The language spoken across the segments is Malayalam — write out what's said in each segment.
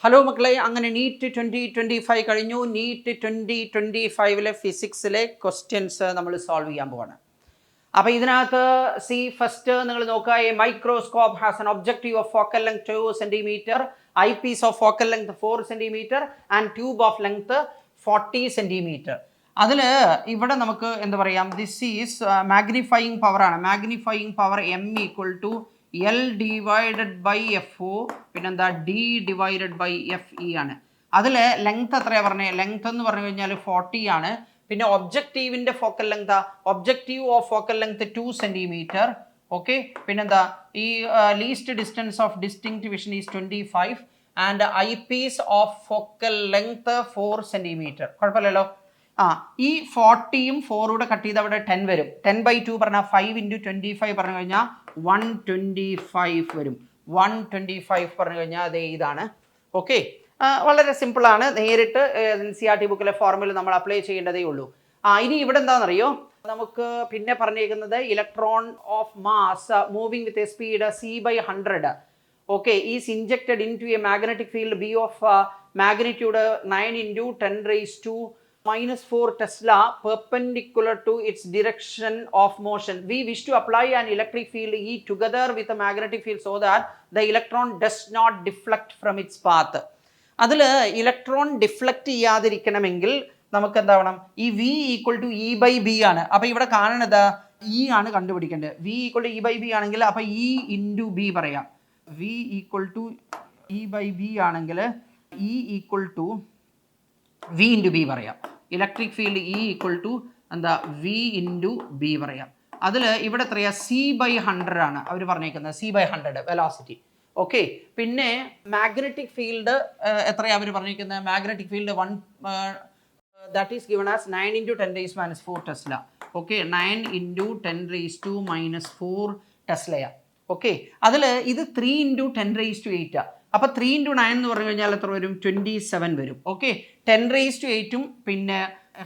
ഹലോ മക്കളെ, അങ്ങനെ നീറ്റ് 2025 കഴിഞ്ഞു. നീറ്റ് 2025 ഫിസിക്സിലെ ക്വസ്റ്റ്യൻസ് നമ്മൾ സോൾവ് ചെയ്യാൻ പോവാണ്. അപ്പോൾ ഇതിനകത്ത് ഫസ്റ്റ് നിങ്ങൾ നോക്കുക. A microscope has an objective of focal length 2 centimetre, eye piece of focal length 4 centimetre and tube of length 40 centimetre. അതിൽ ഇവിടെ നമുക്ക് എന്താ പറയാം, ദിസ് ഈസ് മാഗ്നിഫയിങ് പവറാണ്. Magnifying power M equal to L divided by F O, പിന്നെന്താ D divided by F E ആണ്. അതിൽ ലെങ്ത് എത്രയാണ് പറഞ്ഞത്? ലെങ്ത് എന്ന് പറഞ്ഞു കഴിഞ്ഞാൽ 40 ആണ്. പിന്നെ ഒബ്ജക്റ്റീവിൻ്റെ ഫോക്കൽ ലെങ്താ? Objective of focal length 2 centimetre. Okay, പിന്നെന്താ ഈ least distance of distinct vision is 25 and eye piece of focal length 4 centimetre. കുഴപ്പമില്ലല്ലോ. ഈ 40യും 4 കട്ട് ചെയ്ത് അവിടെ 10 വരും. 10/2 പറഞ്ഞാൽ 5 × 25 പറഞ്ഞു കഴിഞ്ഞാൽ 125 വരും. 125 പറഞ്ഞു കഴിഞ്ഞാൽ അതേ ഇതാണ്. ഓക്കെ, വളരെ സിമ്പിളാണ്. നേരിട്ട് NCERT ബുക്കിലെ ഫോർമുല നമ്മൾ അപ്ലൈ ചെയ്യേണ്ടതേ ഉള്ളൂ. ഇനി ഇവിടെ എന്താണെന്നറിയോ, നമുക്ക് പിന്നെ പറഞ്ഞേക്കുന്നത് electron of mass moving with a speed c/100 okay is injected into a magnetic field B of magnitude 9 × 10⁻⁻⁴ Tesla perpendicular to its direction of motion. We wish to apply an electric field E together with a magnetic field so that the electron does not deflect from its path. അതിൽ ഇലക്ട്രോൺ ഡിഫ്ലക്റ്റ് ചെയ്യാതിരിക്കണമെങ്കിൽ നമുക്ക് എന്താ വേണം? ഈ V = E/B ആണ്. അപ്പോൾ ഇവിടെ കാണുന്നത് E ആണ് കണ്ടുപിടിക്കേണ്ടത്. V = E/B ആണെങ്കിൽ അപ്പോൾ E × B പറയാം. V = E/B ആണെങ്കിൽ E = V × B പറയാം. ഇലക്ട്രിക് ഫീൽഡ് E = എന്താ? V × B പറയാം. അതിൽ ഇവിടെ എത്രയാണ്? c/100 ആണ് അവർ പറഞ്ഞേക്കുന്നത്. c/100 velocity. ഓക്കെ, പിന്നെ മാഗ്നറ്റിക് ഫീൽഡ് എത്രയാണ് അവർ പറഞ്ഞിരിക്കുന്നത്? Magnetic field that is given as 9 × 10⁻⁴ tesla. Okay, 9 × 10⁻⁴ ടെസ്ലയാണ്. ഓക്കെ, അതിൽ ഇത് 3 × 10⁸. അപ്പോൾ 3 × 9 എന്ന് പറഞ്ഞു കഴിഞ്ഞാൽ എത്ര വരും? 27 വരും. ഓക്കെ, 10⁸ പിന്നെ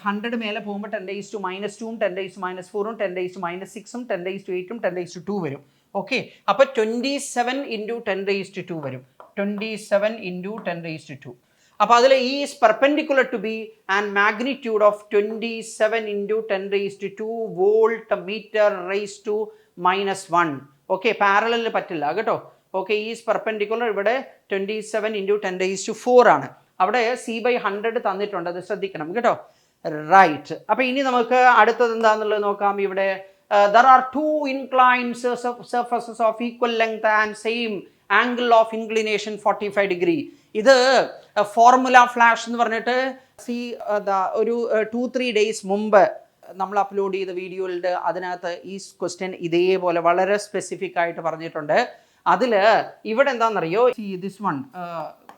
100 മേലെ പോകുമ്പോൾ 10⁻⁻², 10⁻⁻4, 10⁻⁻6, 10⁸ 10⁸2 വരും. ഓക്കെ, അപ്പോൾ 27 × 10⁻² വരും. 27 × 10⁻². അപ്പോൾ അതിൽ E is perpendicular to B and magnitude of 27 × 10⁻², volt meter raised to -1. Okay, പാരലലിൽ പറ്റില്ല കേട്ടോ. ഓക്കെ, ഈസ് പെർപെൻഡിക്കുലർ ഇവിടെ 27 × 10⁻⁴ ആണ്. അവിടെ c/100 തന്നിട്ടുണ്ട്, അത് ശ്രദ്ധിക്കണം കേട്ടോ. റൈറ്റ്, അപ്പോൾ ഇനി നമുക്ക് അടുത്തത് എന്താണെന്നുള്ളത് നോക്കാം. ഇവിടെ there are two inclined surfaces of equal length and same angle of inclination 45°. ഇത് ഫോർമുല ഫ്ലാഷ് എന്ന് പറഞ്ഞിട്ട് ഒരു 2-3 ഡേയ്സ് മുമ്പ് നമ്മൾ അപ്ലോഡ് ചെയ്ത വീഡിയോയിലുണ്ട്. അതിനകത്ത് ഈ ക്വസ്റ്റ്യൻ ഇതേപോലെ വളരെ സ്പെസിഫിക് ആയിട്ട് പറഞ്ഞിട്ടുണ്ട്. അതിൽ ഇവിടെ എന്താണെന്നറിയോ, this one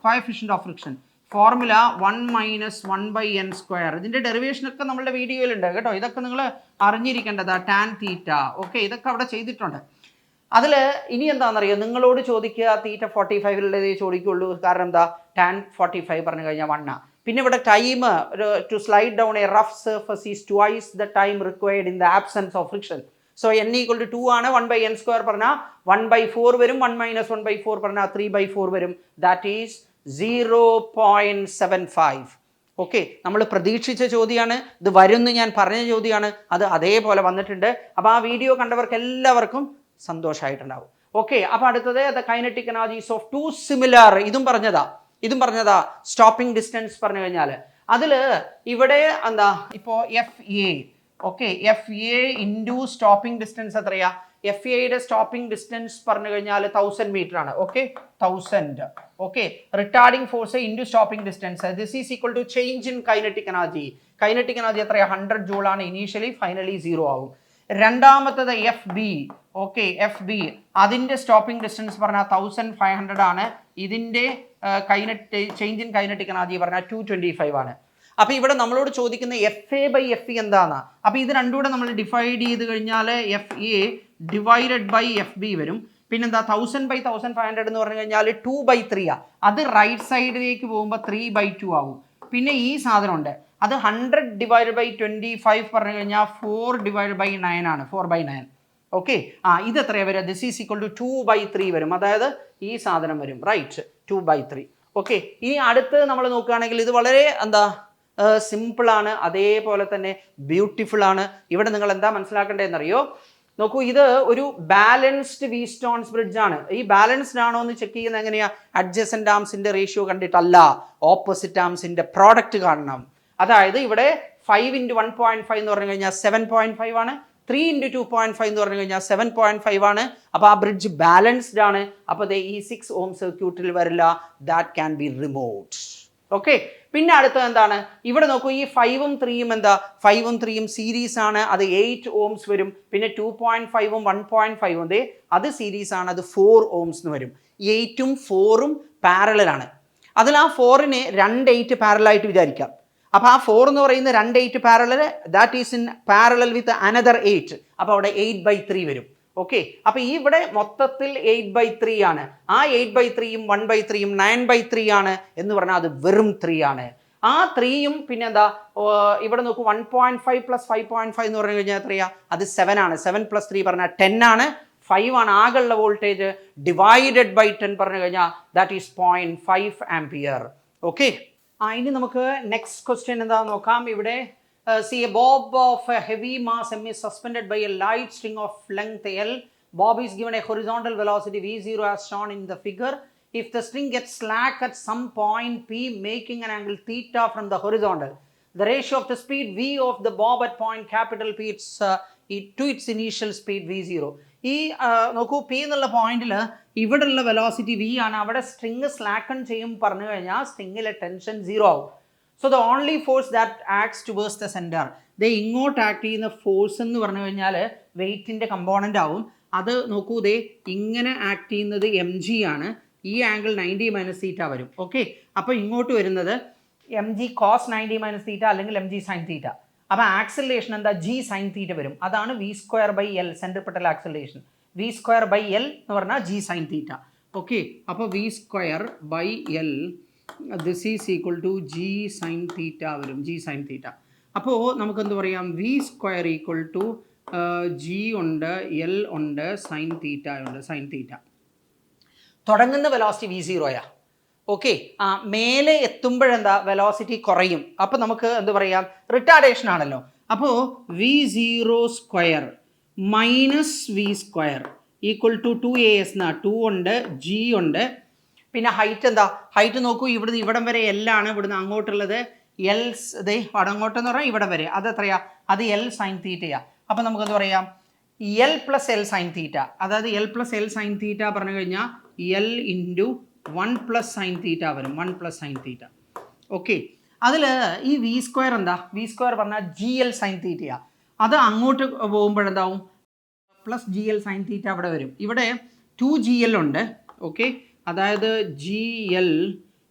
coefficient of friction formula 1 - 1/n². ഇതിൻ്റെ ഡെറിവേഷനൊക്കെ നമ്മളുടെ വീഡിയോയിലുണ്ട് കേട്ടോ. ഇതൊക്കെ നിങ്ങൾ അറിഞ്ഞിരിക്കേണ്ടതാ. ടാൻ തീറ്റ, ഓക്കെ, ഇതൊക്കെ അവിടെ ചെയ്തിട്ടുണ്ട്. അതിൽ ഇനി എന്താണെന്നറിയോ, നിങ്ങളോട് ചോദിക്കുക തീറ്റ 45 ചോദിക്കുള്ളൂ. കാരണം എന്താ? ടാൻ 45 പറഞ്ഞു കഴിഞ്ഞാൽ 1. പിന്നെ ഇവിടെ time to slide down a rough surface is twice the time required in the absence of friction. So n = 2 ആണ്. 1/n² പറഞ്ഞാൽ 1/4 വരും. 1 - 1/4 പറഞ്ഞാൽ 3/4 വരും. That is 0.75. ഓക്കെ, നമ്മൾ പ്രതീക്ഷിച്ച ചോദ്യമാണ്. ഇത് വരുമെന്ന് ഞാൻ പറഞ്ഞ ചോദ്യമാണ്. അത് അതേപോലെ വന്നിട്ടുണ്ട്. അപ്പോൾ ആ വീഡിയോ കണ്ടവർക്ക് എല്ലാവർക്കും സന്തോഷമായിട്ടുണ്ടാവും. ഓക്കെ, അപ്പോൾ അടുത്തത് the kinetic energies of two similar. ഇതും പറഞ്ഞതാ സ്റ്റോപ്പിംഗ് ഡിസ്റ്റൻസ് പറഞ്ഞു കഴിഞ്ഞാൽ അതിൽ ഇവിടെ എന്താ, ഇപ്പോൾ FA. Okay, FA × stopping distance എത്രയാ? FAയുടെ സ്റ്റോപ്പിംഗ് ഡിസ്റ്റൻസ് പറഞ്ഞു കഴിഞ്ഞാൽ 1000 മീറ്റർ ആണ്. Okay, 1000. Okay, retarding force × stopping distance. This is equal to change in kinetic energy. Kinetic energy എത്രയാണ്? 100 ജൂൾ ആണ് ഇനീഷ്യലി, ഫൈനലി 0 ആവും. രണ്ടാമത്തത് FB. ഓക്കെ, FB അതിൻ്റെ സ്റ്റോപ്പിംഗ് ഡിസ്റ്റൻസ് പറഞ്ഞാൽ 1500 ആണ്. ഇതിൻ്റെ ചേഞ്ച് ഇൻ കൈനറ്റിക് എനർജി പറഞ്ഞാൽ 225 ആണ്. അപ്പോൾ ഇവിടെ നമ്മളോട് ചോദിക്കുന്ന FA/FE എന്താണെന്നാ. അപ്പോൾ ഇത് രണ്ടും കൂടെ നമ്മൾ ഡിവൈഡ് ചെയ്ത് കഴിഞ്ഞാൽ FA ഡിവൈഡഡ് ബൈ FB വരും. പിന്നെന്താ 1000/1500 എന്ന് പറഞ്ഞു കഴിഞ്ഞാൽ 2/3 ആണ്. അത് റൈറ്റ് സൈഡിലേക്ക് പോകുമ്പോൾ 3/2 ആവും. പിന്നെ ഈ സാധനമുണ്ട്, അത് 100/25 പറഞ്ഞു കഴിഞ്ഞാൽ 4/9 ആണ്. 4/9. ഓക്കെ, ഇത് എത്രയാണ് വരിക? ദിസ് ഈസ് ഈക്വൽ ടു 2/3 വരും. അതായത് ഈ സാധനം വരും. റൈറ്റ്, 2/3. ഓക്കെ, ഇനി അടുത്ത് നമ്മൾ നോക്കുകയാണെങ്കിൽ ഇത് വളരെ എന്താ സിമ്പിളാണ്, അതേപോലെ തന്നെ ബ്യൂട്ടിഫുൾ ആണ്. ഇവിടെ നിങ്ങൾ എന്താ മനസ്സിലാക്കേണ്ടതെന്നറിയോ? നോക്കൂ, ഇത് ഒരു ബാലൻസ്ഡ് വീറ്റ്സ്റ്റോൺസ് ബ്രിഡ്ജ് ആണ്. ഈ ബാലൻസ്ഡ് ആണോ എന്ന് ചെക്ക് ചെയ്യുന്നത് എങ്ങനെയാ? അഡ്ജസൻറ്റ് ആംസിന്റെ റേഷ്യോ കണ്ടിട്ടല്ല, ഓപ്പോസിറ്റ് ആംസിന്റെ പ്രോഡക്റ്റ് കാണണം. അതായത് ഇവിടെ 5 × 1.5 എന്ന് പറഞ്ഞു കഴിഞ്ഞാൽ 7.5 ആണ്, 3 × 2.5 എന്ന് പറഞ്ഞു കഴിഞ്ഞാൽ 7.5 ആണ്. അപ്പോൾ ആ ബ്രിഡ്ജ് ബാലൻസ്ഡ് ആണ്. അപ്പോൾ ഈ 6 ഓം സർക്യൂട്ടിൽ വരില്ല, that can be removed. Okay, പിന്നെ അടുത്തത് എന്താണ്? ഇവിടെ നോക്കൂ, ഈ 5ഉം 3ഉം എന്താ? 5ഉം 3ഉം സീരീസ് ആണ്, അത് 8 ഓംസ് വരും. പിന്നെ 2.5ഉം 1.5ഉം അത് സീരീസ് ആണ്, അത് 4 ഓംസ് എന്ന് വരും. 8ഉം 4ഉം പാരലലാണ്. അതിൽ ആ 4നെ 2 8 പാരലായിട്ട് വിചാരിക്കാം. അപ്പോൾ ആ 4 എന്ന് പറയുന്ന 2 8 parallel, that is in parallel with another 8. അപ്പോൾ അവിടെ 8/3 വരും. ഓക്കെ, അപ്പോൾ ഈ ഇവിടെ മൊത്തത്തിൽ 8/3 ആണ്. ആ 8/3ഉം 1/3ഉം 9/3 ആണ് എന്ന് പറഞ്ഞാൽ അത് വെറും 3 ആണ്. ആ 3യും പിന്നെ എന്താ, ഇവിടെ നോക്കൂ, 1.5 + 5.5 എന്ന് പറഞ്ഞു കഴിഞ്ഞാൽ എത്രയാ? അത് 7 ആണ്. 7 + 3 പറഞ്ഞാൽ 10 ആണ്. 5 ആണ് ആകെയുള്ള വോൾട്ടേജ്, ഡിവൈഡഡ് ബൈ 10 പറഞ്ഞു കഴിഞ്ഞാൽ ദാറ്റ് ഈസ് 0.5 ആംപിയർ. ഓക്കെ, ഇനി നമുക്ക് നെക്സ്റ്റ് ക്വസ്റ്റ്യൻ എന്താണെന്ന് നോക്കാം. ഇവിടെ see, a bob of a heavy mass m is suspended by a light string of length L. Bob is given a horizontal velocity v0 as shown in the figure. If the string gets slack at some point P, making an angle theta from the horizontal, the ratio of the speed v of the bob at point capital P to its initial speed v0. ഈ നോക്കൂ, പി എന്നുള്ള പോയിന്റിൽ ഇവിടെയുള്ള വെലോസിറ്റി v ആണ്. അവിടെ സ്ട്രിങ് സ്ലാക്കൺ ചെയ്യും പറഞ്ഞു കഴിഞ്ഞാൽ സ്ട്രിങ്ങിലെ ടെൻഷൻ 0 ആവും. So the only force that acts towards the centre, ഇങ്ങോട്ട് ആക്ട് ചെയ്യുന്ന ഫോഴ്സ് എന്ന് പറഞ്ഞു കഴിഞ്ഞാൽ വെയ്റ്റിൻ്റെ കമ്പോണൻ്റ് ആവും. അത് നോക്കൂ, ഇങ്ങനെ ആക്ട് ചെയ്യുന്നത് mg ആണ്. ഈ ആംഗിൾ 90 - θ വരും. ഓക്കെ, അപ്പോൾ ഇങ്ങോട്ട് വരുന്നത് mg cos 90 - θ അല്ലെങ്കിൽ mg sin θ. അപ്പോൾ ആക്സിലറേഷൻ എന്താ? g sin θ വരും. അതാണ് v²/L, സെൻട്രിപെറ്റൽ ആക്സിലറേഷൻ. v²/L എന്ന് പറഞ്ഞാൽ g sin θ. ഓക്കെ, അപ്പോൾ v²/L this is equal to g sin θ വരും, g sin θ. അപ്പോൾ നമുക്കെന്ത് പറയാം? v² = g ഉണ്ട്, L ഉണ്ട്, sin θ ഉണ്ട്, sin θ. തുടങ്ങുന്ന വെലോസിറ്റി v0 ഓക്കെ, മേലെ എത്തുമ്പോഴെന്താ? വെലോസിറ്റി കുറയും. അപ്പോൾ നമുക്ക് എന്ത് പറയാം? റിട്ടാർഡേഷൻ ആണല്ലോ. അപ്പോൾ v0² - v² = 2as എന്നാ. 2 ഉണ്ട്, g ഉണ്ട്, പിന്നെ ഹൈറ്റ് എന്താ? ഹൈറ്റ് നോക്കൂ, ഇവിടുന്ന് ഇവിടം വരെ L ആണ്, ഇവിടുന്ന് അങ്ങോട്ടുള്ളത് L, അങ്ങോട്ടെന്ന് പറഞ്ഞാൽ ഇവിടം വരെ അത് എത്രയാ? അത് L sin θ. അപ്പം നമുക്കെന്ത് പറയാം? L + L sin θ. അതായത് L + L sin θ പറഞ്ഞു കഴിഞ്ഞാൽ L × 1 + sin θ വരും, 1 + sin θ. ഓക്കെ, അതിൽ ഈ v² എന്താ? v² പറഞ്ഞാൽ GL sin θ. അത് അങ്ങോട്ട് പോകുമ്പോഴെന്താവും? +GL sin θ അവിടെ വരും. ഇവിടെ 2GL ഉണ്ട്. ഓക്കെ, അതായത് GL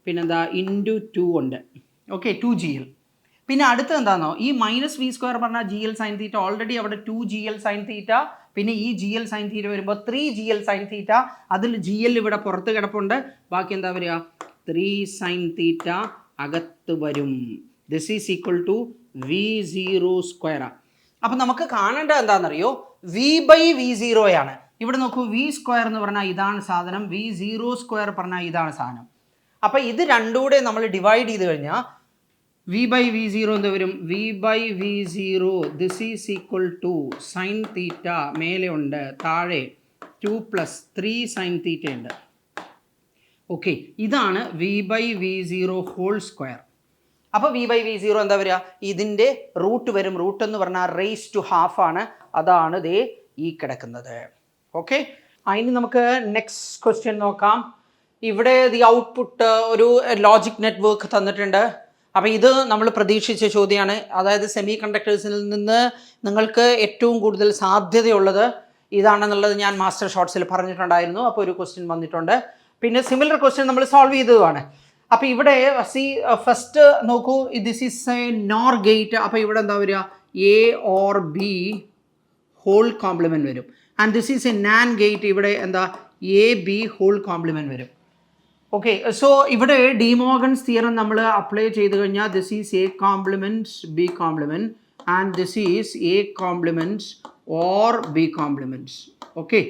പിന്നെന്താ × 2 ഉണ്ട്. Okay, 2GL. പിന്നെ അടുത്തത് എന്താണെന്നോ? ഈ -v² പറഞ്ഞാൽ GL sin θ. ഓൾറെഡി അവിടെ 2GL sin θ, പിന്നെ ഈ GL sin θ വരുമ്പോൾ 3GL sin θ. അതിൽ GL ഇവിടെ പുറത്ത് കിടപ്പുണ്ട്. ബാക്കി എന്താ വരിക? 3 sin θ അകത്ത് വരും. This is equal to v0². അപ്പം നമുക്ക് കാണേണ്ടത് എന്താണെന്നറിയോ? v/v0 ആണ്. ഇവിടെ നോക്കൂ, v² എന്ന് പറഞ്ഞാൽ ഇതാണ് സാധനം, v0² പറഞ്ഞാൽ ഇതാണ് സാധനം. അപ്പോൾ ഇത് രണ്ടും കൂടെ നമ്മൾ ഡിവൈഡ് ചെയ്ത് കഴിഞ്ഞാൽ v/v0 എന്ത് വരും? v/v0 this is equal to sin θ മേലെ ഉണ്ട്, താഴെ 2 + 3 sin θ ഉണ്ട്. ഓക്കെ, ഇതാണ് v/v0². അപ്പോൾ v/v0 എന്താ വരിക? ഇതിൻ്റെ റൂട്ട് വരും. റൂട്ട് എന്ന് പറഞ്ഞാൽ raised to ആണ്. അതാണ് ഈ കിടക്കുന്നത്. ഓക്കെ, അതിന് നമുക്ക് നെക്സ്റ്റ് ക്വസ്റ്റ്യൻ നോക്കാം. ഇവിടെ ഔട്ട്പുട്ട് ഒരു ലോജിക് നെറ്റ്വർക്ക് തന്നിട്ടുണ്ട്. അപ്പോൾ ഇത് നമ്മൾ പ്രതീക്ഷിച്ച ചോദ്യമാണ്. അതായത് സെമി കണ്ടക്ടേഴ്സിൽ നിന്ന് നിങ്ങൾക്ക് ഏറ്റവും കൂടുതൽ സാധ്യതയുള്ളത് ഇതാണെന്നുള്ളത് ഞാൻ മാസ്റ്റർ ഷോർട്സിൽ പറഞ്ഞിട്ടുണ്ടായിരുന്നു. അപ്പോൾ ഒരു ക്വസ്റ്റ്യൻ വന്നിട്ടുണ്ട്. പിന്നെ സിമിലർ ക്വസ്റ്റ്യൻ നമ്മൾ സോൾവ് ചെയ്തതുമാണ്. അപ്പോൾ ഇവിടെ ഫസ്റ്റ് നോക്കൂ, this is a NOR gate. അപ്പോൾ ഇവിടെ എന്താ വരിക? A or B whole complement വരും. And this is a NAND gate. ഇവിടെ എന്താ? AB ഹോൾ കോംപ്ലിമെൻറ്റ് വരും. ഓക്കെ, സോ ഇവിടെ ഡി മോർഗൻസ് തിയറം നമ്മൾ അപ്ലൈ ചെയ്ത് കഴിഞ്ഞാൽ this is A complement, B complement, and this is A complement or B complement. Okay,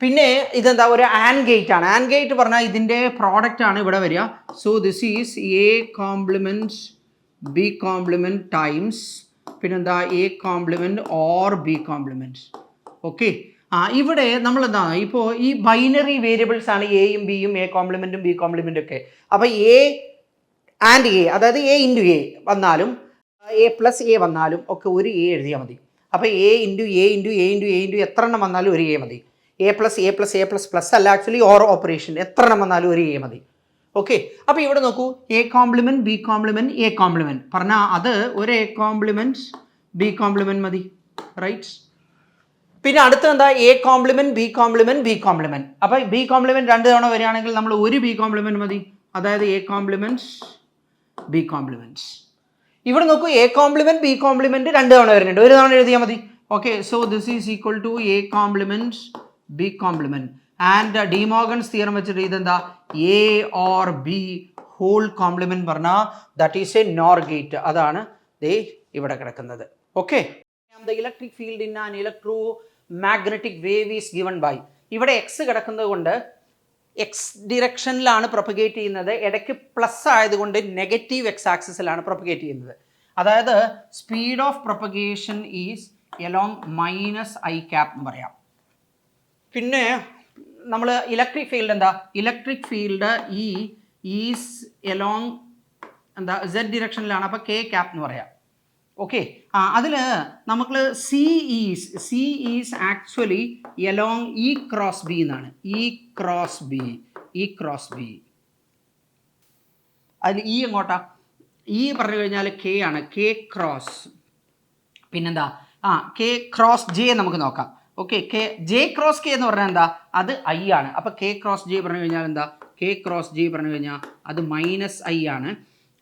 പിന്നെ ഇതെന്താ ഒരു ആൻഡ് ഗേറ്റ് ആണ്. ആൻഡ് ഗേറ്റ് പറഞ്ഞാൽ ഇതിൻ്റെ പ്രോഡക്റ്റ് ആണ് ഇവിടെ വരിക. So this is A complement B complement times പിന്നെന്താ A complement or B complement. Okay, ഇവിടെ നമ്മൾ എന്താ ഇപ്പോൾ ഈ ബൈനറി വേരിയബിൾസ് ആണ് എയും ബിയും, എ കോംപ്ലിമെൻറ്റും ബി കോംപ്ലിമെൻറ്റും ഒക്കെ. അപ്പോൾ എ ആൻഡ് എ, അതായത് എ ഇൻറ്റു എ വന്നാലും എ പ്ലസ് എ വന്നാലും ഒക്കെ ഒരു എ എഴുതിയാൽ മതി. അപ്പോൾ A into A into A into A into എത്ര എണ്ണം വന്നാലും ഒരു എ മതി. A plus A plus A plus plus അല്ല, ആക്ച്വലി ഓർ ഓപ്പറേഷൻ എത്ര എണ്ണം വന്നാലും ഒരു എ മതി. ഓക്കെ, അപ്പോൾ ഇവിടെ നോക്കൂ, A complement B compliment A compliment പറഞ്ഞാൽ അത് ഒരു എ കോംപ്ലിമെൻറ്റ് ബി കോംപ്ലിമെൻറ്റ് മതി, റൈറ്റ്. പിന്നെ അടുത്ത എന്താ A complement B compliment B compliment. അപ്പോൾ ബി കോംപ്ലിമെൻറ്റ് 2 തവണ വരികയാണെങ്കിൽ നമ്മൾ ഒരു ബി കോംപ്ലിമെൻറ്റ് മതി, അതായത് എ കോംപ്ലിമെൻറ്റ് ബി കോംപ്ലിമെൻറ്റ്. ഇവിടെ നോക്കൂ, എ കോംപ്ലിമെൻറ്റ് ബി കോംപ്ലിമെൻറ്റ് 2 തവണ വരുന്നുണ്ട്, ഒരു തവണ എഴുതിയാൽ മതി. Okay, so this is equal to A complement B complement. And De Morgan's theorem വെച്ചിട്ട് ഇതെന്താ A or B whole complement പറഞ്ഞാൽ that is a NOR gate. അതാണ് ദേ ഇവിടെ കിടക്കുന്നത്. Okay, the electric field in an electromagnetic wave is given by. ഇവിടെ എക്സ് കിടക്കുന്നത് കൊണ്ട് എക്സ് ഡിറക്ഷനിലാണ് പ്രൊപ്പഗേറ്റ് ചെയ്യുന്നത്, ഇടയ്ക്ക് പ്ലസ് ആയതുകൊണ്ട് നെഗറ്റീവ് എക്സ് ആക്സിസിലാണ് പ്രൊപ്പഗേറ്റ് ചെയ്യുന്നത്. അതായത് speed of propagation is along minus I cap എന്ന് പറയാം. പിന്നെ നമ്മൾ ഇലക്ട്രിക് ഫീൽഡ് എന്താ, ഇലക്ട്രിക് ഫീൽഡ് ഈ ഈസ് എലോങ് എന്താ സെഡ് ഡിറക്ഷനിലാണ്, അപ്പോൾ കെ ക്യാപ് എന്ന് പറയാം. ഓക്കെ, അതിൽ നമുക്ക് C is actually along E cross B എന്നാണ്. ഇ ക്രോസ് ബി അതിൽ ഇ എങ്ങോട്ടാ, ഇ പറഞ്ഞു കഴിഞ്ഞാൽ കെ ആണ്, കെ ക്രോസ്. പിന്നെന്താ കെ ക്രോസ് ജെ നമുക്ക് നോക്കാം. ഓക്കെ, ജെ ക്രോസ് കെ എന്ന് പറഞ്ഞാൽ എന്താ, അത് ഐ ആണ്. അപ്പോൾ കെ ക്രോസ് ജെ പറഞ്ഞു കഴിഞ്ഞാൽ എന്താ, കെ ക്രോസ് ജെ പറഞ്ഞു കഴിഞ്ഞാൽ അത് മൈനസ് ഐ ആണ്.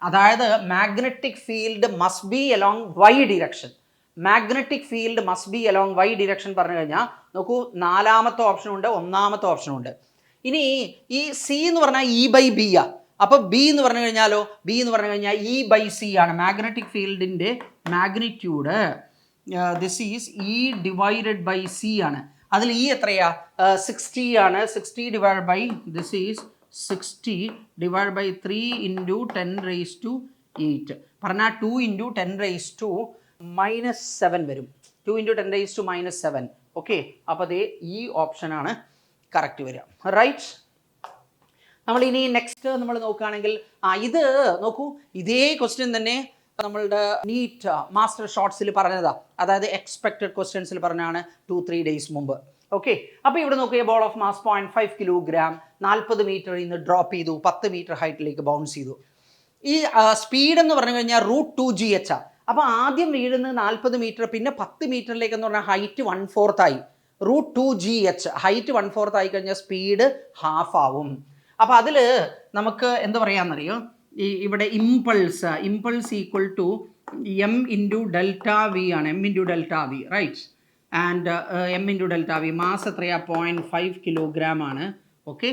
അതായത് magnetic field must be along y direction. Magnetic field must be along y direction പറഞ്ഞു കഴിഞ്ഞാൽ നോക്കൂ, 4ാമത്തെ ഓപ്ഷനുണ്ട്, 1ാമത്തെ ഓപ്ഷനുണ്ട്. ഇനി ഈ സി എന്ന് പറഞ്ഞാൽ ഇ ബൈ ബി ആ. അപ്പോൾ ബി എന്ന് പറഞ്ഞു കഴിഞ്ഞാലോ, ബി എന്ന് പറഞ്ഞു കഴിഞ്ഞാൽ ഇ ബൈ സി ആണ്. മാഗ്നറ്റിക് ഫീൽഡിൻ്റെ magnitude this is E divided by C ആണ്. അതിൽ ഇ എത്രയാ, 60 ആണ്. 60 divide by this is 60 divide by 3 into 10 raise to 8 പറഞ്ഞാൽ 2 ഇൻറ്റു 10 റേസ് ടു -7 വരും. 2 ഇൻറ്റു 10 റേസ് ടു -7. ഓക്കെ, അപ്പോൾ അതേ ഈ ഓപ്ഷനാണ് കറക്റ്റ് വരിക, റൈറ്റ്. നമ്മൾ ഇനി നെക്സ്റ്റ് നമ്മൾ നോക്കുകയാണെങ്കിൽ ഇത് നോക്കൂ, ഇതേ ക്വസ്റ്റ്യൻ തന്നെ നമ്മളുടെ നീറ്റ് മാസ്റ്റർ ഷോർട്സിൽ പറഞ്ഞതാ, അതായത് എക്സ്പെക്റ്റഡ് ക്വസ്റ്റ്യൻസിൽ പറഞ്ഞാണ് 2-3 ഡേയ്സ് മുമ്പ്. ഓക്കെ, അപ്പോൾ ഇവിടെ നോക്കിയ ബോൾ ഓഫ് മാസ് 0.5 കിലോഗ്രാം 40 മീറ്ററിൽ നിന്ന് ഡ്രോപ്പ് ചെയ്തു, 10 മീറ്റർ ഹൈറ്റിലേക്ക് ബൗൺസ് ചെയ്തു. ഈ സ്പീഡ് എന്ന് പറഞ്ഞു കഴിഞ്ഞാൽ √2gh. അപ്പോൾ ആദ്യം വീഴുന്നത് 40 മീറ്റർ, പിന്നെ 10 മീറ്ററിലേക്ക് എന്ന് പറഞ്ഞാൽ ഹൈറ്റ് 1/4 ആയി. √2gh ഹൈറ്റ് 1/4 ആയി കഴിഞ്ഞാൽ സ്പീഡ് ഹാഫ് ആവും. അപ്പോൾ അതിൽ നമുക്ക് എന്ത് പറയാമെന്നറിയോ, ഈ ഇവിടെ impulse equal to M into delta V ആണ്. M into delta V, right. And M into delta V mass എത്രയാ, 0.5 കിലോഗ്രാം ആണ്. ഓക്കെ,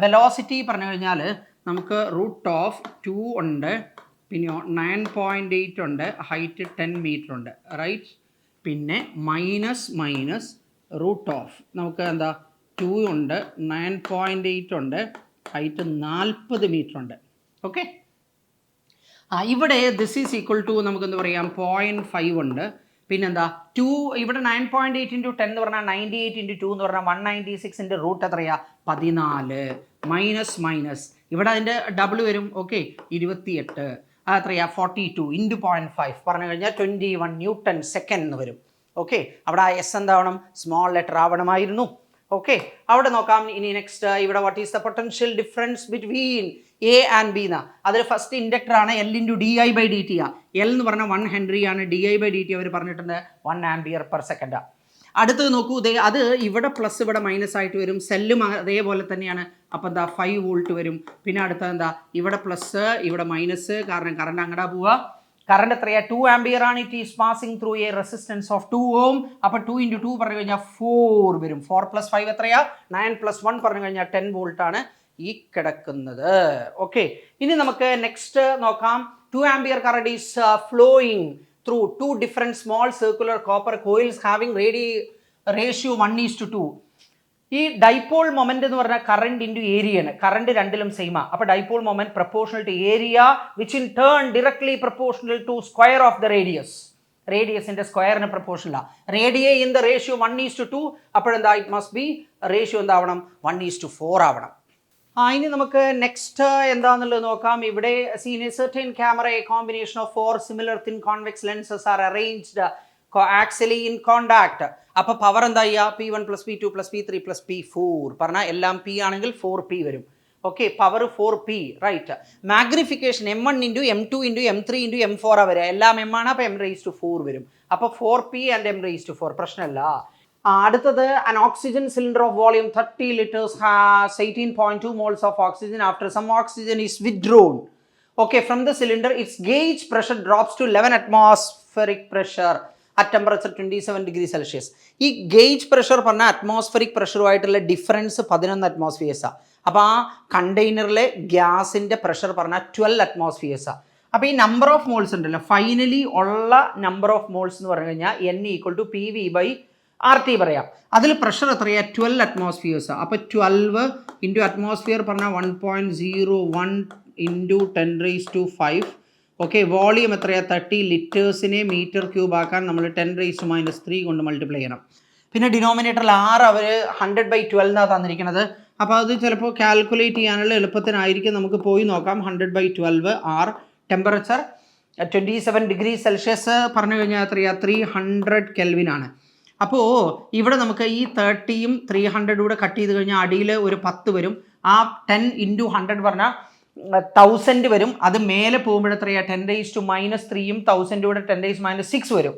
വെലോസിറ്റി പറഞ്ഞു കഴിഞ്ഞാൽ നമുക്ക് √2 ഉണ്ട്, പിന്നെ 9.8 ഉണ്ട്, ഹൈറ്റ് 10 മീറ്റർ ഉണ്ട്, റൈറ്റ്. പിന്നെ മൈനസ് √, നമുക്ക് എന്താ 2 ഉണ്ട്, 9.8 ഉണ്ട്, ഹൈറ്റ് 40 മീറ്റർ ഉണ്ട്. ഓക്കെ, ഇവിടെ ദിസ് ഈസ് ഈക്വൽ ടു നമുക്ക് എന്താ പറയാം 0.5 ഉണ്ട്, പിന്നെന്താ 2 ഇവിടെ 9.8 ഇൻറ്റു 10 എന്ന് പറഞ്ഞാൽ 98 ഇൻറ്റു 2 എന്ന് പറഞ്ഞാൽ 196 റൂട്ട് എത്രയാ 14 മൈനസ് ഇവിടെ അതിൻ്റെ ഡബിൾ വരും. ഓക്കെ, 28 അതെത്രയാ 42 ഇൻറ്റു 0.5 പറഞ്ഞു കഴിഞ്ഞാൽ 21 ന്യൂട്ടൺ സെക്കൻഡ് എന്ന് വരും. ഓക്കെ, അവിടെ ആ എസ് എന്താവണം, സ്മോൾ ലെറ്റർ ആവണമായിരുന്നു. ഓക്കെ, അവിടെ നോക്കാം. ഇനി നെക്സ്റ്റ് ഇവിടെ what is the potential difference between A and B എന്നാ. അതിൽ ഫസ്റ്റ് ഇൻഡക്ടർ ആണ് L ഇൻറ്റു di/dt ആ. L എന്ന് പറഞ്ഞാൽ 1 ഹെൻറി ആണ്, di/dt അവർ പറഞ്ഞിട്ടുണ്ട് 1 ആംപിയർ പെർ സെക്കൻഡ്. അടുത്തത് നോക്കൂ, അത് ഇവിടെ പ്ലസ് ഇവിടെ മൈനസ് ആയിട്ട് വരും, സെല്ലും അതേപോലെ തന്നെയാണ്. അപ്പോൾ എന്താ 5 വോൾട്ട് വരും. പിന്നെ അടുത്തത് എന്താ, ഇവിടെ പ്ലസ് ഇവിടെ മൈനസ്, കാരണം കറണ്ട് അങ്ങോട്ടാ പോവുക. കറണ്ട് എത്രയാ 2 ആംപിയർ ആണ്. It is passing through A resistance of 2 ഓം. അപ്പോൾ 2 ഇൻറ്റു 2 പറഞ്ഞു കഴിഞ്ഞാൽ 4 വരും. 4 + 5 എത്രയാ 9 + 1 പറഞ്ഞു കഴിഞ്ഞാൽ 10 വോൾട്ട് ആണ് ഈ കിടക്കുന്നത്. ഓക്കെ, ഇനി നമുക്ക് നെക്സ്റ്റ് നോക്കാം. 2 ampere current is flowing through 2 different small circular copper coils having ratio 1:2. ഈ ഡൈപോൾ മൊമെന്റ് എന്ന് പറഞ്ഞാൽ കറണ്ട് ഇൻറ്റു ഏരിയയാണ്. കറണ്ട് രണ്ടിലും സെയിമാ. അപ്പോൾ dipole moment proportional to area which in turn directly proportional to square of the radius. റേഡിയസിന്റെ സ്ക്വയറിന് പ്രപ്പോർഷനലാണ്. Radii in the ratio 1:2. അപ്പോഴെന്താ ഇറ്റ് മസ്റ്റ് ബി റേഷ്യോ എന്താവണം 1:4 ആവണം. ഇനി നമുക്ക് നെക്സ്റ്റ് എന്താണെന്നുള്ളത് നോക്കാം. ഇവിടെ seen a certain camera a combination of 4 similar thin convex lenses are arranged actually in contact. അപ്പോൾ പവർ എന്താ ചെയ്യുക? P1 + P2 + P3 + P4 പറഞ്ഞാൽ എല്ലാം P ആണെങ്കിൽ 4P വരും. Okay, power 4P, right. Magnification M1 × M2 × M3 × M4 വരിക. എല്ലാം M ആണ്, അപ്പോൾ M⁴ വരും. അപ്പോൾ 4P and M⁴ പ്രശ്നമല്ല. അടുത്തത് an oxygen cylinder of volume 30 liters has 18.2 moles of oxygen. After some oxygen is withdrawn, okay, from the cylinder, its gauge pressure drops to 11 atmospheric pressure at temperature 27 degrees Celsius. ഈ ഗേജ് പ്രഷർ പറഞ്ഞാൽ അറ്റ്മോസ്ഫറിക് പ്രഷറുമായിട്ടുള്ള ഡിഫറൻസ് 11 അറ്റ്മോസ്ഫിയേഴ്സാണ്. അപ്പോൾ ആ കണ്ടെയ്നറിലെ ഗ്യാസിൻ്റെ പ്രഷർ പറഞ്ഞാൽ 12 അറ്റ്മോസ്ഫിയേഴ്സാണ്. അപ്പോൾ ഈ നമ്പർ ഓഫ് മോൾസ് ഉണ്ടല്ലോ, ഫൈനലി ഉള്ള നമ്പർ ഓഫ് മോൾസ് എന്ന് പറഞ്ഞു കഴിഞ്ഞാൽ N = PV/RT പറയാം. അതിൽ പ്രഷർ എത്രയാണ്? 12 അറ്റ്മോസ്ഫിയേഴ്സാണ്. അപ്പോൾ 12 × അറ്റ്മോസ്ഫിയർ പറഞ്ഞാൽ 1.01 × 10⁵. ഓക്കെ, വോളിയം എത്രയാണ്? 30 ലിറ്റേഴ്സിനെ മീറ്റർ ക്യൂബ് ആക്കാൻ നമ്മൾ 10⁻³ കൊണ്ട് മൾട്ടിപ്ലൈ ചെയ്യണം. പിന്നെ ഡിനോമിനേറ്ററിൽ 6 അവർ 100/12 എന്നാണ് തന്നിരിക്കുന്നത്. അപ്പോൾ അത് ചിലപ്പോൾ കാൽക്കുലേറ്റ് ചെയ്യാനുള്ള എളുപ്പത്തിനായിരിക്കും. നമുക്ക് പോയി നോക്കാം. 100/12 R. ടെമ്പറേച്ചർ 27 degrees Celsius പറഞ്ഞു കഴിഞ്ഞാൽ എത്രയാണ്? 300 Kelvin ആണ്. അപ്പോൾ ഇവിടെ നമുക്ക് ഈ 30യും 300 കൂടെ കട്ട് ചെയ്ത് കഴിഞ്ഞാൽ അടിയിൽ ഒരു 10 വരും. ആ 10 × 100 പറഞ്ഞാൽ 1000 വരും. അത് മേലെ പോകുമ്പോഴെത്രയാണ്? 10⁻³ 1000 കൂടെ 10⁻6 വരും.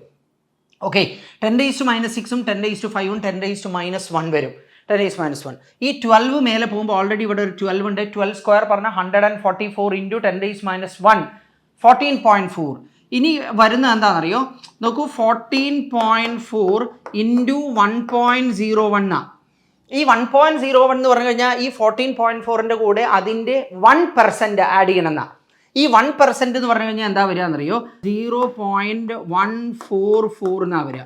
ഓക്കെ, 10⁻6ഉം 10⁵ഉം 10⁻1 വരും. 10⁻1. ഈ 12 മേലെ പോകുമ്പോൾ ഓൾറെഡി ഇവിടെ ഒരു 12 ഉണ്ട്. 12² പറഞ്ഞാൽ 144 × 10⁻1 14.4. ഇനി വരുന്നത് എന്താണെന്നറിയോ? നോക്കൂ, 14.4 × 1.01. ഈ 1.01 എന്ന് പറഞ്ഞു കഴിഞ്ഞാൽ ഈ 14.4ൻ്റെ കൂടെ അതിൻ്റെ 1% ആഡ് ചെയ്യണമെന്നാണ്. ഈ 1% എന്ന് പറഞ്ഞു കഴിഞ്ഞാൽ എന്താ വരിക എന്നറിയോ? 0.144 എന്നാണ് വരിക.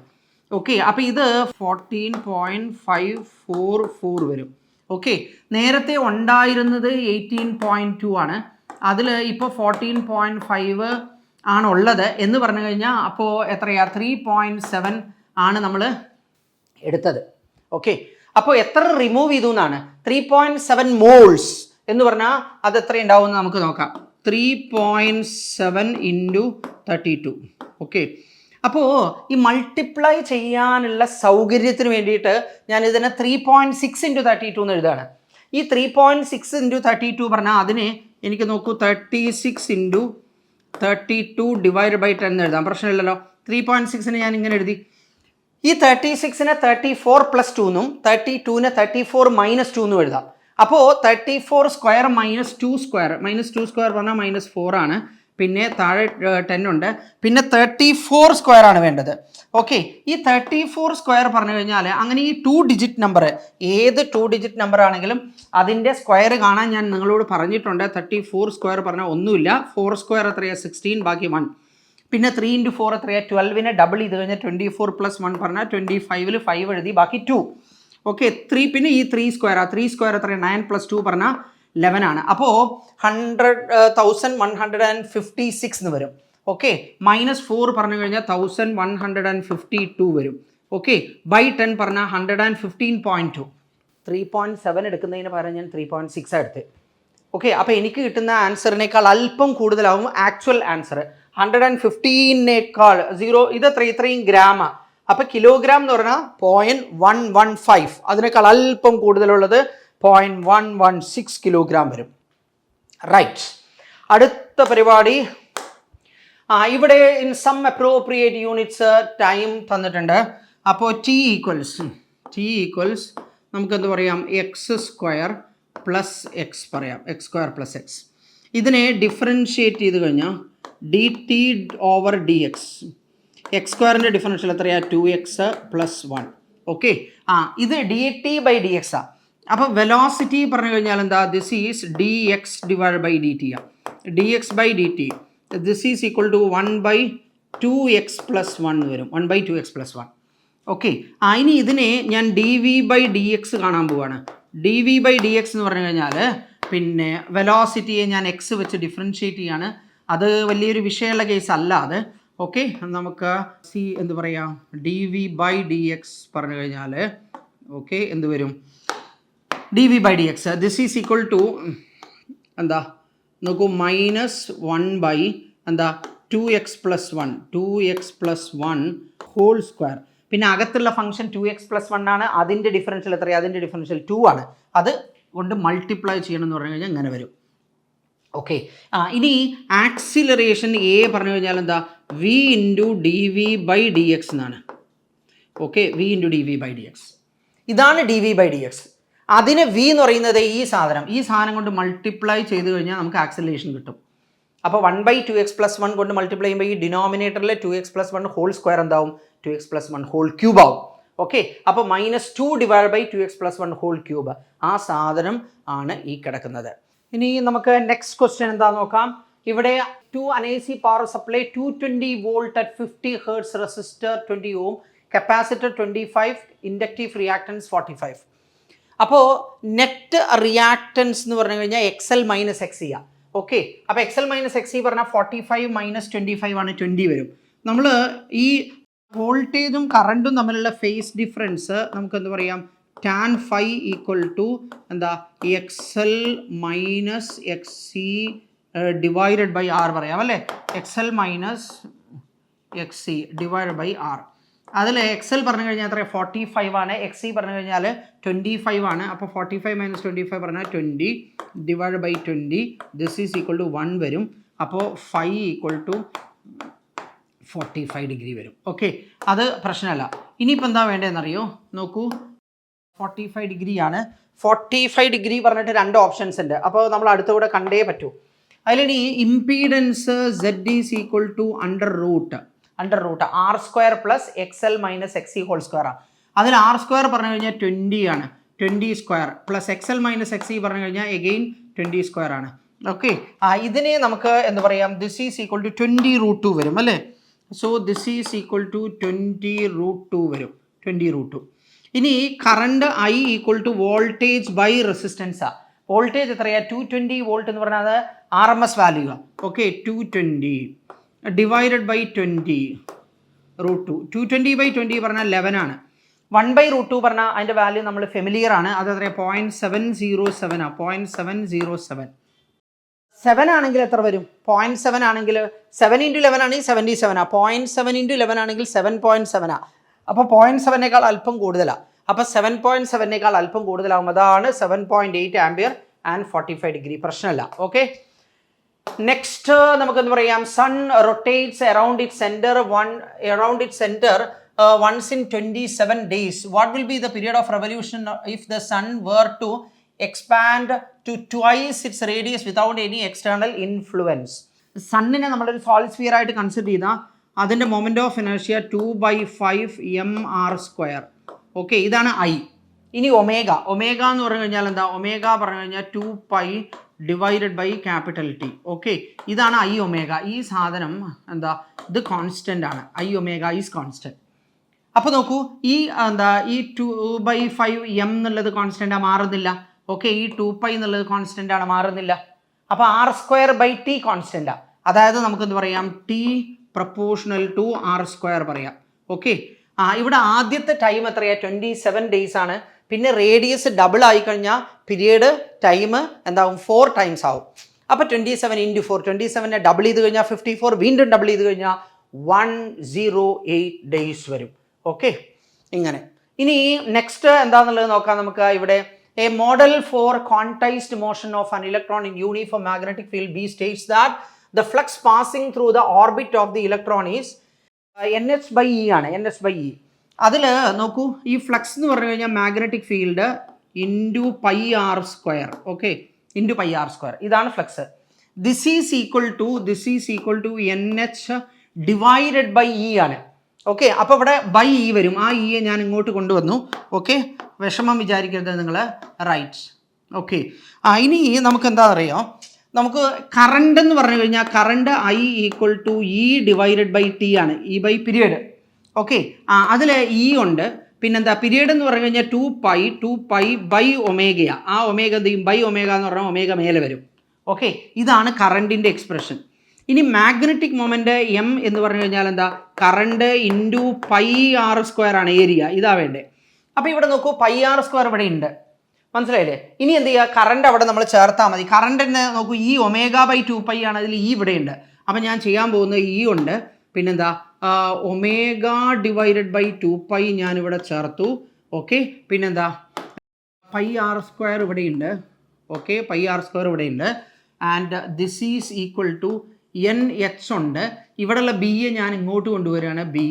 ഓക്കെ, അപ്പോൾ ഇത് 14.544 വരും. ഓക്കെ, നേരത്തെ ഉണ്ടായിരുന്നത് 18.2 ആണ്. അതിൽ ഇപ്പോൾ 14.5 ആണുള്ളത് എന്ന് പറഞ്ഞു കഴിഞ്ഞാൽ അപ്പോൾ എത്രയാണ്? 3.7 ആണ് നമ്മൾ എടുത്തത്. ഓക്കെ, അപ്പോൾ എത്ര റിമൂവ് ചെയ്തു എന്നാണ്? 3.7 മോൾസ് എന്ന് പറഞ്ഞാൽ അത് എത്ര ഉണ്ടാവുമെന്ന് നമുക്ക് നോക്കാം. 3.7 × 32. ഓക്കെ, അപ്പോൾ ഈ മൾട്ടിപ്ലൈ ചെയ്യാനുള്ള സൗകര്യത്തിന് വേണ്ടിയിട്ട് ഞാൻ ഇതിനെ 3.6 × 32 എന്ന് എഴുതാണ്. ഈ 3.6 × 32 പറഞ്ഞാൽ അതിനെ എനിക്ക് നോക്കൂ 36 × 32 ÷ 10 എഴുതാം. പ്രശ്നമില്ലല്ലോ. 3.6നെ ഞാൻ ഇങ്ങനെ എഴുതി. ഈ 36നെ 34 + 2 എന്നും 32നെ 34 - 2 എന്നും എഴുതാം. അപ്പോൾ 34² - 2² പറഞ്ഞാൽ -4 ആണ്. പിന്നെ താഴെ 10 ഉണ്ട്. പിന്നെ 34² ആണ് വേണ്ടത്. ഓക്കെ, ഈ 34² പറഞ്ഞു കഴിഞ്ഞാൽ അങ്ങനെ ഈ 2 ഡിജിറ്റ് നമ്പർ, ഏത് 2 ഡിജിറ്റ് നമ്പർ ആണെങ്കിലും അതിൻ്റെ സ്ക്വയർ കാണാൻ ഞാൻ നിങ്ങളോട് പറഞ്ഞിട്ടുണ്ട്. 34² പറഞ്ഞാൽ ഒന്നുമില്ല. 4² എത്രയാണ്? 16, ബാക്കി 1. പിന്നെ 3 × 4 എത്രയാണ്? 12നെ ഡബിൾ ചെയ്ത് കഴിഞ്ഞാൽ 24 + 1 പറഞ്ഞാൽ 25ൽ 5 എഴുതി, ബാക്കി 2. ഓക്കെ, 3. പിന്നെ ഈ 3² 3² എത്രയാണ്? 9 + 2 പറഞ്ഞാൽ 11 ആണ്. അപ്പോൾ 1156 എന്ന് വരും. ഓക്കെ, -4 പറഞ്ഞു കഴിഞ്ഞാൽ 1152 വരും. ഓക്കെ, /10 പറഞ്ഞാൽ 115.2. 3.7 എടുക്കുന്നതിന് പകരം ഞാൻ 3.6 എടുത്ത്. ഓക്കെ, അപ്പോൾ എനിക്ക് കിട്ടുന്ന ആൻസറിനേക്കാൾ അല്പം കൂടുതലാവും ആക്ച്വൽ ആൻസർ. 115നേക്കാൾ 0 ഇത് ഇത്രയും ഗ്രാമ. അപ്പോൾ കിലോഗ്രാം എന്ന് പറഞ്ഞാൽ 0.115. അതിനേക്കാൾ അല്പം കൂടുതലുള്ളത് 0.116 കിലോഗ്രാം വരും. റൈറ്റ്, അടുത്ത പരിപാടി. ഇവിടെ in some appropriate units time തന്നിട്ടുണ്ട്. അപ്പോൾ T ഈക്വൽസ് നമുക്ക് എന്ത് പറയാം? x² + x പറയാം. x² + x. ഇതിനെ ഡിഫറൻഷ്യേറ്റ് ചെയ്ത് കഴിഞ്ഞാൽ dt/dx. x²ൻ്റെ ഡിഫറൻഷ്യൽ എത്രയാണ്? 2x + 1. ഓക്കെ, ഇത് dt/dx ആണ്. അപ്പോൾ വെലോസിറ്റി പറഞ്ഞു കഴിഞ്ഞാൽ എന്താ? This is dx/dt. dx/dt this is equal to 1/2x + 1 വരും. 1/2x + 1. ഓക്കെ. ഇനി ഇതിനെ ഞാൻ d v by d x കാണാൻ പോവാണ്. D v by d x എന്ന് പറഞ്ഞു കഴിഞ്ഞാൽ പിന്നെ വെലോസിറ്റിയെ ഞാൻ എക്സ് വെച്ച് ഡിഫറൻഷ്യേറ്റ് ചെയ്യാണ്. അത് വലിയൊരു വിഷയമുള്ള കേസ് അല്ല അത്. ഓക്കെ, നമുക്ക് എന്ത് പറയാം, d v by d x പറഞ്ഞു കഴിഞ്ഞാൽ ഓക്കെ എന്ത് വരും, d v by d x this is equal to എന്താ നോക്കൂ, -1 എന്താ 2x + 1 2x + 1 ഹോൾ സ്ക്വയർ. പിന്നെ അകത്തുള്ള ഫംഗ്ഷൻ 2x + 1 ആണ്. അതിൻ്റെ ഡിഫറൻഷ്യൽ എത്രയാണ്? അതിൻ്റെ ഡിഫറൻഷ്യൽ 2 ആണ്. അത് കൊണ്ട് മൾട്ടിപ്ലൈ ചെയ്യണം എന്ന് പറഞ്ഞു കഴിഞ്ഞാൽ ഇങ്ങനെ വരും. ഓക്കെ, ഇനി ആക്സിലറേഷൻ എ പറഞ്ഞു കഴിഞ്ഞാൽ എന്താ, v × dv/dx എന്നാണ്. ഓക്കെ, v × dv/dx ഇതാണ് dv/dx. അതിന് v എന്ന് പറയുന്നത് ഈ സാധനം കൊണ്ട് മൾട്ടിപ്ലൈ ചെയ്ത് കഴിഞ്ഞാൽ നമുക്ക് ആക്സിലറേഷൻ കിട്ടും. അപ്പോൾ 1/2x + 1 കൊണ്ട് മൾട്ടിപ്ലൈ ചെയ്യുമ്പോൾ ഈ ഡിനോമിനേറ്ററിൽ 2x + 1 ഹോൾ സ്ക്വയർ എന്താവും, 2x + 1 ഹോൾ ക്യൂബ് ആവും. ഓക്കെ, അപ്പോൾ -2/2x + 1 ഹോൾ ക്യൂബ്, ആ സാധനം ആണ് ഈ കിടക്കുന്നത്. ഇനി നമുക്ക് നെക്സ്റ്റ് ക്വസ്റ്റ്യൻ എന്താണെന്ന് നോക്കാം. ഇവിടെ 2 AC power supply 220 volt at 50 hertz, resistor 20 ohm, capacitor 25, inductive reactance 45. അപ്പോൾ നെറ്റ് റിയാക്ടൻസ് എന്ന് പറഞ്ഞു കഴിഞ്ഞാൽ XL - XC ആണ്. ഓക്കെ, അപ്പോൾ XL - XC പറഞ്ഞാൽ 45 - 25 ആണ്, 20 വരും. നമ്മൾ ഈ വോൾട്ടേജും കറണ്ടും തമ്മിലുള്ള ഫേസ് ഡിഫറൻസ് നമുക്ക് എന്ത് പറയാം, tan phi = എന്താ XL - XC /R പറയാം അല്ലേ. XL - XC /R. അതിൽ XL പറഞ്ഞു കഴിഞ്ഞാൽ എത്ര, 45 ആണ്. XC പറഞ്ഞു കഴിഞ്ഞാൽ 25 ആണ്. അപ്പോൾ 45 - 25 പറഞ്ഞാൽ 20 /20 ദിസ് ഈസ് ഈക്വൽ ടു 1 വരും. അപ്പോൾ phi = 45 ഡിഗ്രി വരും. ഓക്കെ, അത് പ്രശ്നമല്ല. ഇനിയിപ്പോൾ എന്താ വേണ്ടതെന്നറിയോ, നോക്കൂ, 45 ഡിഗ്രിയാണ്. 45 ഡിഗ്രി പറഞ്ഞിട്ട് 2 ഓപ്ഷൻസ് ഉണ്ട്. അപ്പോൾ നമ്മൾ അടുത്തുകൂടെ കണ്ടേ പറ്റൂ. അതിലിനി impedance Z is equal to √R² + XL - XC whole square ആണ്. അതിൽ R² പറഞ്ഞു കഴിഞ്ഞാൽ 20 ആണ്, 20² പ്ലസ് XL - XC പറഞ്ഞു കഴിഞ്ഞാൽ എഗെയിൻ 20² ആണ്. ഓക്കെ, ഇതിനെ നമുക്ക് എന്ത് പറയാം, ദിസ് ഈസ് ഈക്വൽ ടു 20√2 വരും അല്ലേ. So this is equal to 20√2 വരും, 20√2. ഇനി current I = voltage by resistance ആണ്. വോൾട്ടേജ് എത്രയാണ്, 220 വോൾട്ട് എന്ന് പറഞ്ഞാൽ അത് RMS വാല്യൂ ആണ്. ഓക്കെ, 220 /20 √2. 220/20 പറഞ്ഞാൽ 11 ആണ്. 1/√2 പറഞ്ഞാൽ അതിൻ്റെ വാല്യൂ നമ്മൾ ഫെമിലിയർ ആണ്. അത് എത്രയാണ്, 0.707 ആണ്. 0.707 7 ആണെങ്കിൽ എത്ര വരും, 0.7 ആണെങ്കിൽ 7 × 11 ആണെങ്കിൽ 77 ആണ്. 0.7 × 11 ആണെങ്കിൽ 7.7 ആണ്. അപ്പോൾ 0.7 അല്പം കൂടുതലാണ്. അപ്പോൾ 7.7 അല്പം കൂടുതലാവും. അതാണ് 7.8 ആംപിയർ ആൻഡ് 45 ഡിഗ്രി. പ്രശ്നമല്ല. ഓക്കെ, നെക്സ്റ്റ് നമുക്കെന്ത് പറയാം, sun rotates around it centre once in 27 days. What will be the period of revolution if the sun were to expand to twice its radius without any external influence? സണ്ണിനെ നമ്മളൊരു സോളിഡ് സ്ഫിയർ ആയിട്ട് കൺസിഡർ ചെയ്താൽ അതിൻ്റെ moment of inertia 2/5 mr². Okay, ഇതാണ് I. ഇനി ഒമേഗ എന്ന് പറഞ്ഞു കഴിഞ്ഞാൽ എന്താ, ഒമേഗ പറഞ്ഞു കഴിഞ്ഞാൽ 2π /T. ഓക്കെ, ഇതാണ് I ഒമേഗ. ഈ സാധനം എന്താ, ഇത് കോൺസ്റ്റൻ്റ് ആണ്. I omega is constant. അപ്പോൾ നോക്കൂ, ഈ എന്താ, ഈ 2/5 m എന്നുള്ളത് കോൺസ്റ്റൻ്റാണ്, മാറുന്നില്ല. ഓക്കെ, ഈ 2π എന്നുള്ളത് കോൺസ്റ്റൻ്റ് ആണ്, മാറുന്നില്ല. അപ്പോൾ R²/T കോൺസ്റ്റൻ്റാണ്. അതായത് നമുക്കെന്ത് പറയാം, T പ്രപ്പോർഷണൽ ടു R² പറയാം. ഓക്കെ, ഇവിടെ ആദ്യത്തെ ടൈം എത്രയാണ്, 27 days ആണ്. പിന്നെ റേഡിയസ് ഡബിൾ ആയിക്കഴിഞ്ഞാൽ പീരിയഡ് ടൈം എന്താവും, 4 times ആവും. അപ്പോൾ 27 × 4, 27നെ ഡബിൾ ചെയ്ത് കഴിഞ്ഞാൽ 54, വീണ്ടും ഡബിൾ ചെയ്ത് കഴിഞ്ഞാൽ 108 days വരും. ഓക്കെ, ഇങ്ങനെ. ഇനി നെക്സ്റ്റ് എന്താണെന്നുള്ളത് നോക്കാം നമുക്ക്. ഇവിടെ a model for quantised motion of an electron in uniform magnetic field B states that the flux passing through the orbit of the electron is NH/E ആണ്, NH/E. അതിൽ നോക്കൂ, ഈ ഫ്ലക്സ് എന്ന് പറഞ്ഞു കഴിഞ്ഞാൽ magnetic field × πr². Okay, × πr², ഇതാണ് flux. This is equal to NH/E ആണ്. ഓക്കെ, അപ്പോൾ ഇവിടെ /E വരും. ആ E ഞാൻ ഇങ്ങോട്ട് കൊണ്ടുവന്നു. ഓക്കെ, വിഷമം വിചാരിക്കരുത് നിങ്ങൾ. റൈറ്റ്. ഓക്കെ, ഇനി നമുക്ക് എന്താ അറിയാം, നമുക്ക് കറണ്ട് എന്ന് പറഞ്ഞു കഴിഞ്ഞാൽ കറണ്ട് I = E /T ആണ്, E/പീരിയഡ്. ഓക്കെ, അതിൽ ഇ ഉണ്ട്. പിന്നെന്താ പീരീഡ് എന്ന് പറഞ്ഞു കഴിഞ്ഞാൽ 2π ബൈ ഒമേഗയാ. ആ ഒമേഗ എന്ത് ചെയ്യും? ബൈ ഒമേഗ എന്ന് പറഞ്ഞാൽ ഒമേഗ മേലെ വരും. ഓക്കെ, ഇതാണ് കറണ്ടിൻ്റെ എക്സ്പ്രഷൻ. ഇനി മാഗ്നറ്റിക് മൊമെൻ്റ് എം എന്ന് പറഞ്ഞു കഴിഞ്ഞാൽ എന്താ? കറണ്ട് ഇൻറ്റു πr² ആണ് ഏരിയ. ഇതാ വേണ്ടേ. അപ്പോൾ ഇവിടെ നോക്കൂ, πr² ഇവിടെ ഉണ്ട്, മനസ്സിലായില്ലേ? ഇനി എന്ത് ചെയ്യുക? കറണ്ട് അവിടെ നമ്മൾ ചേർത്താൽ മതി. കറണ്ടിന് നോക്കൂ, ഈ ω/2π ആണ്, അതിൽ ഈ ഇവിടെ ഉണ്ട്. അപ്പം ഞാൻ ചെയ്യാൻ പോകുന്നത് ഈ ഉണ്ട്, പിന്നെന്താ ω/2π ഞാനിവിടെ ചേർത്തു. ഓക്കെ, പിന്നെന്താ πr² ഇവിടെ ഉണ്ട്. ഓക്കെ, πr² ഇവിടെ ഉണ്ട്. And this is equal to NH ഉണ്ട്. ഇവിടെയുള്ള ബിയെ ഞാൻ ഇങ്ങോട്ട് കൊണ്ടുവരികയാണ്, ബി.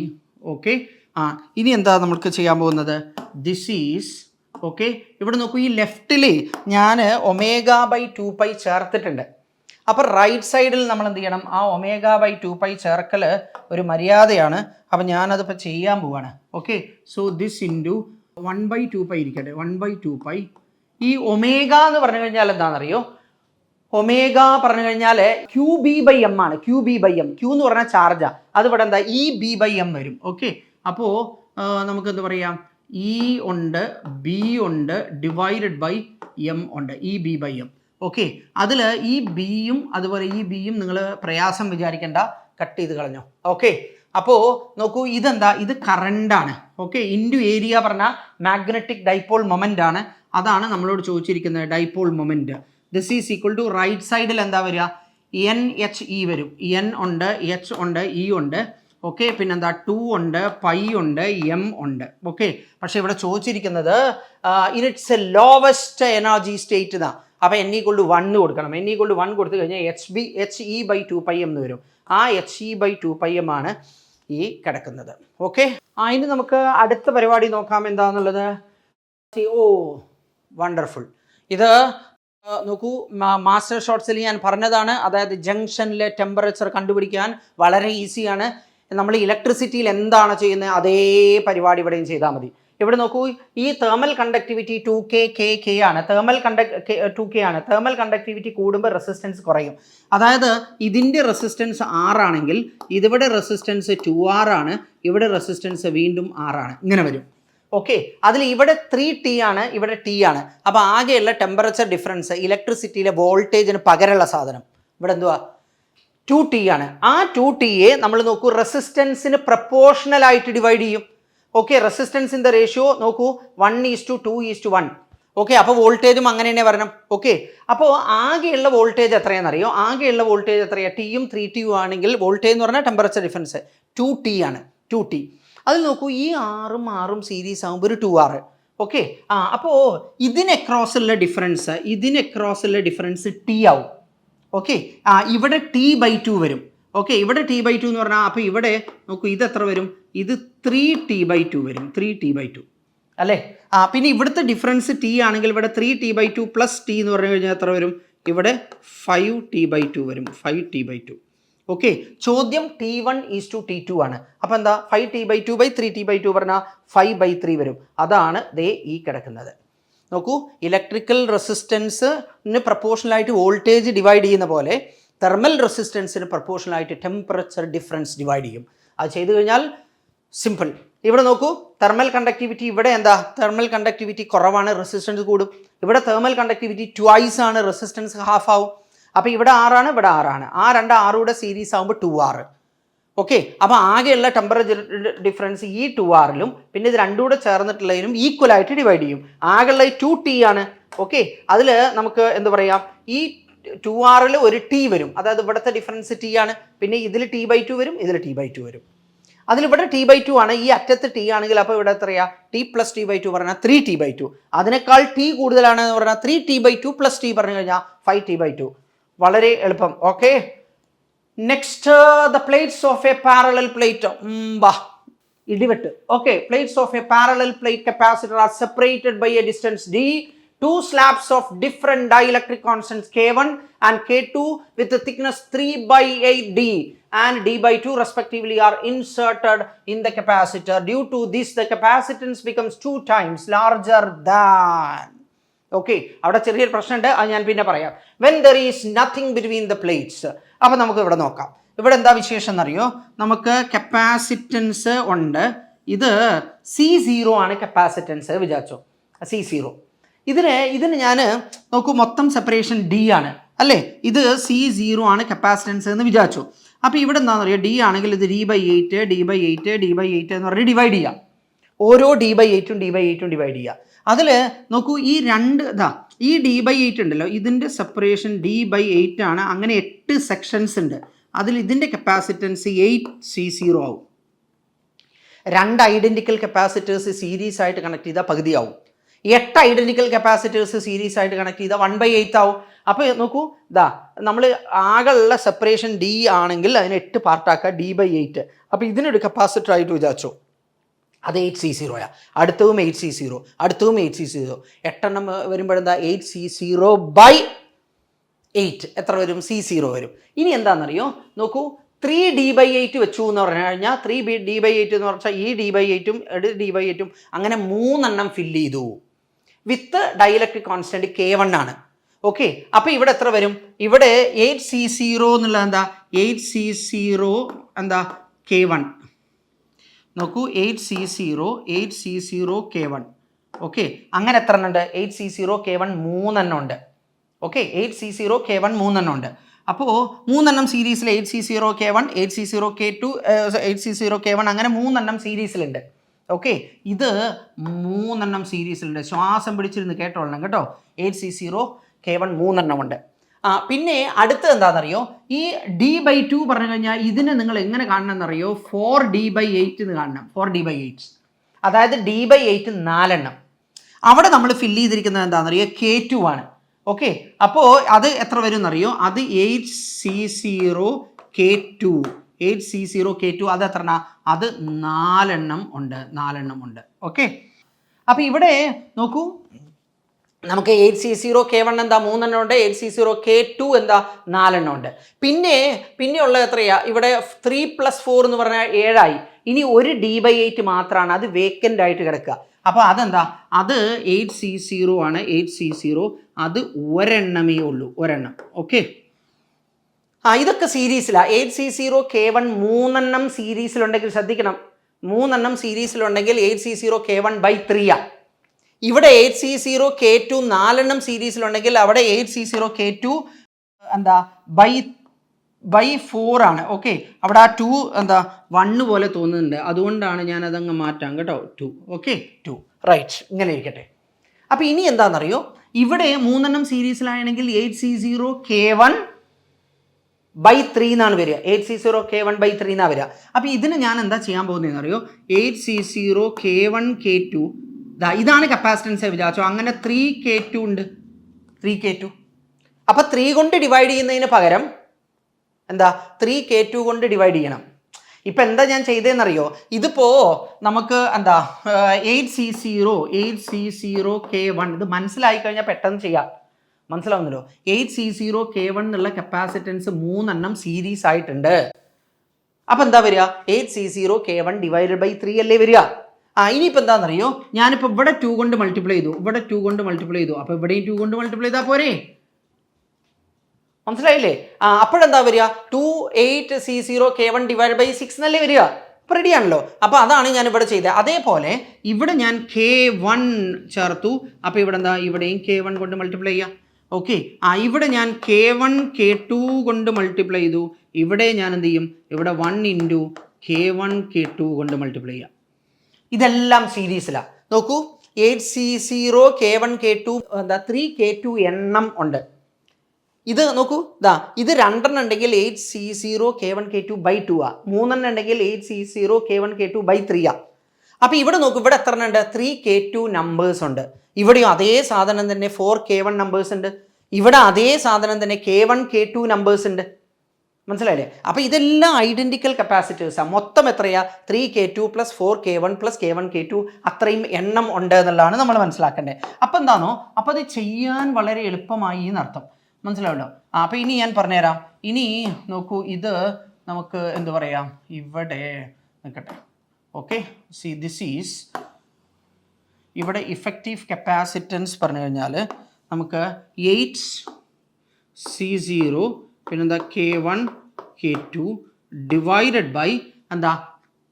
ഓക്കെ, ഇനി എന്താ നമുക്ക് ചെയ്യാൻ പോകുന്നത്? This is okay. ഇവിടെ നോക്കൂ, ഈ ലെഫ്റ്റിൽ ഞാൻ ω/2π ചേർത്തിട്ടുണ്ട്. അപ്പോൾ റൈറ്റ് സൈഡിൽ നമ്മൾ എന്ത് ചെയ്യണം? ആ ω/2π ചേർക്കൽ ഒരു മര്യാദയാണ്. അപ്പം ഞാനതിപ്പോൾ ചെയ്യാൻ പോവാണ്. ഓക്കെ, സോ ദിസ് ഇൻറ്റു 1/2π ഇരിക്കട്ടെ, 1/2π. ഈ ഒമേഗ എന്ന് പറഞ്ഞു കഴിഞ്ഞാൽ എന്താണെന്നറിയോ? ഒമേഗ പറഞ്ഞു കഴിഞ്ഞാൽ QB/m ആണ്. QB/m, Q എന്ന് പറഞ്ഞാൽ ചാർജാണ്. അതിവിടെ എന്താ? EB/m വരും. ഓക്കെ, അപ്പോൾ നമുക്ക് എന്ത് പറയാം? ഇ ഉണ്ട്, ബി ഉണ്ട്, ഡിവൈഡഡ് ബൈ എം ഉണ്ട്, EB/m. ഓക്കെ, അതിൽ ഈ ബിയും അതുപോലെ ഈ ബിയും നിങ്ങൾ പ്രയാസം വിചാരിക്കേണ്ട, കട്ട് ചെയ്ത് കളഞ്ഞു. ഓക്കെ, അപ്പോൾ നോക്കൂ, ഇതെന്താ? ഇത് കറണ്ടാണ്. ഓക്കെ, ഇൻറ്റു ഏരിയ പറഞ്ഞാൽ മാഗ്നറ്റിക് ഡൈപോൾ മൊമെൻ്റ് ആണ്. അതാണ് നമ്മളോട് ചോദിച്ചിരിക്കുന്നത്, dipole moment. This is equal to right സൈഡിൽ എന്താ വരിക? NHE വരും. N ഉണ്ട്, H ഉണ്ട്, E ഉണ്ട്. ഓക്കെ, പിന്നെന്താ 2 ഉണ്ട്, π ഉണ്ട്, M ഉണ്ട്. ഓക്കെ, പക്ഷേ ഇവിടെ ചോദിച്ചിരിക്കുന്നത് it's A lowest energy state എന്നാ. അപ്പോൾ n=1 കൊടുക്കണം. n=1 കൊടുത്തു കഴിഞ്ഞാൽ HE/2π എന്ന് വരും. ആ HE/2π ആണ് ഈ കിടക്കുന്നത്. ഓക്കെ, ഇനി നമുക്ക് അടുത്ത പരിപാടി നോക്കാം എന്താണെന്നുള്ളത്. Oh wonderful. ഇത് നോക്കൂ, മാസ്റ്റർ ഷോട്ട്സിൽ ഞാൻ പറഞ്ഞതാണ്. അതായത് ജംഗ്ഷനിലെ ടെമ്പറേച്ചർ കണ്ടുപിടിക്കാൻ വളരെ ഈസിയാണ്. നമ്മൾ ഇലക്ട്രിസിറ്റിയിൽ എന്താണ് ചെയ്യുന്നത് അതേ പരിപാടി ഇവിടെയും ചെയ്താൽ മതി. ഇവിടെ നോക്കൂ, ഈ തേർമൽ കണ്ടക്ടിവിറ്റി 2K ആണ്. തേർമൽ 2K ആണ്. തേർമൽ കണ്ടക്ടിവിറ്റി കൂടുമ്പോൾ റെസിസ്റ്റൻസ് കുറയും. അതായത് ഇതിൻ്റെ റെസിസ്റ്റൻസ് 6 ആണെങ്കിൽ ഇതിവിടെ റെസിസ്റ്റൻസ് 2R ആണ്, ഇവിടെ റെസിസ്റ്റൻസ് വീണ്ടും 6 ആണ്. ഇങ്ങനെ വരും. ഓക്കെ, അതിൽ ഇവിടെ 3T ആണ്, ഇവിടെ T ആണ്. അപ്പോൾ ആകെയുള്ള ടെമ്പറേച്ചർ ഡിഫറൻസ് ഇലക്ട്രിസിറ്റിയിലെ വോൾട്ടേജിന് പകരമുള്ള സാധനം ഇവിടെ എന്തുവാ? 2T ആണ്. ആ 2Tയെ നമ്മൾ നോക്കൂ, റെസിസ്റ്റൻസിന് പ്രപ്പോർഷണൽ ആയിട്ട് ഡിവൈഡ് ചെയ്യും. ഓക്കെ, റെസിസ്റ്റൻസിൻ്റെ റേഷ്യോ നോക്കൂ, 1:2:1. ഓക്കെ, അപ്പോൾ വോൾട്ടേജും അങ്ങനെ തന്നെ വരണം. ഓക്കെ, അപ്പോൾ ആകെയുള്ള വോൾട്ടേജ് എത്രയാണെന്നറിയോ? ആകെയുള്ള വോൾട്ടേജ് എത്രയാണ്? Tയും 3T ആണെങ്കിൽ വോൾട്ടേജ് എന്ന് പറഞ്ഞാൽ ടെമ്പറേച്ചർ ഡിഫറൻസ് 2T ആണ്. 2T. അതിൽ നോക്കൂ, ഈ 6ഉം സീരീസ് ആകുമ്പോൾ ഒരു 2R. ഓക്കെ, അപ്പോൾ ഇതിന് അക്രോസുള്ള ഡിഫറൻസ് T ആവും. ഓക്കെ, ഇവിടെ T/2 വരും. ഓക്കെ, ഇവിടെ T/2 എന്ന് പറഞ്ഞാൽ അപ്പോൾ ഇവിടെ നോക്കൂ, ഇത് എത്ര വരും? ഇത് 3T/2 വരും. 3T/2 അല്ലേ? പിന്നെ ഇവിടുത്തെ ഡിഫറൻസ് T ആണെങ്കിൽ ഇവിടെ 3T/2 പ്ലസ് T എന്ന് പറഞ്ഞു കഴിഞ്ഞാൽ എത്ര വരും? ഇവിടെ 5T/2 വരും. 5T/2. ഓക്കെ, ചോദ്യം T1:T2 ആണ്. അപ്പോൾ എന്താ? 5T/2/3T/2 പറഞ്ഞാൽ 5/3 വരും. അതാണ് ദേ ഈ കിടക്കുന്നത്. നോക്കൂ, ഇലക്ട്രിക്കൽ റെസിസ്റ്റൻസിന് പ്രപ്പോർഷണലായിട്ട് വോൾട്ടേജ് ഡിവൈഡ് ചെയ്യുന്ന പോലെ തെർമൽ റെസിസ്റ്റൻസിന് പ്രപ്പോർഷണലായിട്ട് ടെമ്പറേച്ചർ ഡിഫറൻസ് ഡിവൈഡ് ചെയ്യും. അത് ചെയ്തു കഴിഞ്ഞാൽ സിമ്പിൾ. ഇവിടെ നോക്കൂ, തെർമൽ കണ്ടക്ടിവിറ്റി ഇവിടെ എന്താ? തെർമൽ കണ്ടക്ടിവിറ്റി കുറവാണ്, റെസിസ്റ്റൻസ് കൂടും. ഇവിടെ തെർമൽ കണ്ടക്ടിവിറ്റി 2 ആണ്, റെസിസ്റ്റൻസ് ഹാഫ് ആവും. അപ്പോൾ ഇവിടെ 6 ആണ്, ഇവിടെ 6 ആണ്. ആ 6 സീരീസ് ആകുമ്പോൾ 2R. ഓക്കെ, അപ്പോൾ ആകെയുള്ള ടെമ്പറേച്ചർ ഡിഫറൻസ് ഈ 2Rലും പിന്നെ ഇത് രണ്ടും കൂടെ ചേർന്നിട്ടുള്ളതിനും ഈക്വലായിട്ട് ഡിവൈഡ് ചെയ്യും. ആകെയുള്ള 2T ആണ്. ഓക്കെ, അതിൽ നമുക്ക് എന്ത് പറയാം? ഈ 2Rൽ ഒരു T വരും. അതായത് ഇവിടുത്തെ ഡിഫറൻസ് T ആണ്. പിന്നെ ഇതിൽ T/2 വരും, ഇതിൽ T/2 വരും. അതിലിവിടെ T/2 ആണ്. ഈ അറ്റത്ത് T ആണെങ്കിൽ അപ്പോൾ ഇവിടെ എത്രയാ? T + T/2 പറഞ്ഞാൽ 3T/2. അതിനേക്കാൾ T കൂടുതലാണ് എന്ന് പറഞ്ഞാൽ 3T/2 + T പറഞ്ഞു കഴിഞ്ഞാൽ 5T/2. വളരെ എളുപ്പം. Okay, next the plates of a parallel plate. ഇടിവെട്ട്. Okay, plates of a parallel plate capacitor are separated by a distance D. 2 slabs of different dielectric constants K1 and K2 with the thickness 3/8D and D/2 respectively are inserted in the capacitor. Due to this, the capacitance becomes 2 times larger than. Okay, അവിടെ ചെറിയൊരു പ്രശ്നമുണ്ട്, അത് ഞാൻ പിന്നെ പറയാം. When there is nothing between the plates. അപ്പോൾ നമുക്ക് ഇവിടെ നോക്കാം. ഇവിടെ എന്താ വിശേഷം എന്നറിയോ? നമുക്ക് കപ്പാസിറ്റൻസ് ഉണ്ട്. ഇത് C0 ആണ് കപ്പാസിറ്റൻസ് വിചാരിച്ചോ, C0. ഇതിന് ഞാൻ നോക്കൂ, മൊത്തം സെപ്പറേഷൻ D ആണ് അല്ലേ? ഇത് C0 ആണ് കപ്പാസിറ്റൻസ് എന്ന് വിചാരിച്ചു. അപ്പോൾ ഇവിടെ എന്താണെന്ന് അറിയോ? D ആണെങ്കിൽ ഇത് D/8 എന്ന് പറഞ്ഞ് ഡിവൈഡ് ചെയ്യാം. ഓരോ D/8 ഡിവൈഡ് ചെയ്യുക. അതിൽ നോക്കൂ, ഈ ഈ D/8 ഉണ്ടല്ലോ, ഇതിൻ്റെ സെപ്പറേഷൻ D/8 ആണ്. അങ്ങനെ 8 സെക്ഷൻസ് ഉണ്ട്. അതിൽ ഇതിൻ്റെ കപ്പാസിറ്റൻസ് 8C0 ആവും. 2 ഐഡൻറ്റിക്കൽ കപ്പാസിറ്റേഴ്സ് സീരീസ് ആയിട്ട് കണക്ട് ചെയ്താൽ പകുതിയാവും. 8 ഐഡൻറ്റിക്കൽ കപ്പാസിറ്റേഴ്സ് സീരീസ് ആയിട്ട് കണക്ട് ചെയ്താൽ 1/8 ആവും. അപ്പോൾ നോക്കൂ, നമ്മൾ ആകെയുള്ള സെപ്പറേഷൻ D ആണെങ്കിൽ അതിന് 8 പാർട്ടാക്കുക, D/8. അപ്പോൾ ഇതിനൊരു കപ്പാസിറ്റർ ആയിട്ട് വിചാരിച്ചോ, അത് 8C0 അടുത്തതും 8C0, അടുത്തതും 8C0. 8 വരുമ്പോഴെന്താ 8C0/8 എത്ര വരും? C0 വരും. ഇനി എന്താണെന്നറിയോ? നോക്കൂ, 3D/8 വെച്ചു എന്ന് പറഞ്ഞു കഴിഞ്ഞാൽ 3D/8 എന്ന് പറഞ്ഞാൽ ഈ D/8ഉം D/8ഉം അങ്ങനെ 3 ഫില്ല് ചെയ്തു വിത്ത് ഡൈഇലക്ട്രിക് കോൺസ്റ്റന്റ് K1 ആണ്. ഓക്കെ, അപ്പോൾ ഇവിടെ എത്ര വരും? ഇവിടെ 8C0 എന്നുള്ളത് എന്താ? 8C0 K1. നോക്കൂ, 8C0 K1. ഓക്കെ, അങ്ങനെ എത്ര എണ്ണം ഉണ്ട്? 8C0 K1 3 ഉണ്ട്. ഓക്കെ, 8C0 K1 3 ഉണ്ട്. അപ്പോൾ 3 സീരീസിൽ 8C0 K1, 8C0 K2, 8C0 K1 അങ്ങനെ 3 സീരീസിലുണ്ട്. ഓക്കെ, ഇത് 3 സീരീസിലുണ്ട്. ശ്വാസം പിടിച്ചിരുന്ന് കേട്ടോളണം കേട്ടോ. 8C0 K1 3 ഉണ്ട്. പിന്നെ അടുത്തത് എന്താണെന്നറിയോ? ഈ D/2 പറഞ്ഞു കഴിഞ്ഞാൽ ഇതിനെ നിങ്ങൾ എങ്ങനെ കാണണം എന്നറിയോ? 4D/8 എന്ന് കാണണം. 4D/8, അതായത് D/8 4. അവിടെ നമ്മൾ ഫില്ല് ചെയ്തിരിക്കുന്നത് എന്താണെന്നറിയോ? K2 ആണ്. ഓക്കെ, അപ്പോൾ അത് എത്ര വരും എന്നറിയോ? അത് 8C0 K2. 8C0 K2 അത് എത്ര? അത് 4 ഉണ്ട്. ഓക്കെ, അപ്പോൾ ഇവിടെ നോക്കൂ, നമുക്ക് 8C0 K1 എന്താ 3 ഉണ്ട്, 8C0 K2 എന്താ 4 ഉണ്ട്. പിന്നെയുള്ള എത്രയാ? ഇവിടെ 3 + 4 എന്ന് പറഞ്ഞാൽ 7 ഇനി ഒരു D/8 മാത്രമാണ്, അത് വേക്കൻ്റ് ആയിട്ട് കിടക്കുക. അപ്പോൾ അതെന്താ? അത് 8C0 ആണ്. 8C0 അത് ഒരെണ്ണമേ ഉള്ളൂ, ഒരെണ്ണം. ഓക്കെ, ഇതൊക്കെ സീരീസിലാണ്. 8C0 K1 3 സീരീസിലുണ്ടെങ്കിൽ ശ്രദ്ധിക്കണം, 3 സീരീസിലുണ്ടെങ്കിൽ 8C0 K1/3. ഇവിടെ 8C0 K2 4 സീരീസിലുണ്ടെങ്കിൽ അവിടെ 8C0 K2 /4 ആണ്. ഓക്കെ, അവിടെ ആ 2 1 പോലെ തോന്നുന്നുണ്ട്, അതുകൊണ്ടാണ് ഞാൻ അതങ്ങ് മാറ്റാം കേട്ടോ. 2. ഓക്കെ, 2 റൈറ്റ്, ഇങ്ങനെ ഇരിക്കട്ടെ. അപ്പോൾ ഇനി എന്താണെന്നറിയോ? ഇവിടെ 3 സീരീസിലാണെങ്കിൽ 8C0 K1/3 എന്നാണ് വരിക. 8C0 K1/3 എന്നാണ് വരിക. അപ്പോൾ ഇതിന് ഞാൻ എന്താ ചെയ്യാൻ പോകുന്നതെന്ന് അറിയോ? 8C0 K1 K2 ഇതാണ് കപ്പാസിറ്റൻസ് വിചാരിച്ചോ. അങ്ങനെ 3K2 ഉണ്ട്. 3K2. അപ്പോൾ 3 കൊണ്ട് ഡിവൈഡ് ചെയ്യുന്നതിന് പകരം 3K2 കൊണ്ട് ഡിവൈഡ് ചെയ്യണം. ഇപ്പം എന്താ ഞാൻ ചെയ്തതെന്നറിയോ? ഇതിപ്പോൾ നമുക്ക് 8C0 K1 ഇത് മനസ്സിലായി കഴിഞ്ഞാൽ പെട്ടെന്ന് ചെയ്യാം. മനസ്സിലാവുന്നല്ലോ. 8C0 K1 എന്നുള്ള കപ്പാസിറ്റൻസ് 3 സീരീസ് ആയിട്ടുണ്ട്. അപ്പം എന്താ വരിക? 8C0 K1 /3 അല്ലേ വരിക. ഇനിയിപ്പോൾ എന്താണെന്നറിയോ? ഞാനിപ്പോൾ ഇവിടെ 2 കൊണ്ട് മൾട്ടിപ്ലൈ ചെയ്തു, ഇവിടെ 2 കൊണ്ട് മൾട്ടിപ്ലൈ ചെയ്തു. അപ്പോൾ ഇവിടെയും 2 കൊണ്ട് മൾട്ടിപ്ലൈ ചെയ്താൽ പോരെ? മനസ്സിലായില്ലേ? അപ്പോഴെന്താ വരിക? 28C0 K1 /6 എന്നല്ലേ വരിക. അപ്പോൾ റെഡിയാണല്ലോ. അപ്പോൾ അതാണ് ഞാൻ ഇവിടെ ചെയ്തത്. അതേപോലെ ഇവിടെ ഞാൻ K1 ചേർത്തു. അപ്പോൾ ഇവിടെ ഇവിടെയും K1 കൊണ്ട് മൾട്ടിപ്ലൈ ചെയ്യാം. ഓക്കെ, ഇവിടെ ഞാൻ K1 K2 കൊണ്ട് മൾട്ടിപ്ലൈ ചെയ്തു. ഇവിടെ ഞാൻ എന്ത് ചെയ്യും? ഇവിടെ 1 × K1 K2 കൊണ്ട് മൾട്ടിപ്ലൈ ചെയ്യാം. ഇതെല്ലാം സീരീസിലാണ്. നോക്കൂ, 8C0 K1 K2 3K2 എണ്ണം ഉണ്ട്. ഇത് നോക്കൂ, ഇത് 2 ഉണ്ടെങ്കിൽ 8C0 K1 K2/2 3 ഉണ്ടെങ്കിൽ 8C0 K1 K2/3 അപ്പോൾ ഇവിടെ നോക്കൂ, ഇവിടെ എത്ര ഉണ്ട്? 3K2 നമ്പേഴ്സ് ഉണ്ട്. ഇവിടെയും അതേ സാധനം തന്നെ 4K1 നമ്പേഴ്സ് ഉണ്ട്. ഇവിടെ അതേ സാധനം തന്നെ K1 K2 നമ്പേഴ്സ് ഉണ്ട്. മനസ്സിലായില്ലേ? അപ്പോൾ ഇതെല്ലാം ഐഡൻറ്റിക്കൽ കപ്പാസിറ്റേഴ്സാണ്. മൊത്തം എത്രയാ? 3K2 + 4K1 + K1 K2 അത്രയും എണ്ണം ഉണ്ട് എന്നുള്ളതാണ് നമ്മൾ മനസ്സിലാക്കേണ്ടത്. അപ്പോൾ എന്താണോ, അപ്പോൾ അത് ചെയ്യാൻ വളരെ എളുപ്പമായി എന്നർത്ഥം. മനസ്സിലാവല്ലോ. അപ്പോൾ ഇനി ഞാൻ പറഞ്ഞുതരാം. ഇനി നോക്കൂ, ഇത് നമുക്ക് എന്തു പറയാം, ഇവിടെ നിൽക്കട്ടെ. ഓക്കെ, സി ദിസ് ഈസ് ഇവിടെ ഇഫക്റ്റീവ് കപ്പാസിറ്റൻസ് പറഞ്ഞു കഴിഞ്ഞാൽ നമുക്ക് 8C0 പിന്നെന്താ K1 K2 ഡിവൈഡഡ് ബൈ എന്താ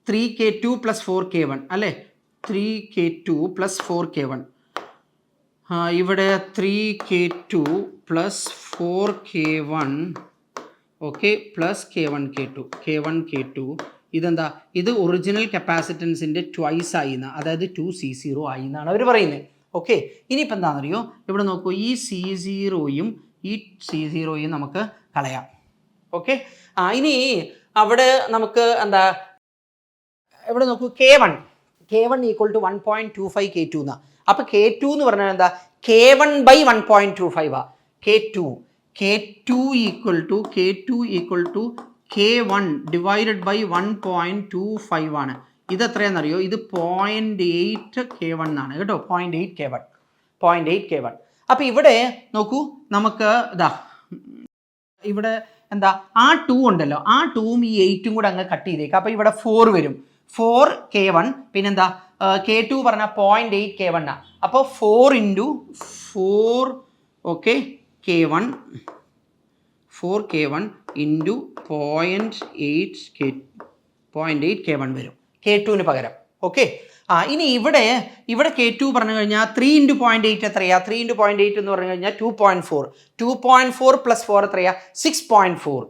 3k2 പ്ലസ് 4k1 അല്ലേ, 3k2 പ്ലസ് 4k1. ഇവിടെ 3k2 plus 4k1 okay plus k1k2 ഇതെന്താ, ഇത് ഒറിജിനൽ കപ്പാസിറ്റൻസിൻ്റെ ട്വൈസ് ആയി എന്ന്, അതായത് 2C0 ആയി എന്നാണ് അവർ പറയുന്നത്. ഓക്കെ, ഇനിയിപ്പോൾ എന്താണെന്നറിയോ, ഇവിടെ നോക്കൂ, ഈ C0യും ഈ C0യും നമുക്ക് കളയാം. ഓക്കെ, ഇനി അവിടെ നമുക്ക് എന്താ, ഇവിടെ നോക്കൂ, K1 ഈക്വൽ ടു 1.25 K2 എന്നാണ്. അപ്പോൾ K2 എന്ന് പറഞ്ഞാൽ എന്താ, K1 by 1.25 K2 equal to K1 divided by 1.25 ആണ്. ഇതെത്രയാണെന്നറിയോ, ഇത് 0.8 K1 എന്നാണ് കേട്ടോ, 0.8 K1. അപ്പോൾ ഇവിടെ നോക്കൂ, നമുക്ക് ഇതാ ഇവിടെ എന്താ, ആ 2 ഉണ്ടല്ലോ, ആ 2ഉം ഈ 8ഉം കൂടെ അങ്ങ് കട്ട് ചെയ്തേക്കാം. അപ്പോൾ ഇവിടെ 4 വരും, 4k1, പിന്നെന്താ K2 പറഞ്ഞാൽ 0.8 K1 ആണ്. അപ്പോൾ 4 into 4 okay K1 into 0.8 K1 വരും K2ന് പകരം. ഓക്കെ, ഇനി ഇവിടെ K2 പറഞ്ഞു കഴിഞ്ഞാൽ 3 ഇൻറ്റു 0.8 എത്രയാ, 3 ഇൻറ്റു 0.8 എന്ന് പറഞ്ഞു കഴിഞ്ഞാൽ 2.4 പ്ലസ് 4 എത്രയാ, 6.4.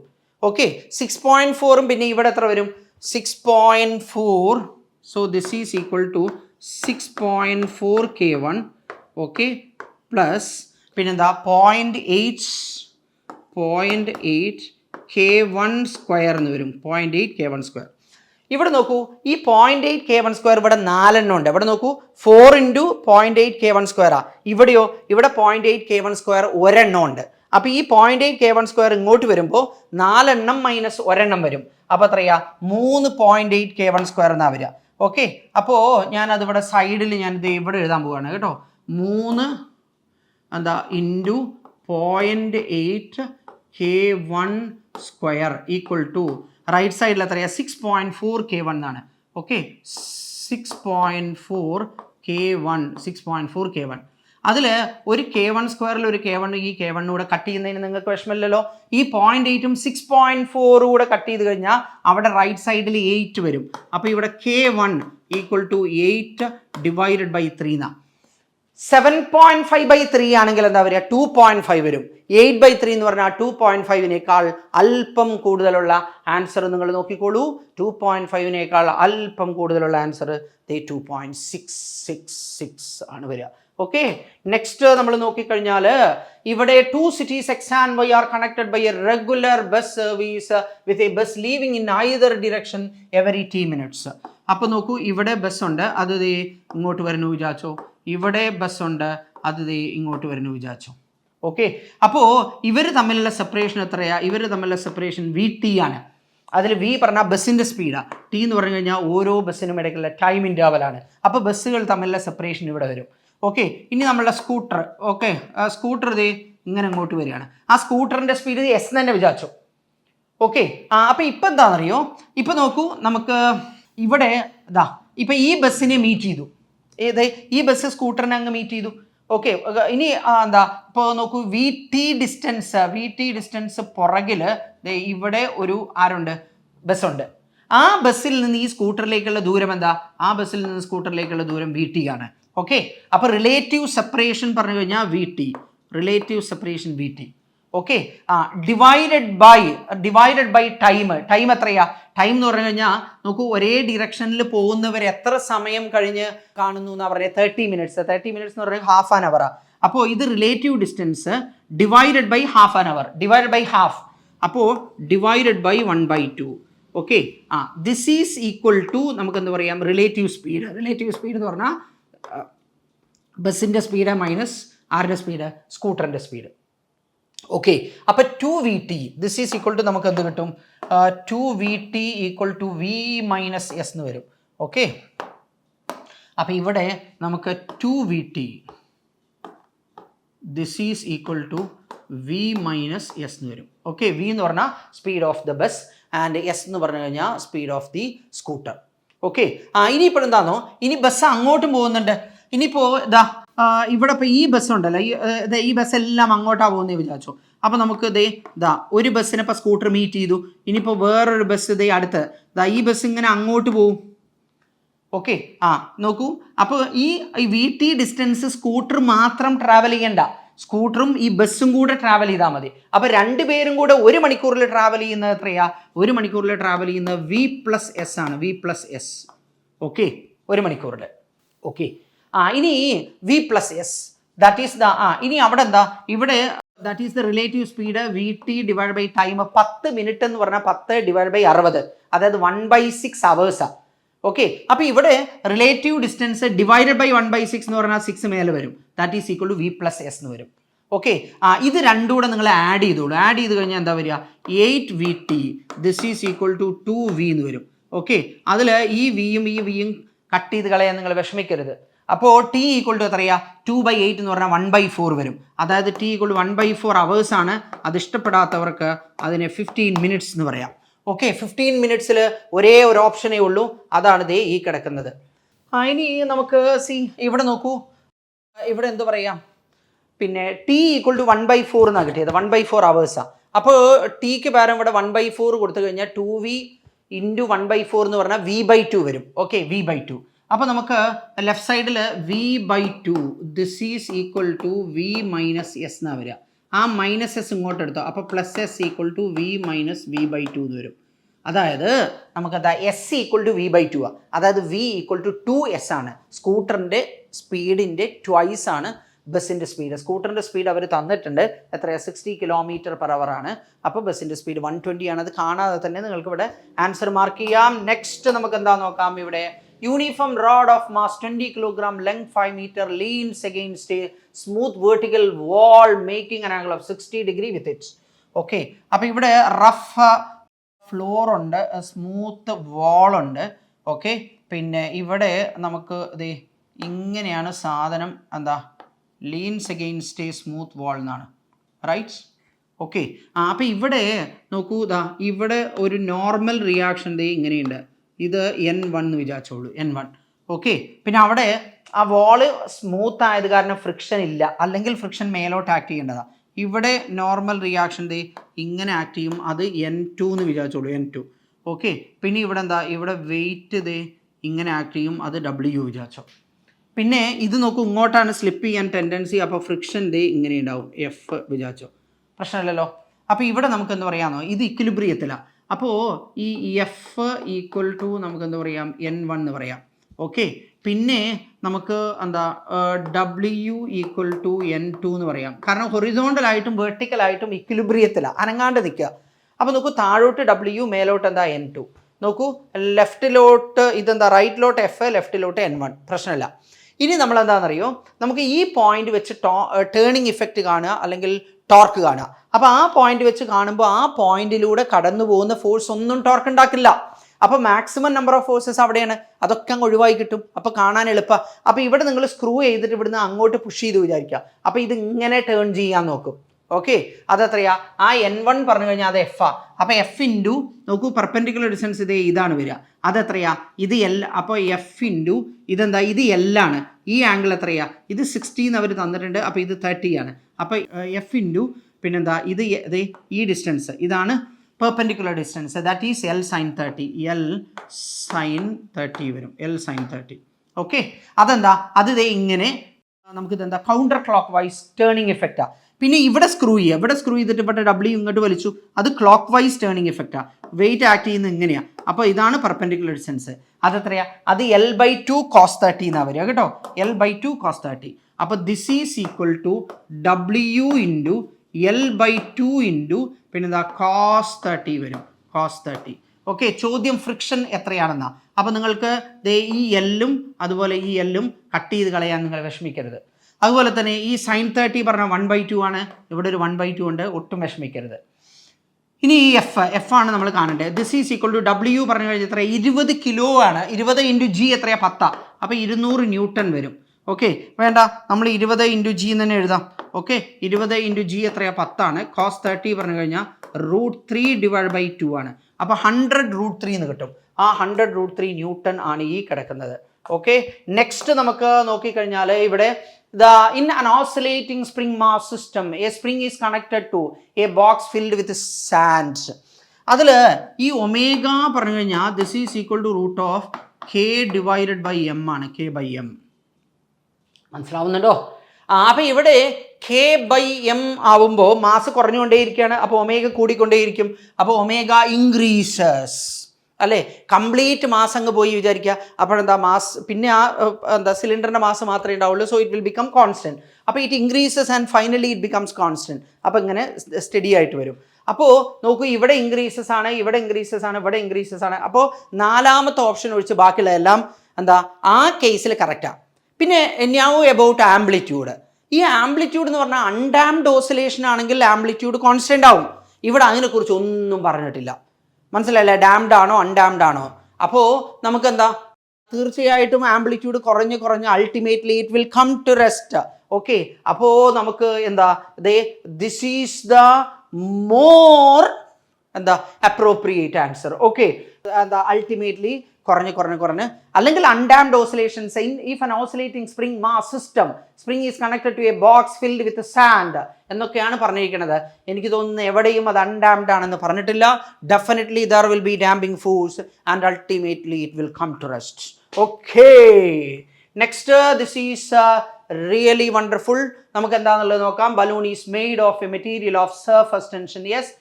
ഓക്കെ, 6.4ഉം പിന്നെ ഇവിടെ എത്ര വരും, 6.4. So this is equal to 6.4 K1 okay plus പിന്നെന്താ 0.8 K1 സ്ക്വയർ എന്ന് വരും, 0.8 K1 സ്ക്വയർ. ഇവിടെ നോക്കൂ, ഈ 0.8 K1 സ്ക്വയർ ഇവിടെ 4 എണ്ണം ഉണ്ട്. ഇവിടെ നോക്കൂ, 4 ഇൻറ്റു 0.8 K1 സ്ക്വയറാ. ഇവിടെയോ, ഇവിടെ 0.8 K1 സ്ക്വയർ ഒരെണ്ണം ഉണ്ട്. അപ്പോൾ ഈ 0.8 K1 സ്ക്വയർ ഇങ്ങോട്ട് വരുമ്പോൾ 4 എണ്ണം മൈനസ് ഒരെണ്ണം വരും. അപ്പോൾ എത്രയാ, 3.8 K1 സ്ക്വയർ എന്നാ വരിക. ഓക്കെ, അപ്പോൾ ഞാനതിവിടെ സൈഡിൽ ഞാനിത് ഇവിടെ എഴുതാൻ പോവുകയാണ് കേട്ടോ, 3 എന്താ into 0.8 K1 square equal to right സൈഡിൽ എത്രയാ, 6.4 K1 എന്നാണ്. Okay, 6.4 K1. അതിൽ ഒരു K1 സ്ക്വയറിൽ ഒരു K1, ഈ K1 കൂടെ കട്ട് ചെയ്യുന്നതിന് നിങ്ങൾക്ക് വിഷമമില്ലല്ലോ. ഈ 0.8ഉം 6.4 കൂടെ കട്ട് ചെയ്ത് കഴിഞ്ഞാൽ അവിടെ റൈറ്റ് സൈഡിൽ 8 വരും. അപ്പോൾ ഇവിടെ K1 equal to 8 divided by 3 എന്നാണ്. 7.5 ബൈ 3 ആണെങ്കിൽ എന്താ വരിക, 2.5 വരും. 8 ബൈ 3 എന്ന് പറഞ്ഞാൽ 2.5നേക്കാൾ അല്പം കൂടുതലുള്ള ആൻസർ നിങ്ങൾ നോക്കിക്കോളൂ. 2.5നേക്കാൾ അല്പം കൂടുതലുള്ള ആൻസർ 2.666 ആണ് വരിക. ഓക്കെ, നെക്സ്റ്റ് നമ്മൾ നോക്കിക്കഴിഞ്ഞാൽ ഇവിടെ 2 cities X and Y are connected by a regular bus service with a bus leaving in either direction every 10 minutes. അപ്പോൾ നോക്കൂ, ഇവിടെ ബസ് ഉണ്ട്, അത് ഇങ്ങോട്ട് വരുന്നു വിചാരിച്ചോ, ഇവിടെ ബസ് ഉണ്ട്, അത് ഇങ്ങോട്ട് വരുന്നു വിചാരിച്ചോ. ഓക്കെ, അപ്പോൾ ഇവർ തമ്മിലുള്ള സെപ്പറേഷൻ എത്രയാ, ഇവർ തമ്മിലുള്ള സെപ്പറേഷൻ VT ആണ്. അതിൽ V പറഞ്ഞാൽ ബസ്സിൻ്റെ സ്പീഡാണ്, T എന്ന് പറഞ്ഞു കഴിഞ്ഞാൽ ഓരോ ബസ്സിനും ഇടയ്ക്കുള്ള ടൈം ഇൻ്റർവലാണ്. അപ്പോൾ ബസ്സുകൾ തമ്മിലുള്ള സെപ്പറേഷൻ ഇവിടെ വരും. ഓക്കെ, ഇനി നമ്മളുടെ സ്കൂട്ടർ, ഓക്കെ സ്കൂട്ടർ ഇങ്ങനെ അങ്ങോട്ട് വരികയാണ്. ആ സ്കൂട്ടറിൻ്റെ സ്പീഡ് S തന്നെ വിചാരിച്ചു. ഓക്കെ, അപ്പോൾ ഇപ്പം എന്താണെന്നറിയോ, ഇപ്പം നോക്കൂ, നമുക്ക് ഇവിടെ ഇതാ ഇപ്പം ഈ ബസ്സിനെ മീറ്റ് ചെയ്തു, ഈ ബസ് സ്കൂട്ടറിനെ അങ്ങ് മീറ്റ് ചെയ്തു. ഓക്കെ, ഇനി എന്താ ഇപ്പോൾ നോക്കൂ, VT ഡിസ്റ്റൻസ് പുറകിൽ ഇവിടെ ഒരു ആരുണ്ട്, ബസ്സുണ്ട്. ആ ബസ്സിൽ നിന്ന് ഈ സ്കൂട്ടറിലേക്കുള്ള ദൂരം എന്താ, ആ ബസ്സിൽ നിന്ന് സ്കൂട്ടറിലേക്കുള്ള ദൂരം VT ആണ്. ഓക്കെ, അപ്പോൾ റിലേറ്റീവ് സെപ്പറേഷൻ പറഞ്ഞു കഴിഞ്ഞാൽ relative separation VT. Okay, divided by time എത്രയാ, ടൈം എന്ന് പറഞ്ഞു കഴിഞ്ഞാൽ നോക്കൂ, ഒരേ ഡിറക്ഷനിൽ പോകുന്നവർ എത്ര സമയം കഴിഞ്ഞ് കാണുന്നു എന്നാ പറയുക, 30 minutes എന്ന് പറഞ്ഞാൽ ഹാഫ് ആൻ അവറാണ്. അപ്പോൾ ഇത് relative distance divided by half an hour, divided by half, അപ്പോൾ divided by 1/2. Okay, this is equal to നമുക്ക് എന്ത് പറയാം, റിലേറ്റീവ് സ്പീഡ് എന്ന് പറഞ്ഞാൽ ബസ്സിൻ്റെ സ്പീഡ് മൈനസ് ആരുടെ സ്പീഡ്, സ്കൂട്ടറിൻ്റെ സ്പീഡ്. ഓക്കെ, അപ്പോൾ 2VT this is equal to നമുക്ക് എന്ത് കിട്ടും, 2VT equal to V minus S എന്ന് വരും. ഓക്കെ, അപ്പോൾ ഇവിടെ നമുക്ക് 2VT this is equal to V minus S എന്ന് വരും. ഓക്കെ, V എന്ന് പറഞ്ഞാൽ speed of the bus and S എന്ന് പറഞ്ഞു കഴിഞ്ഞാൽ speed of the scooter. Okay, ഇനിയിപ്പോൾ എന്താണോ, ഇനി ബസ് അങ്ങോട്ടും പോകുന്നുണ്ട്. ഇനിയിപ്പോൾ ഇവിടെ ഇപ്പോൾ ഈ ബസ് ഉണ്ടല്ലോ, ഈ ബസ് എല്ലാം അങ്ങോട്ടാണ് പോകുന്നത് വിചാരിച്ചു. അപ്പോൾ നമുക്ക് ഒരു ബസ്സിനെ ഇപ്പോൾ സ്കൂട്ടർ മീറ്റ് ചെയ്തു. ഇനിയിപ്പോൾ വേറൊരു ബസ് അടുത്ത് ഈ ബസ് ഇങ്ങനെ അങ്ങോട്ട് പോവും. ഓക്കെ, നോക്കൂ, അപ്പോൾ ഈ VT ഡിസ്റ്റൻസ് സ്കൂട്ടർ മാത്രം ട്രാവൽ ചെയ്യണ്ട, സ്കൂട്ടറും ഈ ബസ്സും കൂടെ ട്രാവൽ ചെയ്താൽ മതി. അപ്പോൾ രണ്ടുപേരും കൂടെ 1 മണിക്കൂറിൽ ട്രാവൽ ചെയ്യുന്നത് എത്രയാ? 1 മണിക്കൂറിൽ ട്രാവൽ ചെയ്യുന്നത് V+S ആണ്, V+S. ഓക്കെ, 1 മണിക്കൂറിൽ. ഓക്കെ, ഇനി V+S ദാറ്റ് ഈസ് ഇനി അവിടെ ഇവിടെ that is the relative speed VT divide by time. 10 minute എന്ന് പറഞ്ഞാൽ 10 ഡിവൈഡ് ബൈ 60, അതായത് 1/6 അവേഴ്സാണ്. ഓക്കെ, അപ്പോൾ ഇവിടെ റിലേറ്റീവ് ഡിസ്റ്റൻസ് ഡിവൈഡഡ് ബൈ 1/6 എന്ന് പറഞ്ഞാൽ 6 മേലെ വരും. That is equal to V+S എന്ന് വരും. ഓക്കെ, ഇത് രണ്ടും കൂടെ നിങ്ങൾ ആഡ് ചെയ്തോളൂ. ആഡ് ചെയ്ത് കഴിഞ്ഞാൽ എന്താ വരിക? 8VT this is equal to 2V എന്ന് വരും. ഓക്കെ, അതിൽ ഈ വിയും ഈ വിയും കട്ട് ചെയ്ത് കളയാൻ നിങ്ങൾ വിഷമിക്കരുത്. അപ്പോൾ T ഈക്വൽ ടു എത്രയാ? 2/8 എന്ന് പറഞ്ഞാൽ 1/4 വരും. അതായത് T ഈക്വൽ ടു 1/4 അവേഴ്സാണ്. അത് ഇഷ്ടപ്പെടാത്തവർക്ക് അതിനെ 15 മിനിറ്റ്സ് എന്ന് പറയാം. ഓക്കെ, 15 മിനിറ്റ്സിൽ ഒരേ ഒരു ഓപ്ഷനേ ഉള്ളൂ, അതാണ് ഈ കിടക്കുന്നത്. ഇനി നമുക്ക് ഇവിടെ നോക്കൂ, ഇവിടെ എന്ത് പറയാം, പിന്നെ T ഈക്വൽ ടു 1/4 എന്നാണ് കിട്ടിയത്. 1/4 അവേഴ്സാണ്. അപ്പോൾ Tക്ക് പകരം ഇവിടെ 1/4 കൊടുത്തു കഴിഞ്ഞാൽ 2V ഇൻറ്റു 1/4 എന്ന് പറഞ്ഞാൽ V/2 വരും. Okay, V/2. അപ്പോൾ നമുക്ക് ലെഫ്റ്റ് സൈഡിൽ V/2 this is equal to V-S എന്നാണ് വരിക. ആ -S ഇങ്ങോട്ട് എടുത്തോ, അപ്പോൾ +S equal to V - V/2 എന്ന് വരും. അതായത് നമുക്കെന്താ S ഈക്വൽ ടു V/2 ആണ്. അതായത് V ഈക്വൽ ടു 2S ആണ്. സ്കൂട്ടറിൻ്റെ സ്പീഡിൻ്റെ ട്വൈസ് ആണ് ബസ്സിൻ്റെ സ്പീഡ്. സ്കൂട്ടറിൻ്റെ സ്പീഡ് അവർ തന്നിട്ടുണ്ട്, എത്രയാണ്? 60 km/h ആണ്. അപ്പോൾ ബസ്സിൻ്റെ സ്പീഡ് 120 ആണ്. അത് കാണാതെ തന്നെ നിങ്ങൾക്ക് ഇവിടെ ആൻസർ മാർക്ക് ചെയ്യാം. നെക്സ്റ്റ് നമുക്ക് എന്താ നോക്കാം. ഇവിടെ uniform road of mass 20 kg, length 5 meter, leans against a smooth vertical wall making an angle of 60 degree with it. Okay, അപ്പോൾ ഇവിടെ റഫ് ഫ്ലോർ ഉണ്ട്, സ്മൂത്ത് വാൾ ഉണ്ട്. ഓക്കെ, പിന്നെ ഇവിടെ നമുക്ക് ഇങ്ങനെയാണ് സാധനം, ലീൻസ് അഗെയിൻസ്റ്റ് എ സ്മൂത്ത് വാൾ എന്നാണ്, റൈറ്റ്? ഓക്കെ, അപ്പോൾ ഇവിടെ നോക്കൂ, ഇവിടെ ഒരു നോർമൽ റിയാക്ഷൻ ഇങ്ങനെയുണ്ട്. ഇത് N1 എന്ന് വിചാരിച്ചോളൂ, N1. ഓക്കെ, പിന്നെ അവിടെ ആ വാള് സ്മൂത്ത് ആയത് കാരണം ഫ്രിക്ഷൻ ഇല്ല, അല്ലെങ്കിൽ ഫ്രിക്ഷൻ മേലോട്ട് ആക്ട് ചെയ്യേണ്ടതാണ്. ഇവിടെ നോർമൽ റിയാക്ഷൻ ഇങ്ങനെ ആക്ട് ചെയ്യും, അത് N2 എന്ന് വിചാരിച്ചോളൂ, N2. ഓക്കെ, പിന്നെ ഇവിടെ ഇവിടെ വെയിറ്റ് ഇങ്ങനെ ആക്ട് ചെയ്യും, അത് W വിചാരിച്ചോ. പിന്നെ ഇത് നോക്കൂ, ഇങ്ങോട്ടാണ് സ്ലിപ്പ് ചെയ്യാൻ ടെൻഡൻസി, അപ്പോൾ ഫ്രിക്ഷൻ ഇങ്ങനെ ഉണ്ടാവും, F വിചാരിച്ചോ. പ്രശ്നമില്ലല്ലോ. അപ്പോൾ ഇവിടെ നമുക്ക് എന്താ പറയാമെന്നോ, ഇത് ഇക്വിലിബ്രിയത്തിലാണ്. അപ്പോൾ ഈ F ഈക്വൽ ടു നമുക്ക് എന്താ പറയാം, N1 എന്ന് പറയാം. ഓക്കെ, പിന്നെ നമുക്ക് W ഈക്വൽ ടു N2 എന്ന് പറയാം. കാരണം ഹൊറിസോണ്ടലായിട്ടും വെർട്ടിക്കലായിട്ടും ഇക്വിലിബ്രിയത്തിലാണ്, അനങ്ങാണ്ട് നിൽക്കുക. അപ്പോൾ നോക്കൂ, താഴോട്ട് W, മേലോട്ട് N2. നോക്കൂ, ലെഫ്റ്റിലോട്ട് റൈറ്റിലോട്ട് F, ലെഫ്റ്റിലോട്ട് N1. പ്രശ്നമില്ല. ഇനി നമ്മൾ എന്താണെന്നറിയോ, നമുക്ക് ഈ പോയിന്റ് വെച്ച് ടേണിംഗ് ഇഫക്റ്റ് കാണുക, അല്ലെങ്കിൽ ടോർക്ക് കാണുക. അപ്പോൾ ആ പോയിന്റ് വെച്ച് കാണുമ്പോൾ ആ പോയിന്റിലൂടെ കടന്നു പോകുന്ന ഫോഴ്സ് ഒന്നും ടോർക്ക് ഉണ്ടാക്കില്ല. അപ്പോൾ മാക്സിമം നമ്പർ ഓഫ് ഫോഴ്സസ് അവിടെയാണ്, അതൊക്കെ അങ്ങ് ഒഴിവായി കിട്ടും. അപ്പോൾ കാണാൻ എളുപ്പമാണ്. അപ്പോൾ ഇവിടെ നിങ്ങൾ സ്ക്രൂ ചെയ്തിട്ട് ഇവിടുന്ന് അങ്ങോട്ട് പുഷ് ചെയ്ത് വിചാരിക്കുക. അപ്പോൾ ഇത് ഇങ്ങനെ ടേൺ ചെയ്യാൻ നോക്കും. ഓക്കെ, അതെത്രയാ? ആ N1 പറഞ്ഞു കഴിഞ്ഞാൽ അത് F. അപ്പോൾ F ഇൻറ്റു നോക്കൂ, പെർപെൻഡിക്കുലർ ഡിസ്റ്റൻസ് ഇതാണ് വരിക. അതെത്രയാ? ഇത് L. അപ്പോൾ F ഇൻറ്റു ഇതെന്താ? ഇത് L ആണ്. ഈ ആംഗിൾ എത്രയാ? ഇത് 60 എന്ന് അവർ തന്നിട്ടുണ്ട്. അപ്പോൾ ഇത് 30 ആണ്. അപ്പോൾ F ഇൻറ്റു പിന്നെന്താ, ഇത് ഈ ഡിസ്റ്റൻസ്, ഇതാണ് perpendicular distance, that is L sin 30. L sin 30 വരും, L sin 30. ഓക്കെ, അതെന്താ? അത് ഇങ്ങനെ നമുക്കിതെന്താ, കൗണ്ടർ ക്ലോക്ക് വൈസ് ടേണിംഗ് എഫക്റ്റാണ്. പിന്നെ ഇവിടെ സ്ക്രൂ ചെയ്യുക, ഇവിടെ സ്ക്രൂ ചെയ്തിട്ട് ഇപ്പോൾ W ഇങ്ങോട്ട് വലിച്ചു, അത് ക്ലോക്ക് വൈസ് ടേണിംഗ് എഫക്റ്റാണ്. വെയിറ്റ് ആക്ട് ചെയ്യുന്നത് ഇങ്ങനെയാണ്. അപ്പോൾ ഇതാണ് പെർപെൻഡിക്കുലർ ഡിസ്റ്റൻസ്. അതെത്രയാ? അത് L/2 cos 30 എന്നാണ് വരിക കേട്ടോ, L/2 cos 30. അപ്പോൾ this is equal to W into L/2 into പിന്നെന്താ cos 30 വരും, cos 30. ഓക്കെ, ചോദ്യം ഫ്രിക്ഷൻ എത്രയാണെന്നാ. അപ്പോൾ നിങ്ങൾക്ക് ഈ L-ഉം അതുപോലെ ഈ L-ഉം കട്ട് ചെയ്ത് കളയാൻ നിങ്ങൾ വിഷമിക്കരുത്. അതുപോലെ തന്നെ ഈ sin 30 പറഞ്ഞാൽ 1/2 ആണ്, ഇവിടെ ഒരു 1/2 ഉണ്ട്, ഒട്ടും വിഷമിക്കരുത്. ഇനി ഈ F ആണ് നമ്മൾ കാണേണ്ടത്. This is equal to W പറഞ്ഞു കഴിഞ്ഞാൽ എത്ര? 20 കിലോ ആണ്. 20 ഇൻറ്റു G എത്രയാ? 10. അപ്പോൾ 200 ന്യൂട്ടൺ വരും. ഓക്കെ, വേണ്ട, നമ്മൾ 20 ഇൻറ്റു G എന്ന് തന്നെ എഴുതാം. ഓക്കെ, 20 ഇൻറ്റു G എത്രയാ? 10 ആണ്. cos 30 പറഞ്ഞു കഴിഞ്ഞാൽ √3/2 ആണ്. അപ്പോൾ 100√3 എന്ന് കിട്ടും. ആ 100√3 ന്യൂട്ടൺ ആണ് ഈ കിടക്കുന്നത്. ഓക്കെ, നെക്സ്റ്റ് നമുക്ക് നോക്കിക്കഴിഞ്ഞാൽ ഇവിടെ in an oscillating spring mass system a spring is connected to a box filled with sand. അതിൽ ഈ ഒമേഗ പറഞ്ഞു കഴിഞ്ഞാൽ this is equal to root of k divided by m ആണ്, കെ ബൈ എം. മനസ്സിലാവുന്നുണ്ടോ? അപ്പോൾ ഇവിടെ കെ ബൈ എം ആവുമ്പോൾ മാസ് കുറഞ്ഞുകൊണ്ടേയിരിക്കുകയാണ്, അപ്പോൾ ഒമേഗ കൂടിക്കൊണ്ടേയിരിക്കും. അപ്പോൾ ഒമേഗ ഇൻക്രീസസ് അല്ലേ, കംപ്ലീറ്റ് മാസ് അങ്ങ് പോയി വിചാരിക്കുക. അപ്പോഴെന്താ മാസ് പിന്നെ എന്താ സിലിണ്ടറിൻ്റെ മാസ് മാത്രമേ ഉണ്ടാവുള്ളൂ. So it will become constant. അപ്പോൾ it increases and finally it becomes constant. അപ്പോൾ ഇങ്ങനെ സ്റ്റഡി ആയിട്ട് വരും. അപ്പോൾ നോക്കൂ, ഇവിടെ ഇൻക്രീസസ് ആണ്, ഇവിടെ ഇൻക്രീസസ് ആണ്, ഇവിടെ ഇൻക്രീസസ് ആണ്. അപ്പോൾ നാലാമത്തെ ഓപ്ഷൻ ഒഴിച്ച് ബാക്കിയുള്ള എല്ലാം എന്താ ആ കേസിൽ കറക്റ്റാണ്. പിന്നെ നൗ എബൌട്ട് ആംപ്ലിറ്റ്യൂഡ്. ഈ ആംപ്ലിറ്റ്യൂഡ് എന്ന് പറഞ്ഞാൽ അൺഡാംഡ് ഓസിലേഷൻ ആണെങ്കിൽ ആംപ്ലിറ്റ്യൂഡ് കോൺസ്റ്റൻ്റ് ആവും. ഇവിടെ അതിനെക്കുറിച്ച് ഒന്നും പറഞ്ഞിട്ടില്ല. മനസ്സിലായില്ലേ? ഡാംഡ് ആണോ അൺഡാംഡ് ആണോ? അപ്പോൾ നമുക്കെന്താ തീർച്ചയായിട്ടും ആംപ്ലിറ്റ്യൂഡ് കുറഞ്ഞ് ultimately it will come to rest. Okay, അപ്പോൾ നമുക്ക് എന്താ ദിസ് ഈസ് ദ മോർ എന്താ അപ്രോപ്രിയേറ്റ് ആൻസർ. ഓക്കെ, എന്താ അൾട്ടിമേറ്റ്ലി കുറഞ്ഞ് അല്ലെങ്കിൽ undamped oscillations if an oscillating spring mass system spring is connected to a box filled with sand എന്നൊക്കെയാണ് പറഞ്ഞിരിക്കുന്നത്. എനിക്ക് തോന്നുന്നു എവിടെയും അത് അൺഡാംഡ് ആണെന്ന് പറഞ്ഞിട്ടില്ല. Definitely there will be damping force and ultimately it will come to rest. Okay, next this is really wonderful. നമുക്ക് എന്താണെന്നുള്ളത് നോക്കാം. Balloon is made of a material of surface tension. Yes,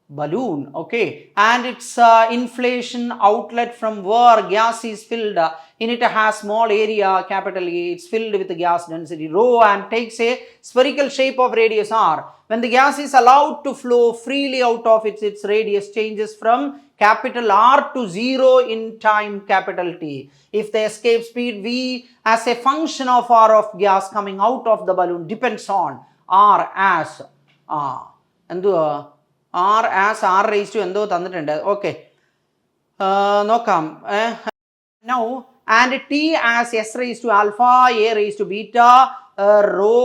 balloon, okay, and its inflation outlet from where gas is filled in it has small area, capital A. It's filled with gas density rho and takes a spherical shape of radius r. When the gas is allowed to flow freely out of its radius changes from capital R to 0 in time capital T. If the escape speed v as a function of r of gas coming out of the balloon depends on r as എന്തുവാ r as r raise to എന്തോ തന്നിട്ടുണ്ട്. ഓക്കെ, നോക്കാം. Now and t as s raise to alpha, a raise to beta, rho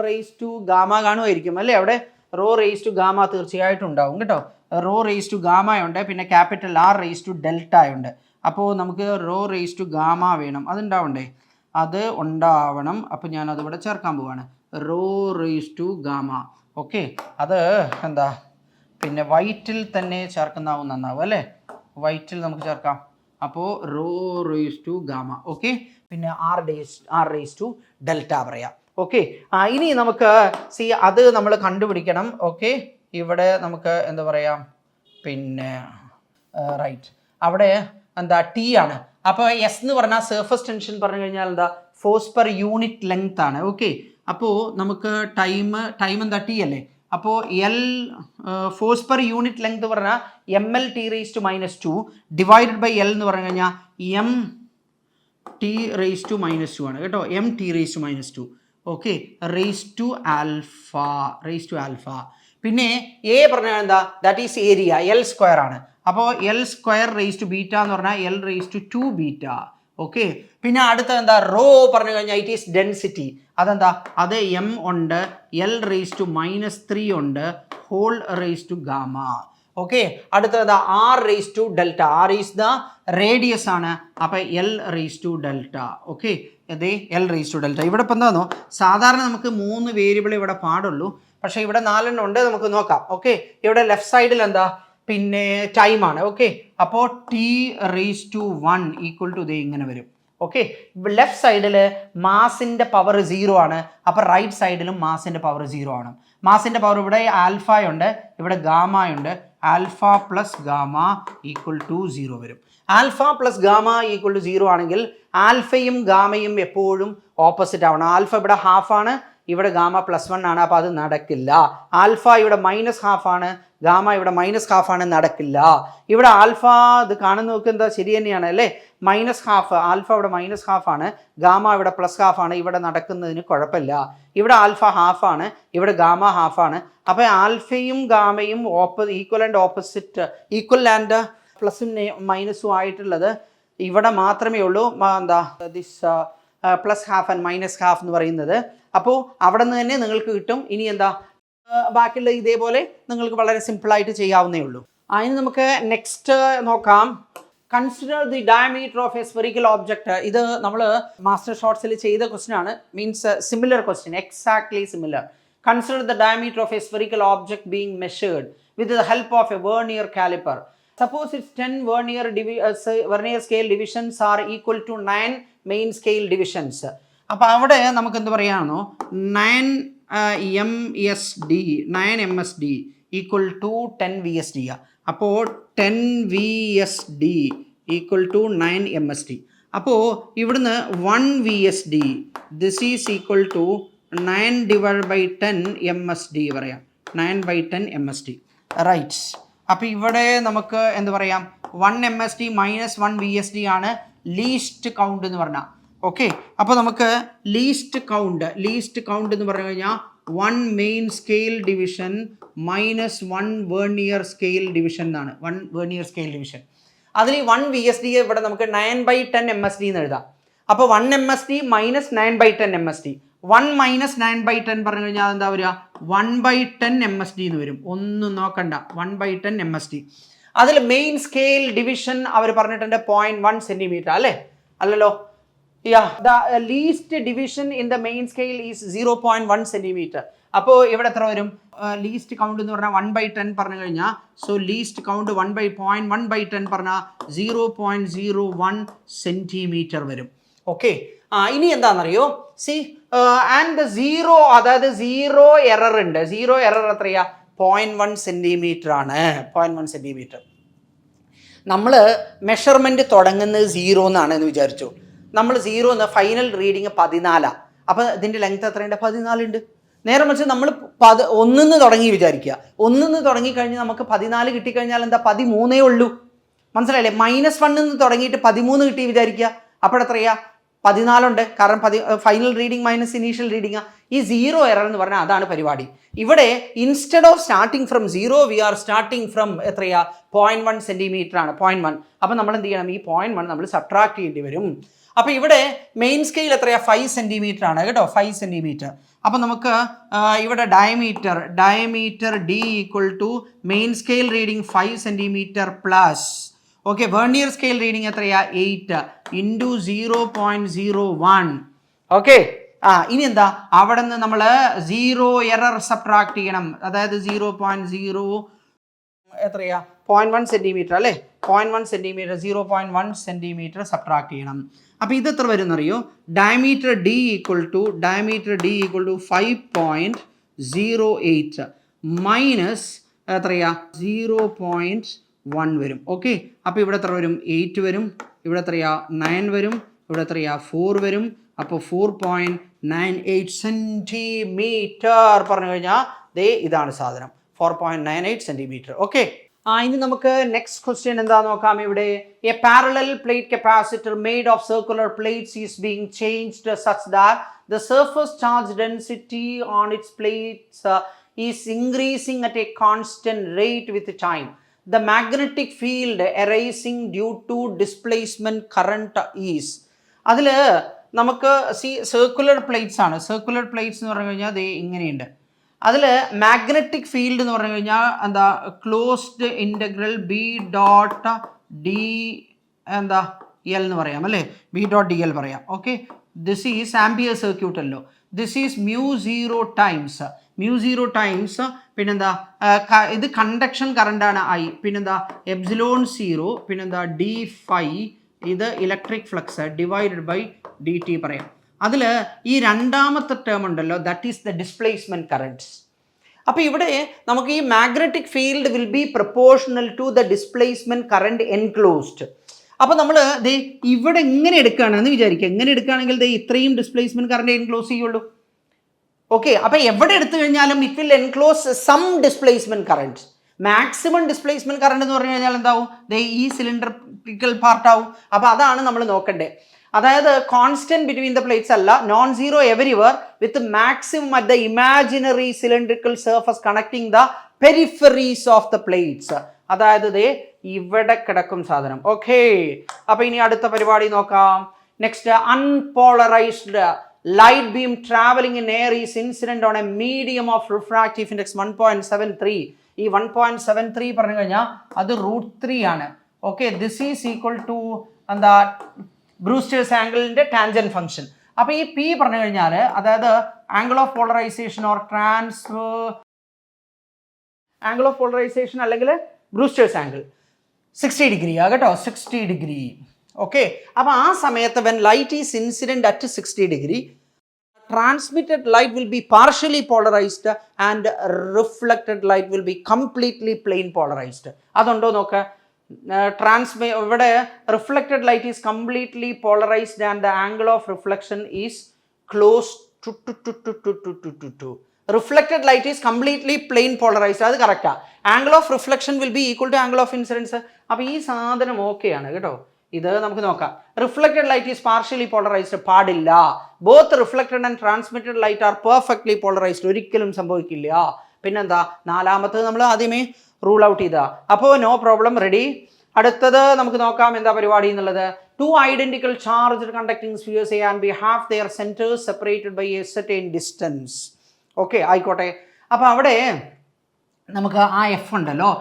raise to gamma കാണുമായിരിക്കും അല്ലേ? അവിടെ റോ റേസ് ടു ഗാമ തീർച്ചയായിട്ടും ഉണ്ടാവും കേട്ടോ. റോ റേസ് ടു ഗാമ ഉണ്ട്, പിന്നെ capital R raise to delta ഉണ്ട്. അപ്പോൾ നമുക്ക് റോ റേസ് ടു ഗാമ വേണം, അതുണ്ടാവണ്ടേ? അത് ഉണ്ടാവണം. അപ്പോൾ ഞാൻ അതിവിടെ ചേർക്കാൻ പോവാണ്, rho raise to gamma. Okay, അത് എന്താ പിന്നെ വൈറ്റിൽ തന്നെ ചേർക്കുന്നതാവും നന്നാവും അല്ലേ? വൈറ്റിൽ നമുക്ക് ചേർക്കാം. അപ്പോൾ rho raise to gamma. Okay, പിന്നെ ആർ റേസ് ടു ഡെൽറ്റ പറയാം. ഓക്കെ, ഇനി നമുക്ക് അത് നമ്മൾ കണ്ടുപിടിക്കണം. ഓക്കെ, ഇവിടെ നമുക്ക് എന്താ പറയാം, പിന്നെ റൈറ്റ് അവിടെ എന്താ ടി ആണ്. അപ്പോൾ എസ് എന്ന് പറഞ്ഞാൽ സർഫസ് ടെൻഷൻ പറഞ്ഞു കഴിഞ്ഞാൽ എന്താ ഫോഴ്സ് പെർ യൂണിറ്റ് ലെങ്ത് ആണ്. ഓക്കെ, അപ്പോൾ നമുക്ക് ടൈം എന്താ ടി അല്ലേ? അപ്പോൾ L force per unit length പറഞ്ഞാൽ M L T raise to -2 divided by L എന്ന് പറഞ്ഞു കഴിഞ്ഞാൽ എം ടി റേസ് ടു -2 ആണ് കേട്ടോ. M t raise to -2. Okay, raise to alpha. പിന്നെ എ പറഞ്ഞാൽ എന്താ, that is area, l square ആണ്. അപ്പോൾ l square raise to beta എന്ന് പറഞ്ഞാൽ l raise to 2 beta. Okay, പിന്നെ അടുത്ത എന്താ റോ പറഞ്ഞു കഴിഞ്ഞാൽ ഇറ്റ് ഈസ് ഡെൻസിറ്റി. അതെന്താ, അത് എം ഉണ്ട്, എൽ റേസ് ടു -3 ഉണ്ട്, whole raise to gamma. Okay, അടുത്തത് R raise to delta. R is the radius ആണ്, അപ്പോൾ L raise to delta. Okay, അതെ എൽ റേസ് ടു ഡെൽറ്റ. ഇവിടെ ഇപ്പം എന്താണോ, സാധാരണ നമുക്ക് 3 വേരിയബിൾ ഇവിടെ പാടുള്ളൂ, പക്ഷേ ഇവിടെ 4 ഉണ്ട്. നമുക്ക് നോക്കാം. ഓക്കെ, ഇവിടെ ലെഫ്റ്റ് സൈഡിൽ എന്താ പിന്നെ ടൈമാണ്. ഓക്കെ, അപ്പോൾ T raise to 1 equal to ദേ ഇങ്ങനെ വരും. ഓക്കെ, ലെഫ്റ്റ് സൈഡിൽ മാസിൻ്റെ പവർ 0 ആണ്, അപ്പോൾ റൈറ്റ് സൈഡിലും മാസിൻ്റെ പവർ 0 ആണ്. മാസിൻ്റെ പവർ ഇവിടെ ആൽഫയുണ്ട്, ഇവിടെ ഗാമയുണ്ട്. Alpha plus gamma equal to 0 വരും. Alpha plus gamma equal to 0 ആണെങ്കിൽ ആൽഫയും ഗാമയും എപ്പോഴും ഓപ്പോസിറ്റ് ആവണം. ആൽഫ ഇവിടെ ഹാഫാണ്, ഇവിടെ ഗാമ +1 ആണ്, അപ്പോൾ അത് നടക്കില്ല. ആൽഫ ഇവിടെ -1/2 ആണ്, ഗാമ ഇവിടെ -1/2 ആണ്, നടക്കില്ല. ഇവിടെ ആൽഫ ഇത് കാണുന്ന നോക്ക് എന്താ ശരി തന്നെയാണ് അല്ലേ? -1/2, ആൽഫ ഇവിടെ -1/2 ആണ്, ഗാമ ഇവിടെ +1/2 ആണ്. ഇവിടെ നടക്കുന്നതിന് കുഴപ്പമില്ല. ഇവിടെ ആൽഫ ഹാഫ് ആണ്, ഇവിടെ ഗാമ ഹാഫ് ആണ്. അപ്പോൾ ആൽഫയും ഗാമയും ഈക്വൽ ആൻഡ് പ്ലസും മൈനസും ആയിട്ടുള്ളത് ഇവിടെ മാത്രമേ ഉള്ളൂ. എന്താ ദിസ് +1/2 ആൻഡ് -1/2 എന്ന് പറയുന്നത്. അപ്പോൾ അവിടെ നിന്ന് തന്നെ നിങ്ങൾക്ക് കിട്ടും. ഇനി എന്താ ബാക്കിയുള്ള ഇതേപോലെ നിങ്ങൾക്ക് വളരെ സിമ്പിളായിട്ട് ചെയ്യാവുന്നേ ഉള്ളൂ. അതിന് നമുക്ക് നെക്സ്റ്റ് നോക്കാം. Consider the diameter of a spherical object. ഇത് നമ്മൾ മാസ്റ്റർ ഷോർട്സിൽ ചെയ്ത ക്വസ്റ്റ്യൻ ആണ്. Means similar question, exactly similar. Consider the diameter of a spherical object being measured with the help of a vernier calliper. Suppose its 10 vernier scale divisions are equal to 9 main scale divisions. അപ്പോൾ അവിടെ നമുക്ക് എന്ത് പറയാമെന്നോ, 9 MSD ഈക്വൽ ടു 10 VSD. അപ്പോൾ 10 VSD ഈക്വൽ ടു 9 MSD. അപ്പോൾ ഇവിടുന്ന് 1 VSD this is equal to 9 divide by 10 MSD പറയാം. 9/10 MSD, റൈറ്റ്. അപ്പോൾ ഇവിടെ നമുക്ക് എന്ത് പറയാം, 1 MSD മൈനസ് 1 VSD ആണ് ലീസ്റ്റ് കൗണ്ട് എന്ന് പറഞ്ഞാൽ. ഓക്കെ, അപ്പോൾ നമുക്ക് ലീസ്റ്റ് കൗണ്ട് എന്ന് പറഞ്ഞു കഴിഞ്ഞാൽ 1 main scale division minus 1 vernier scale division എന്നാണ്. 1 വെർനിയർ സ്കെയിൽ ഡിവിഷൻ. അതിൽ 1 VSD ഇവിടെ നമുക്ക് 9/10 MSD എന്ന് എഴുതാം. അപ്പോൾ 1 MSD മൈനസ് 9/10 MSD. 1 മൈനസ് 9/10 പറഞ്ഞു കഴിഞ്ഞാൽ എന്താ വരിക, 1/10 MSD എന്ന് വരും. ഒന്നും നോക്കണ്ട, 1/10 MSD. അതിൽ മെയിൻ സ്കെയിൽ ഡിവിഷൻ അവർ പറഞ്ഞിട്ടുണ്ട് 0.1 സെൻറ്റിമീറ്റർ അല്ലേ, അല്ലല്ലോ? The least division in the main scale is 0.1 centimetre. അപ്പോൾ ഇവിടെ എത്ര വരും? ലീസ്റ്റ് കൗണ്ട് എന്ന് പറഞ്ഞാൽ 1/10 പറഞ്ഞു കഴിഞ്ഞാൽ, സോ ലീസ്റ്റ് കൗണ്ട് 1/10 പറഞ്ഞാൽ 0.01 സെൻറ്റിമീറ്റർ വരും. ഓക്കെ, ഇനി എന്താണെന്നറിയോ, സി ആൻഡ് സീറോ, അതായത് സീറോ എറർ ഉണ്ട്. സീറോ എറർ എത്രയാ? 0.1 സെൻറ്റിമീറ്റർ ആണ്. 0.1 സെൻറ്റിമീറ്റർ. നമ്മൾ മെഷർമെൻറ്റ് തുടങ്ങുന്നത് 0 എന്നാണ് എന്ന് വിചാരിച്ചു. നമ്മൾ 0 എന്ന് ഫൈനൽ റീഡിങ് 14. അപ്പോൾ ഇതിൻ്റെ ലെങ്ത് എത്രയുണ്ട്? 14 ഉണ്ട്. നേരെ മറിച്ച് നമ്മൾ 1 തുടങ്ങി വിചാരിക്കുക. 1 തുടങ്ങിക്കഴിഞ്ഞ് നമുക്ക് 14 കിട്ടിക്കഴിഞ്ഞാൽ എന്താ, 13 ഉള്ളൂ. മനസ്സിലായില്ലേ? -1 തുടങ്ങിയിട്ട് 13 കിട്ടി വിചാരിക്കുക. അപ്പോഴെത്രയാ? 14 ഉണ്ട്. കാരണം final reading minus initial reading. ഈ 0 എറർ എന്ന് പറഞ്ഞാൽ അതാണ് പരിപാടി. ഇവിടെ instead of starting from 0 we are starting from എത്രയാ? 0.1 സെൻറ്റിമീറ്റർ ആണ്. 0.1. അപ്പോൾ നമ്മൾ എന്ത് ചെയ്യണം? ഈ 0.1 നമ്മൾ സബ്ട്രാക്ട് ചെയ്യേണ്ടി വരും. അപ്പോൾ ഇവിടെ മെയിൻ സ്കെയിൽ എത്രയാ? 5 സെൻറ്റിമീറ്റർ ആണ് കേട്ടോ, 5 സെൻറ്റിമീറ്റർ. അപ്പോൾ നമുക്ക് ഇവിടെ diameter D equal to main scale reading 5 centimetre plus, okay, vernier scale reading എത്രയാ? 8 ഇൻറ്റു 0.01. ഓക്കെ, ഇനി എന്താ, അവിടെ നിന്ന് നമ്മൾ 0 എറർ സബ്ട്രാക്ട് ചെയ്യണം. അതായത് 0.0 എത്രയാ? 0.1 സെൻറ്റിമീറ്റർ അല്ലേ? 0.1 സെൻറ്റിമീറ്റർ, 0.1 സെൻറ്റിമീറ്റർ സബ്ട്രാക്ട് ചെയ്യണം. അപ്പോൾ ഇത് എത്ര വരും എന്നറിയോ? Diameter D equal to 5.08 minus എത്രയാ? 0.1 വരും. ഓക്കെ, അപ്പോൾ ഇവിടെ എത്ര വരും? 8 വരും. ഇവിടെ എത്രയാ? 9 വരും. ഇവിടെ എത്രയാ? 4 വരും. അപ്പോൾ 4.98 സെൻറ്റിമീറ്റർ പറഞ്ഞു കഴിഞ്ഞാൽ ദേ ഇതാണ് സാധനം, 4.98 സെൻറ്റിമീറ്റർ. ഓക്കെ, ഇനി നമുക്ക് നെക്സ്റ്റ് ക്വസ്റ്റ്യൻ എന്താ നോക്കാം. ഇവിടെ A parallel plate capacitor made of circular plates is being changed such that the surface charge density on its plates is increasing at A constant rate with time. The magnetic field arising due to displacement current is. അതിൽ നമുക്ക് സർക്കുലർ പ്ലേറ്റ്സ് ആണ്. സർക്കുലർ പ്ലേറ്റ്സ് എന്ന് പറഞ്ഞു കഴിഞ്ഞാൽ ദേ ഇങ്ങനെയുണ്ട്. അതിൽ മാഗ്നറ്റിക് ഫീൽഡ് എന്ന് പറഞ്ഞു കഴിഞ്ഞാൽ എന്താ? ക്ലോസ്ഡ് ഇൻ്റഗ്രൽ B.D എന്താ എൽ എന്ന് പറയാം അല്ലേ? B.dl പറയാം. Okay, this is ampere circuit അല്ലോ. ദിസ് ഈസ് μ0 ടൈംസ് പിന്നെന്താ? ഇത് കണ്ടക്ഷൻ കറണ്ടാണ് I. പിന്നെന്താ? ε0 പിന്നെന്താ? d∅. ഇത് electric flux divided by dt പറയാം. അതിൽ ഈ രണ്ടാമത്തെ ടേം ഉണ്ടല്ലോ, that is the displacement currents. അപ്പോൾ ഇവിടെ നമുക്ക് ഈ magnetic field will be proportional to the displacement current enclosed. അപ്പോൾ നമ്മൾ ദേ ഇവിടെ എങ്ങനെ എടുക്കുകയാണെന്ന് വിചാരിക്കുക. എങ്ങനെ എടുക്കുകയാണെങ്കിൽ ദേ ഇത്രയും ഡിസ്പ്ലേസ്മെൻറ്റ് കറണ്ട് എൻക്ലോസ് ചെയ്യുള്ളൂ. ഓക്കെ, അപ്പോൾ എവിടെ എടുത്തു കഴിഞ്ഞാലും it will enclose some displacement current. Maximum displacement current എന്ന് പറഞ്ഞു കഴിഞ്ഞാൽ എന്താവും? ദേ ഈ സിലിണ്ടറിക്കൽ പാർട്ടാവും. അപ്പോൾ അതാണ് നമ്മൾ നോക്കണ്ടേ. അതായത് കോൺസ്റ്റന്റ് ബിറ്റ്വീൻ ദ പ്ലേറ്റ്സ് അല്ല, non zero everywhere with maximum at the imaginary cylindrical surface connecting the peripheries of the plates. അതായത് ദേ ഇവിടെ കിടക്കും സാധനം. ഓക്കെ, അപ്പോൾ ഇനി അടുത്ത പരിപാടി നോക്കാം. Next, unpolarised light beam traveling in air is incident on a medium of refractive index 1.73. ഈ 1.73 പറഞ്ഞു കഴിഞ്ഞാൽ അത് √3 ആണ്. Okay, this is equal to എന്താ ബ്രൂസ്റ്റേഴ്സ് ആംഗിളിൻ്റെ ടാൻജൻ ഫംഗ്ഷൻ. അപ്പോൾ ഈ പി പറഞ്ഞു കഴിഞ്ഞാൽ അതായത് angle of polarisation or angle of polarisation അല്ലെങ്കിൽ ബ്രൂസ്റ്റേഴ്സ് ആംഗിൾ 60 ഡിഗ്രി കേട്ടോ, 60 ഡിഗ്രി. ഓക്കെ, അപ്പോൾ ആ സമയത്ത് when light is incident at 60 degree, transmitted light will be partially polarized and reflected light will be completely plane polarized. അതുണ്ടോ നോക്ക്, ഇവിടെ reflected light is completely polarized and the angle of reflection is close to reflected light is completely plane polarized. അത് correct. angle of reflection will be equal to angle of incidence. അപ്പോൾ ഈ സാധനം ഓക്കെയാണ് കേട്ടോ. ഇത് നമുക്ക് നോക്കാം. Reflected light is partially polarised പാടില്ല. Both reflected and transmitted light are perfectly polarised, ഒരിക്കലും സംഭവിക്കില്ല. പിന്നെന്താ, നാലാമത്തത് നമ്മൾ ആദ്യമേ റൂൾ ഔട്ട് ചെയ്താ. അപ്പോൾ നോ പ്രോബ്ലം, റെഡി. അടുത്തത് നമുക്ക് നോക്കാം എന്താ പരിപാടി എന്നുള്ളത്. Two identical charged conducting spheres A and B have their centres separated by a certain distance. Okay, ആയിക്കോട്ടെ. അപ്പോൾ അവിടെ നമുക്ക് ആ എഫ് ഉണ്ടല്ലോ,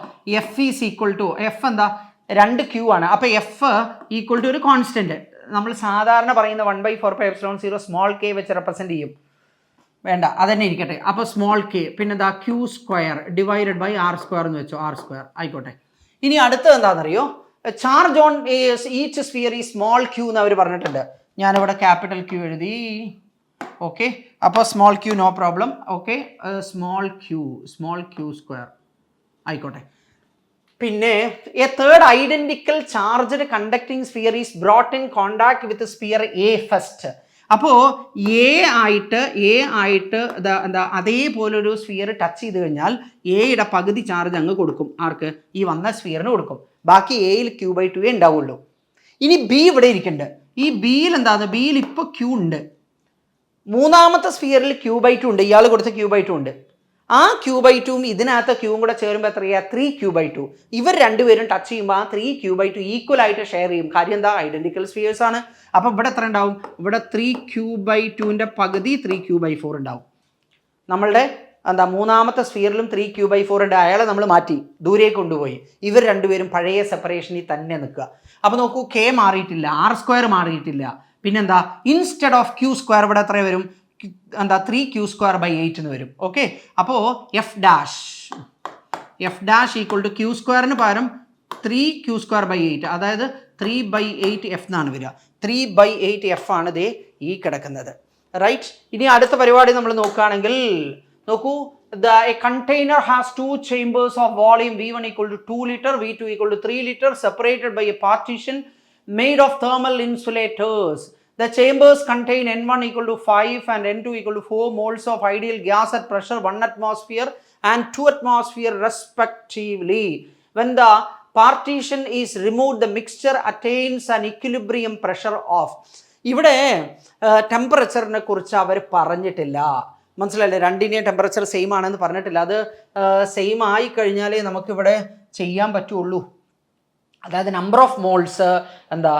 F is equal to, F എന്താ 2q ആണ്. അപ്പോൾ എഫ് ഈക്വൽ ടു ഒരു കോൺസ്റ്റൻറ്റ്, നമ്മൾ സാധാരണ പറയുന്ന 1/4πε0 സ്മോൾ കെ വെച്ച് റെപ്രസെൻറ്റ് ചെയ്യും. വേണ്ട, അതന്നെ ഇരിക്കട്ടെ. അപ്പോൾ സ്മോൾ കെ, പിന്നെ എന്താ q² ഡിവൈഡഡ് ബൈ r² എന്ന് വെച്ചോ, r², ആയിക്കോട്ടെ. ഇനി അടുത്തത് എന്താണെന്നറിയോ, ചാർജ് ഓൺ ഈച്ച് സ്ഫിയർ ഈ സ്മോൾ q എന്ന് അവർ പറഞ്ഞിട്ടുണ്ട്. ഞാനിവിടെ ക്യാപിറ്റൽ Q എഴുതി. ഓക്കെ, അപ്പോൾ small q no problem. Okay, small q² ആയിക്കോട്ടെ. പിന്നെ a third identical charged conducting sphere is brought in contact with sphere A first. അപ്പോൾ എ ആയിട്ട് എന്താ അതേപോലെ ഒരു സ്ഫിയർ ടച്ച് ചെയ്ത് കഴിഞ്ഞാൽ എയുടെ പകുതി ചാർജ് അങ്ങ് കൊടുക്കും. ആർക്ക്? ഈ വന്ന സ്ഫിയറിന് കൊടുക്കും. ബാക്കി എയിൽ Q/2 ഉണ്ടാവുള്ളൂ. ഇനി ബി ഇവിടെ ഇരിക്കുന്നുണ്ട്. ഈ ബിയിൽ എന്താണ്, ബിയിൽ ഇപ്പോൾ Q ഉണ്ട്. മൂന്നാമത്തെ സ്ഫിയറിൽ Q/2 ഉണ്ട്, ഇയാൾ കൊടുത്ത Q/2 ഉണ്ട്. ആ Q/2 ഇതിനകത്ത് Qയും കൂടെ ചേരുമ്പോൾ എത്രയാ, 3Q/2. ഇവർ രണ്ടുപേരും ടച്ച് ചെയ്യുമ്പോൾ ആ 3Q/2 ഈക്വൽ ആയിട്ട് ഷെയർ ചെയ്യും. കാര്യം എന്താ, ഐഡന്റിക്കൽ സ്ഫിയേഴ്സ് ആണ്. അപ്പം ഇവിടെ എത്ര ഉണ്ടാവും, ഇവിടെ 3Q/2ൻ്റെ പകുതി 3Q/4 ഉണ്ടാവും. നമ്മളുടെ എന്താ മൂന്നാമത്തെ സ്ഫിയറിലും 3Q/4 ഉണ്ട്. അയാളെ നമ്മൾ മാറ്റി ദൂരേക്ക് കൊണ്ടുപോയി. ഇവർ രണ്ടുപേരും പഴയ സെപ്പറേഷനിൽ തന്നെ നിൽക്കുക. അപ്പോൾ നോക്കൂ, K മാറിയിട്ടില്ല, R² മാറിയിട്ടില്ല. പിന്നെന്താ, ഇൻസ്റ്റെഡ് ഓഫ് Q² ഇവിടെ എത്ര വരും, എന്താ 3Q²/8 എന്ന് വരും. ഓക്കെ, അപ്പോൾ F dash equal to Q² പകരം 3Q²/8, അതായത് 3/8 എഫ് എന്നാണ് വരിക. 3/8 എഫ് ആണ് ദേ ഈ കിടക്കുന്നത്, റൈറ്റ്. ഇനി അടുത്ത പരിപാടി നമ്മൾ നോക്കുകയാണെങ്കിൽ നോക്കൂ, a container has two chambers of volume V1 equal to 2 liter, V2 equal to 3 liter, separated by a partition made of thermal insulators. The chambers contain N1 equal to 5 and N2 equal to 4 moles of ideal gas at pressure 1 atmosphere and 2 atmosphere respectively. When the partition is removed, the mixture attains an equilibrium pressure of. ഇവിടെ ടെമ്പറേച്ചറിനെ കുറിച്ച് അവർ പറഞ്ഞിട്ടില്ല, മനസ്സിലല്ലേ? രണ്ടിൻ്റെയും ടെമ്പറേച്ചർ സെയിം ആണെന്ന് പറഞ്ഞിട്ടില്ല. അത് സെയിം ആയി കഴിഞ്ഞാലേ നമുക്കിവിടെ ചെയ്യാൻ പറ്റുള്ളൂ. അതായത് നമ്പർ ഓഫ് മോൾസ് എന്താ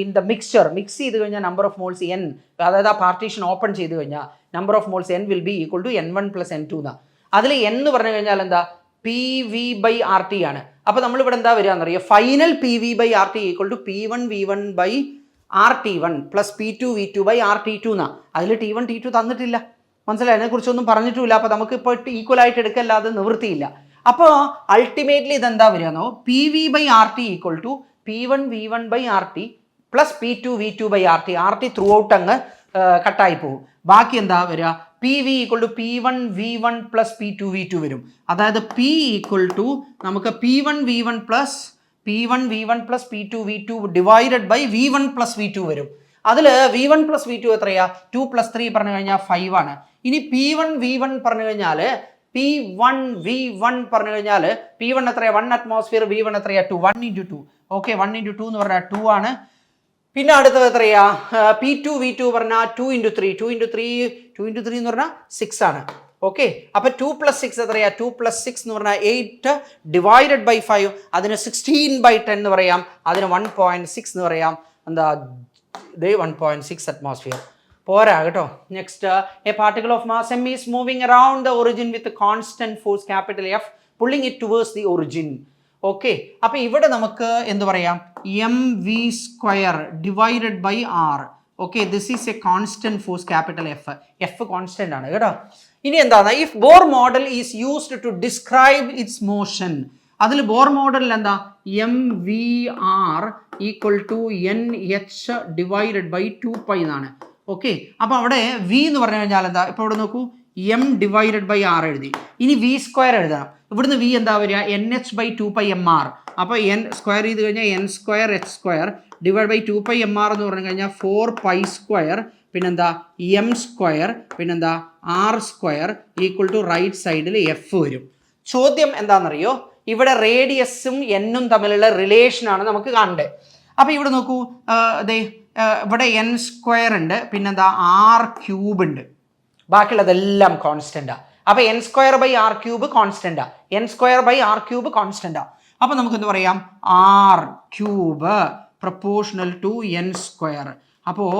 ഇൻ ദ മിക്സ് ചെയ്ത് കഴിഞ്ഞാൽ നമ്പർ ഓഫ് മോൾസ് N, അതായത് ആ പാർട്ടീഷൻ ഓപ്പൺ ചെയ്ത് കഴിഞ്ഞാൽ number of moles N will be equal to N1 + N2 എന്നാ. അതിൽ N എന്ന് പറഞ്ഞു കഴിഞ്ഞാൽ എന്താ, PV/RT ആണ്. അപ്പോൾ നമ്മളിവിടെ എന്താ വരിക എന്നറിയോ, final PV/RT equal to P1V1/RT1 plus P2V2/RT2 എന്നാ. അതിൽ T1 T2 തന്നിട്ടില്ല, മനസ്സിലായി? അതിനെക്കുറിച്ചൊന്നും പറഞ്ഞിട്ടുമില്ല. അപ്പോൾ നമുക്ക് ഇപ്പോൾ ഈക്വൽ ആയിട്ട് എടുക്കല്ലാതെ നിവൃത്തിയില്ല. അപ്പോൾ അൾട്ടിമേറ്റ്ലി ഇതെന്താ വരികയെന്നോ, PV/RT equal to P1V1/RT plus P2V2/RT. RT throughout അങ്ങ് കട്ടായി പോകും. ബാക്കി എന്താ വരിക, PV equal to P1V1 plus P2V2 വരും. അതായത് P ഈക്വൽ ടു നമുക്ക് P1V1 plus P2V2 divided by V1 plus V2 വരും. അതിൽ V1 പ്ലസ് V2 എത്രയാ, 2 + 3 പറഞ്ഞു കഴിഞ്ഞാൽ 5 ആണ്. ഇനി P1V1 പറഞ്ഞു കഴിഞ്ഞാൽ P1V1 പറഞ്ഞു കഴിഞ്ഞാൽ P1 എത്രയാ, 1 atmosphere, V1 എത്രയാ, 2, 1 × 2. ഓക്കെ, 1 × 2 എന്ന് പറഞ്ഞാൽ 2 ആണ്. പിന്നെ അടുത്തത് എത്രയാ, P2V2 പറഞ്ഞാൽ 2 × 3 എന്ന് പറഞ്ഞാൽ 6 ആണ്. ഓക്കെ, അപ്പോൾ 2 + 6 എത്രയാ, 2 + 6 എന്ന് പറഞ്ഞാൽ 8 ഡിവൈഡഡ് ബൈ 5. അതിന് 16/10 എന്ന് പറയാം, അതിന് 1.6 എന്ന് പറയാം. എന്താ, 1.6 atmosphere. പോരാ കേട്ടോ. Next, a particle of mass m is moving around the origin with constant force F, pulling it towards the origin. Okay, അപ്പോൾ ഇവിടെ നമുക്ക് എന്ത് പറയാം, M V square divided by R. Okay, this is a constant force, capital F. F constant ആണ് കേട്ടോ. ഇനി എന്താണ്, if Bohr model is used to describe its motion, അതിൽ ബോർ മോഡലിൽ എന്താ, M V R equal to N H divided by 2π എന്നാണ്. ഓക്കെ, അപ്പോൾ അവിടെ വി എന്ന് പറഞ്ഞു കഴിഞ്ഞാൽ എന്താ, ഇപ്പോൾ ഇവിടെ നോക്കൂ, എം ഡിവൈഡഡ് ബൈ ആർ എഴുതി. ഇനി വി സ്ക്വയർ എഴുതണം. ഇവിടുന്ന് വി എന്താ വരിക, എൻ എച്ച് ബൈ 2πmr. അപ്പോൾ എൻ സ്ക്വയർ ചെയ്ത് കഴിഞ്ഞാൽ N square H square divide by 2πmr എന്ന് പറഞ്ഞു കഴിഞ്ഞാൽ 4π സ്ക്വയർ, പിന്നെന്താ എം സ്ക്വയർ, പിന്നെന്താ R square equal to right സൈഡിൽ എഫ് വരും. ചോദ്യം എന്താണെന്നറിയോ, ഇവിടെ റേഡിയസും എന്നും തമ്മിലുള്ള റിലേഷനാണ് നമുക്ക് കാണേണ്ടത്. അപ്പോൾ ഇവിടെ നോക്കൂ, ഇവിടെ എൻ സ്ക്വയർ ഉണ്ട്, പിന്നെന്താ ആർ ക്യൂബ് ഉണ്ട്, ബാക്കിയുള്ളതെല്ലാം കോൺസ്റ്റന്റാ. അപ്പോൾ N square by R cube കോൺസ്റ്റന്റാ, N square by R cube കോൺസ്റ്റന്റാ. അപ്പോൾ നമുക്ക് എന്ത് പറയാം, R cube proportional to N square. അപ്പോൾ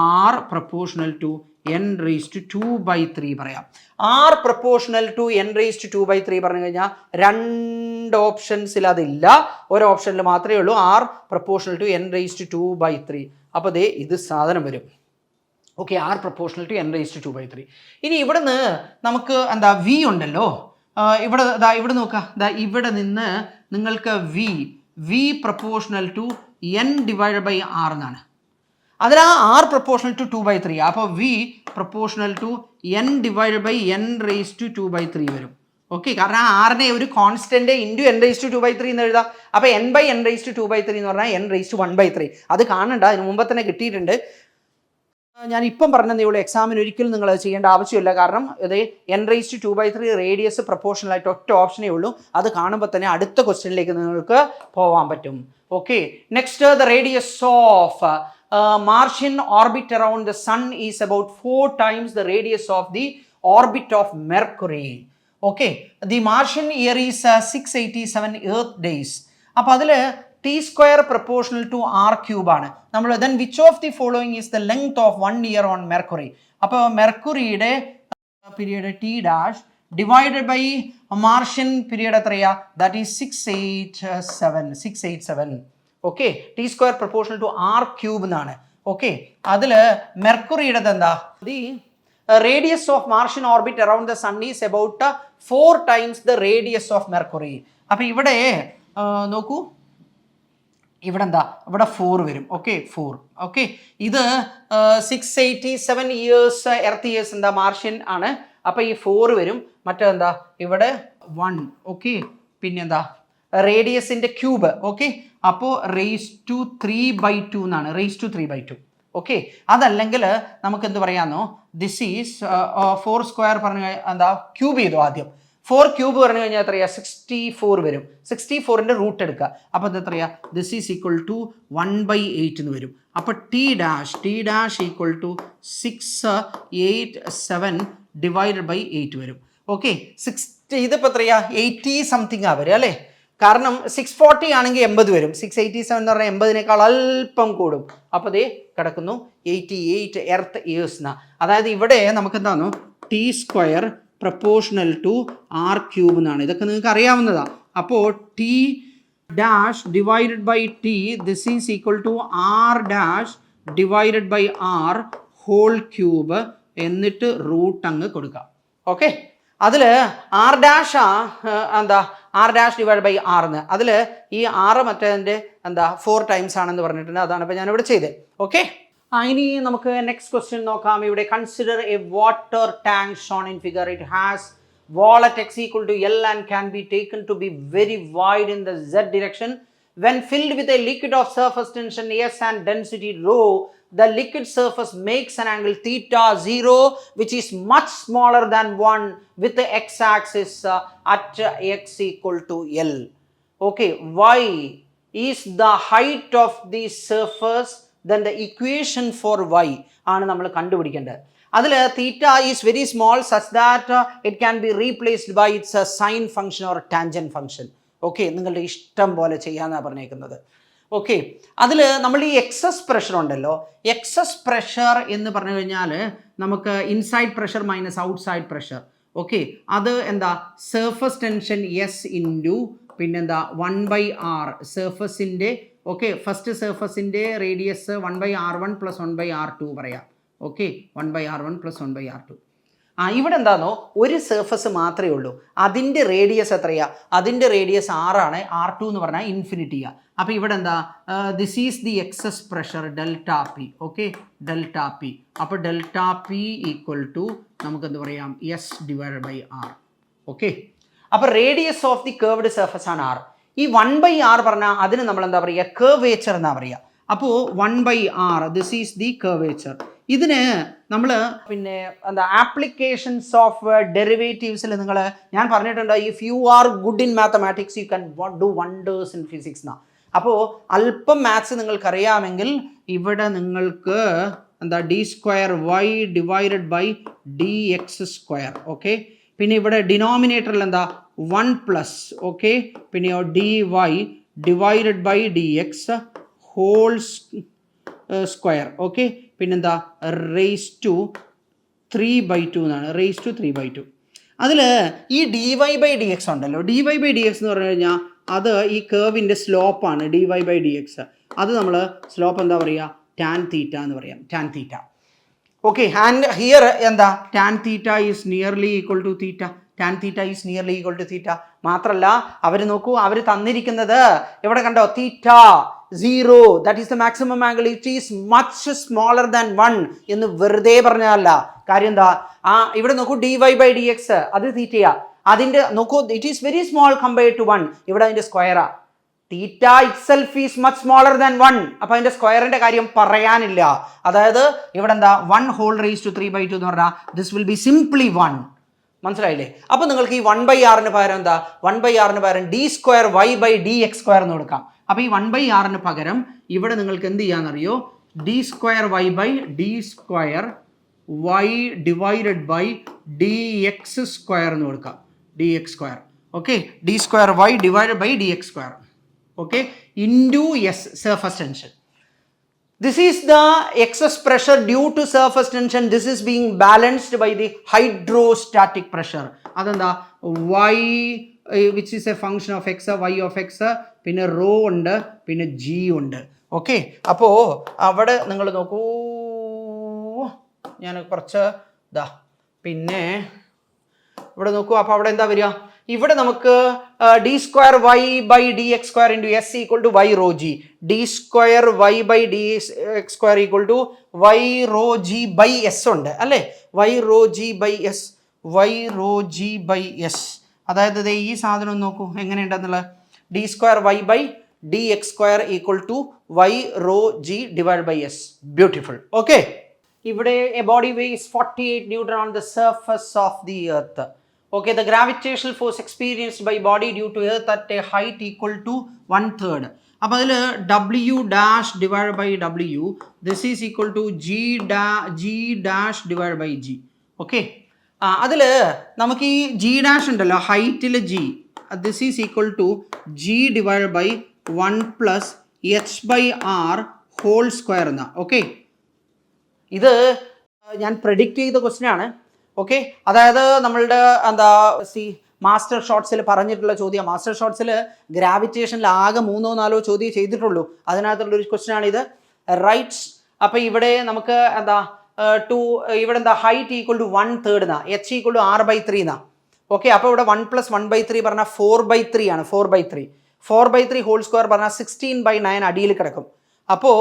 R proportional to N raise to 2/3 പറയാം. R proportional to N raise to 2/3 പറഞ്ഞു കഴിഞ്ഞാൽ 2 ഓപ്ഷൻസിൽ അതില്ല, ഒരു ഓപ്ഷനിൽ മാത്രമേ ഉള്ളൂ, R proportional to N raise to 2/3. അപ്പോൾ ദേ ഇത് സാധനം വരും. Okay, R proportional to N raise to 2/3. ഇനി ഇവിടുന്ന് നമുക്ക് എന്താ വി ഉണ്ടല്ലോ, ഇവിടെ നോക്കുക, ഇവിടെ നിന്ന് നിങ്ങൾക്ക് V proportional to N divide by R എന്നാണ്. അതിൽ ആ ആർ പ്രൊപ്പോർഷണൽ ടു 2/3, അപ്പോൾ V proportional to N divide by N raise to 2/3 വരും. ഓക്കെ, കാരണം ആറിനെ ഒരു constant into N raise to 2/3 എന്ന് എഴുതാം. അപ്പോൾ N by N raise to 2/3 എന്ന് പറഞ്ഞാൽ എൻ റേസ് ടു 1/3. അത് കാണണ്ട, അതിന് മുമ്പ് തന്നെ കിട്ടിയിട്ടുണ്ട്. ഞാൻ ഇപ്പം പറഞ്ഞതേ ഉള്ളൂ, എക്സാമിന് ഒരിക്കലും നിങ്ങൾ അത് ചെയ്യേണ്ട ആവശ്യമില്ല. കാരണം ഇത് N raise to 2/3 radius proportional ആയിട്ട് ഒറ്റ ഓപ്ഷനേ ഉള്ളൂ. അത് കാണുമ്പോൾ തന്നെ അടുത്ത ക്വസ്റ്റ്യനിലേക്ക് നിങ്ങൾക്ക് പോകാൻ പറ്റും. Okay, next, the radius of Martian orbit around the sun is about 4 times the radius of the orbit of Mercury. Okay, the Martian year is 687 Earth days. അപ്പോൾ അതിൽ T square proportional to R cube ആണ്. നമ്മൾ then which of the following is the length of 1 year on Mercury? അപ്പോൾ മെർക്കുറിയുടെ period T dash divided by Martian period എത്രയാ, that is 687. Okay, T square proportional to R cube എന്നാണ്. ഓക്കെ, അതിൽ മെർക്കുറിയുടെ എന്താ, the radius of Martian orbit around the sun is about 4 times the radius of Mercury. അപ്പോൾ ഇവിടെ നോക്കൂ, ഇവിടെ എന്താ, ഇവിടെ 4 വരും. ഓക്കെ, 4. ഓക്കെ, ഇത് 687 ഇയേഴ്സ് എർത്ത് ഇയേഴ്സ് എന്താ മാർഷ്യൻ ആണ്. അപ്പോൾ ഈ 4 വരും. മറ്റെന്താ, ഇവിടെ 1. ഓക്കെ, പിന്നെന്താ റേഡിയസിൻ്റെ ക്യൂബ്. ഓക്കെ, അപ്പോൾ റേസ് ടു 3/2 എന്നാണ്, റേസ് ടു 3/2. ഓക്കെ, അതല്ലെങ്കിൽ നമുക്ക് എന്ത് പറയാമെന്നോ, ദിസ് ഈസ് 4 സ്ക്വയർ പറഞ്ഞു എന്താ ക്യൂബ് ചെയ്തു ആദ്യം. 4 ക്യൂബ് പറഞ്ഞു കഴിഞ്ഞാൽ എത്രയാ, 64 വരും. 64ൻ്റെ റൂട്ട് എടുക്കുക. അപ്പോൾ ഇത് എത്രയാ, ദിസ് ഈസ് ഈക്വൽ ടു 1/8 എന്ന് വരും. അപ്പോൾ T dash equal to 687 divided by 8 വരും. ഓക്കെ, ഇതിപ്പോൾ എത്രയാ, 80 സംതിങ് ആ വരും അല്ലേ. കാരണം 640 ആണെങ്കിൽ 80 വരും. 687 എന്ന് പറഞ്ഞാൽ 80-നേക്കാൾ അല്പം കൂടും. അപ്പോൾ ദേ കിടക്കുന്നു 88 എർത്ത് ഇയേഴ്സ് എന്നാ. അതായത് ഇവിടെ നമുക്ക് എന്താണോ, T square proportional to R cube എന്നാണ്. ഇതൊക്കെ നിങ്ങൾക്ക് അറിയാവുന്നതാണ്. അപ്പോൾ T dash divided by T, this is equal to R dash divided by R whole cube, എന്നിട്ട് റൂട്ട് അങ്ങ് കൊടുക്കാം. ഓക്കെ, അതിൽ ആർ ഡാഷ് എന്താ, R dash divide by R എന്ന്, അതിൽ ഈ 6 മറ്റേതിൻ്റെ എന്താ 4 times ആണെന്ന് പറഞ്ഞിട്ടുണ്ട്. അതാണ് ഇപ്പോൾ ഞാനിവിടെ ചെയ്തത്. ഓക്കെ, ഇനി നമുക്ക് നെക്സ്റ്റ് ക്വസ്റ്റ്യൻ നോക്കാം. ഇവിടെ consider A water tank Sean in figure. It has wall at x equal to L and can be taken to be very wide in the z direction. When filled with a liquid of surface tension S and density rho, the liquid surface makes an angle theta 0 which is much smaller than 1 with the x-axis at x equal to L. Okay, y is the height of the surface, then the equation for y ആണ് നമ്മൾ കണ്ടുപിടിക്കേണ്ടത്. അതിൽ theta is very small such that it can be replaced by its sine function or tangent function. Okay, നിങ്ങളുടെ ഇഷ്ടം പോലെ ചെയ്യാമെന്നാണ് പറഞ്ഞേക്കുന്നത്. ഓക്കെ, അതിൽ നമ്മൾ ഈ എക്സസ് പ്രഷർ ഉണ്ടല്ലോ, എക്സസ് പ്രഷർ എന്ന് പറഞ്ഞു കഴിഞ്ഞാൽ നമുക്ക് inside pressure minus outside pressure. Okay, അത് എന്താ, സർഫസ് ടെൻഷൻ എസ് ഇൻറ്റു പിന്നെന്താ 1/r സർഫസിൻ്റെ ഓക്കെ ഫസ്റ്റ് സർഫസിൻ്റെ റേഡിയസ് 1/r1 + 1/r2 പറയാം. Okay 1/r1 + 1/r2. ഇവിടെ എന്താണോ ഒരു സർഫസ് മാത്രമേ ഉള്ളൂ, അതിൻ്റെ റേഡിയസ് എത്രയാ? അതിൻ്റെ റേഡിയസ് r ആണ്. r2 എന്ന് പറഞ്ഞാൽ ഇൻഫിനിറ്റിയാണ്. അപ്പോൾ ഇവിടെ എന്താ this is the excess pressure delta P. Okay delta P. അപ്പോൾ ഡെൽറ്റ പി ഈക്വൽ ടു നമുക്കെന്ത് പറയാം S/r. ഓക്കെ അപ്പോൾ radius of the curved surface ആണ് r. ഈ 1/r പറഞ്ഞാൽ അതിന് നമ്മൾ എന്താ പറയുക കർവേച്ചർ എന്നാ പറയുക. അപ്പോൾ 1/r this is the curvature. ഇതിന് നമ്മൾ പിന്നെ എന്താ ആപ്ലിക്കേഷൻസ് ഓഫ് ഡെറിവേറ്റീവ്സിൽ നിങ്ങൾ ഞാൻ പറഞ്ഞിട്ടുണ്ട് if you are good in mathematics you can do wonders in physics എന്നാ. അപ്പോൾ അല്പം മാത്സ് നിങ്ങൾക്കറിയാമെങ്കിൽ ഇവിടെ നിങ്ങൾക്ക് എന്താ d²y / dx². ഓക്കെ പിന്നെ ഇവിടെ ഡിനോമിനേറ്ററിൽ എന്താ 1+. ഓക്കെ പിന്നെയോ dy / dx whole square. Okay പിന്നെന്താ raised/3/2 എന്നാണ്. raised/3/2. അതിൽ ഈ dy/dx ഉണ്ടല്ലോ, dy/dx എന്ന് പറഞ്ഞു കഴിഞ്ഞാൽ അത് ഈ കേർവിൻ്റെ സ്ലോപ്പാണ്. dy/dx അത് നമ്മൾ സ്ലോപ്പ് എന്താ പറയുക tan θ എന്ന് പറയാം. tan θ. ഓക്കെ ആൻഡ് ഹിയർ എന്താ tan θ is nearly equal to θ. tan θ is nearly equal to θ. മാത്രമല്ല അവർ നോക്കൂ, അവർ തന്നിരിക്കുന്നത് ഇവിടെ കണ്ടോ θ0 that is the maximum angle it is much smaller than 1 എന്ന് വെറുതെ പറഞ്ഞതല്ല. കാര്യം എന്താ ഇവിടെ നോക്കൂ dy/dx അത് തീറ്റയാ. അതിൻ്റെ നോക്കൂ it is very small compared to 1. ഇവിടെ അതിൻ്റെ സ്ക്വയറാ. Theta itself is much smaller than 1. അപ്പോൾ അതിൻ്റെ സ്ക്വയറിൻ്റെ കാര്യം പറയാനില്ല. അതായത് ഇവിടെ എന്താ 1^3/2 എന്ന് പറഞ്ഞാൽ ദിസ് വിൽ ബി സിംപ്ലി 1. മനസ്സിലായില്ലേ? അപ്പോൾ നിങ്ങൾക്ക് ഈ 1/r പകരം എന്താ 1/r പകരം d²y/dx² എന്ന് കൊടുക്കാം. അപ്പോൾ ഈ 1/r പകരം ഇവിടെ നിങ്ങൾക്ക് എന്ത് ചെയ്യാന്നറിയോ d²y/d²y /dx² എന്ന് കൊടുക്കാം. dx². Okay d²y /dx². Okay into S surface tension. This is the excess pressure due to surface tension. This is being balanced by the hydrostatic pressure. അതെന്താ y which is a function of x, y of x, പിന്നെ rho ഉണ്ട്, പിന്നെ g ഉണ്ട്. ഓക്കെ അപ്പോൾ അവിടെ നിങ്ങൾ നോക്കൂ, ഞാൻ കുറച്ച് പിന്നെ ഇവിടെ നോക്കൂ. അപ്പോൾ അവിടെ എന്താ വരിക? ഇവിടെ നമുക്ക് d²y/dx² into s equal to y rho g. d²y/dx² equal to y rho g by s ഉണ്ട് അല്ലേ? y rho g by s, y rho g by s. അതായത് ഈ സാധനം നോക്കൂ എങ്ങനെയുണ്ടെന്നുള്ളത്. d²y/dx² equal to y rho g divided by s. Beautiful. Okay ഇവിടെ a body weighs 48 Newton on the surface of the earth. Okay, the gravitational force experienced by body due to earth at a height equal to 1/3. അപ്പോൾ അതിൽ w dash divided by w this is equal to g dash divided by g. Okay അതിൽ നമുക്ക് ഈ g dash ഉണ്ടല്ലോ ഹൈറ്റിൽ g, this is equal to g divided by 1 plus h/r whole square എന്നാ. ഓക്കെ ഇത് ഞാൻ പ്രെഡിക്റ്റ് ചെയ്ത ക്വസ്റ്റ്യൻ ആണ്. ഓക്കെ അതായത് നമ്മളുടെ എന്താ മാസ്റ്റർ ഷോട്ട്സിൽ പറഞ്ഞിട്ടുള്ള ചോദ്യം. മാസ്റ്റർ ഷോട്ട്സിൽ ഗ്രാവിറ്റേഷനിൽ ആകെ 3-4 ചോദ്യം ചെയ്തിട്ടുള്ളൂ. അതിനകത്തുള്ളൊരു ക്വസ്റ്റ്യൻ ആണിത്. റൈറ്റ്സ് അപ്പോൾ ഇവിടെ നമുക്ക് എന്താ ഇവിടെ എന്താ ഹൈറ്റ് ഈക്വൽ ടു 1/3 എന്നാ, h ഈക്വൽ ടു r/3 എന്നാ. ഓക്കെ അപ്പോൾ ഇവിടെ 1 + 1/3 പറഞ്ഞാൽ 4/3 ആണ്. 4/3 ഹോൾ സ്ക്വയർ പറഞ്ഞാൽ 16/9 അടിയിൽ കിടക്കും. അപ്പോൾ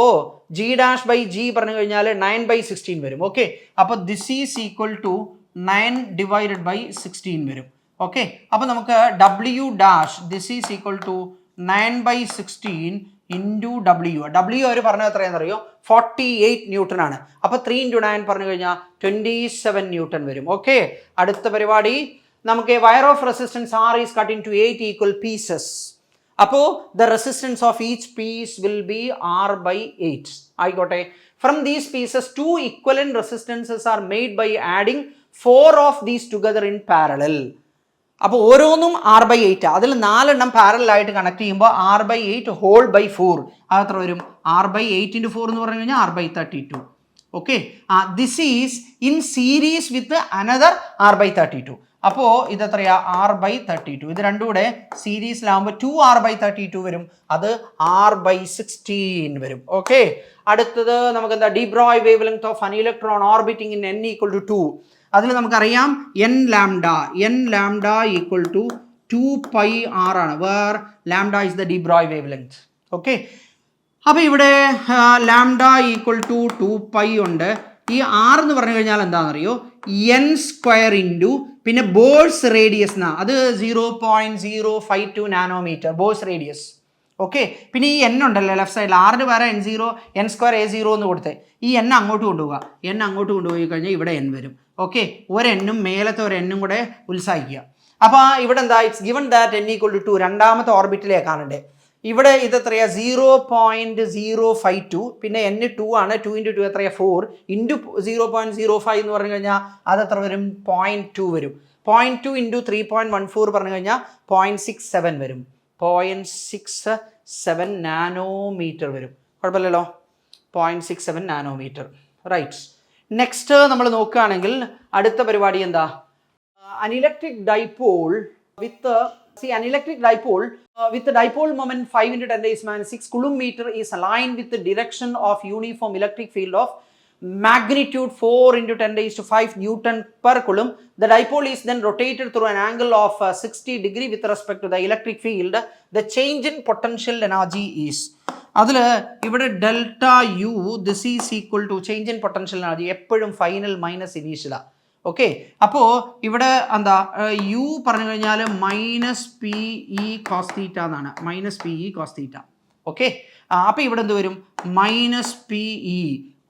g dash by g പറഞ്ഞു കഴിഞ്ഞാൽ 9/16 വരും. ഓക്കെ അപ്പോൾ this is equal to 9 divided by 16 വരും. ഓക്കെ അപ്പോൾ നമുക്ക് w dash this is equal to 9/16 into w അവർ പറഞ്ഞത് എത്രയാണെന്നറിയോ 48 ന്യൂട്ടൺ ആണ്. അപ്പോൾ 3 × 9 പറഞ്ഞു കഴിഞ്ഞാൽ 27 ന്യൂട്ടൺ വരും. ഓക്കെ അടുത്ത പരിപാടി നമുക്ക് wire of resistance r is cut into 8 equal pieces. അപ്പോൾ the resistance of each piece will be r/8 ആയിക്കോട്ടെ. From these pieces 2 equivalent resistances are made by adding 4 of these together in parallel. അപ്പോൾ ഓരോന്നും r/8 അതിൽ 4 എണ്ണം പാരലായിട്ട് കണക്ട് ചെയ്യുമ്പോൾ r/8 ഹോൾ ബൈ 4 അതെത്ര വരും? r/8 × 4 എന്ന് പറഞ്ഞു കഴിഞ്ഞാൽ r/32. Okay, this is in series with another R/32. അപ്പോൾ ഇത് എത്രയാ? R/32. ഇത് രണ്ടും കൂടെ സീരീസിലാവുമ്പോൾ 2R/32 വരും, അത് R/16 വരും. ഓക്കെ, അടുത്തത് നമുക്ക് എന്താ? D Broglie wave length of an electron orbiting in n = 2. അതിൽ നമുക്കറിയാം n lambda equal to 2πr ആണ്, where lambda is the de Broglie wavelength. Okay, അപ്പോൾ ഇവിടെ ലാംഡ ഈക്വൽ ടു 2π ഉണ്ട്. ഈ r എന്ന് പറഞ്ഞു കഴിഞ്ഞാൽ എന്താണെന്നറിയോ? n² ഇൻറ്റു പിന്നെ ബോഴ്സ് റേഡിയസ് എന്നാ, അത് 0.052 നാനോമീറ്റർ ബോഴ്സ് റേഡിയസ്. ഓക്കെ, പിന്നെ ഈ n ഉണ്ടല്ലോ ലെഫ്റ്റ് സൈഡിൽ, ആറിന് വേറെ n0 n² a0 എന്ന് കൊടുത്തേ, ഈ n അങ്ങോട്ട് കൊണ്ടുപോവുക. n അങ്ങോട്ട് കൊണ്ടുപോയി കഴിഞ്ഞാൽ ഇവിടെ n വരും. ഓക്കെ, ഒരെണ്ണും മേലത്തെ ഒരു n കൂടെ ഉത്സാഹിക്കുക. അപ്പോൾ ഇവിടെ എന്താ? ഇറ്റ്സ് ഗിവൺ ദാറ്റ് n = 2, രണ്ടാമത്തെ ഓർബിറ്റിലേ കാണണ്ടേ. ഇവിടെ ഇത് എത്രയാ? 0.052, പിന്നെ n 2 ആണ്, 2 × 2 എത്രയാ? 4 ഇൻറ്റു 0.05 എന്ന് പറഞ്ഞു കഴിഞ്ഞാൽ അത് എത്ര വരും? 0.2 വരും. 0.2 ഇൻറ്റു 3.14 പറഞ്ഞു കഴിഞ്ഞാൽ 0.67 വരും. 0.67 നാനോമീറ്റർ വരും. കുഴപ്പമില്ലല്ലോ, 0.67 നാനോമീറ്റർ. റൈറ്റ്, നെക്സ്റ്റ് നമ്മൾ നോക്കുകയാണെങ്കിൽ അടുത്ത പരിപാടി എന്താ? An electric dipole with an electric dipole with the dipole moment 5 × 10⁻⁶ coulomb meter is aligned with the direction of uniform electric field of magnitude 4 × 10⁵ Newton per coulomb. The dipole is then rotated through an angle of 60 degrees with respect to the electric field. The change in potential energy is, അതിൽ ഇവിടെ delta U, this is equal to change in potential energy, എപ്പോഴും ഫൈനൽ മൈനസ് ഇനീഷ്യലാണ്. ഓക്കെ, അപ്പോൾ ഇവിടെ എന്താ? യു പറഞ്ഞു കഴിഞ്ഞാൽ -PE cos θ എന്നാണ്, -PE cos θ. ഓക്കെ, അപ്പോൾ ഇവിടെ എന്ത് വരും? -PE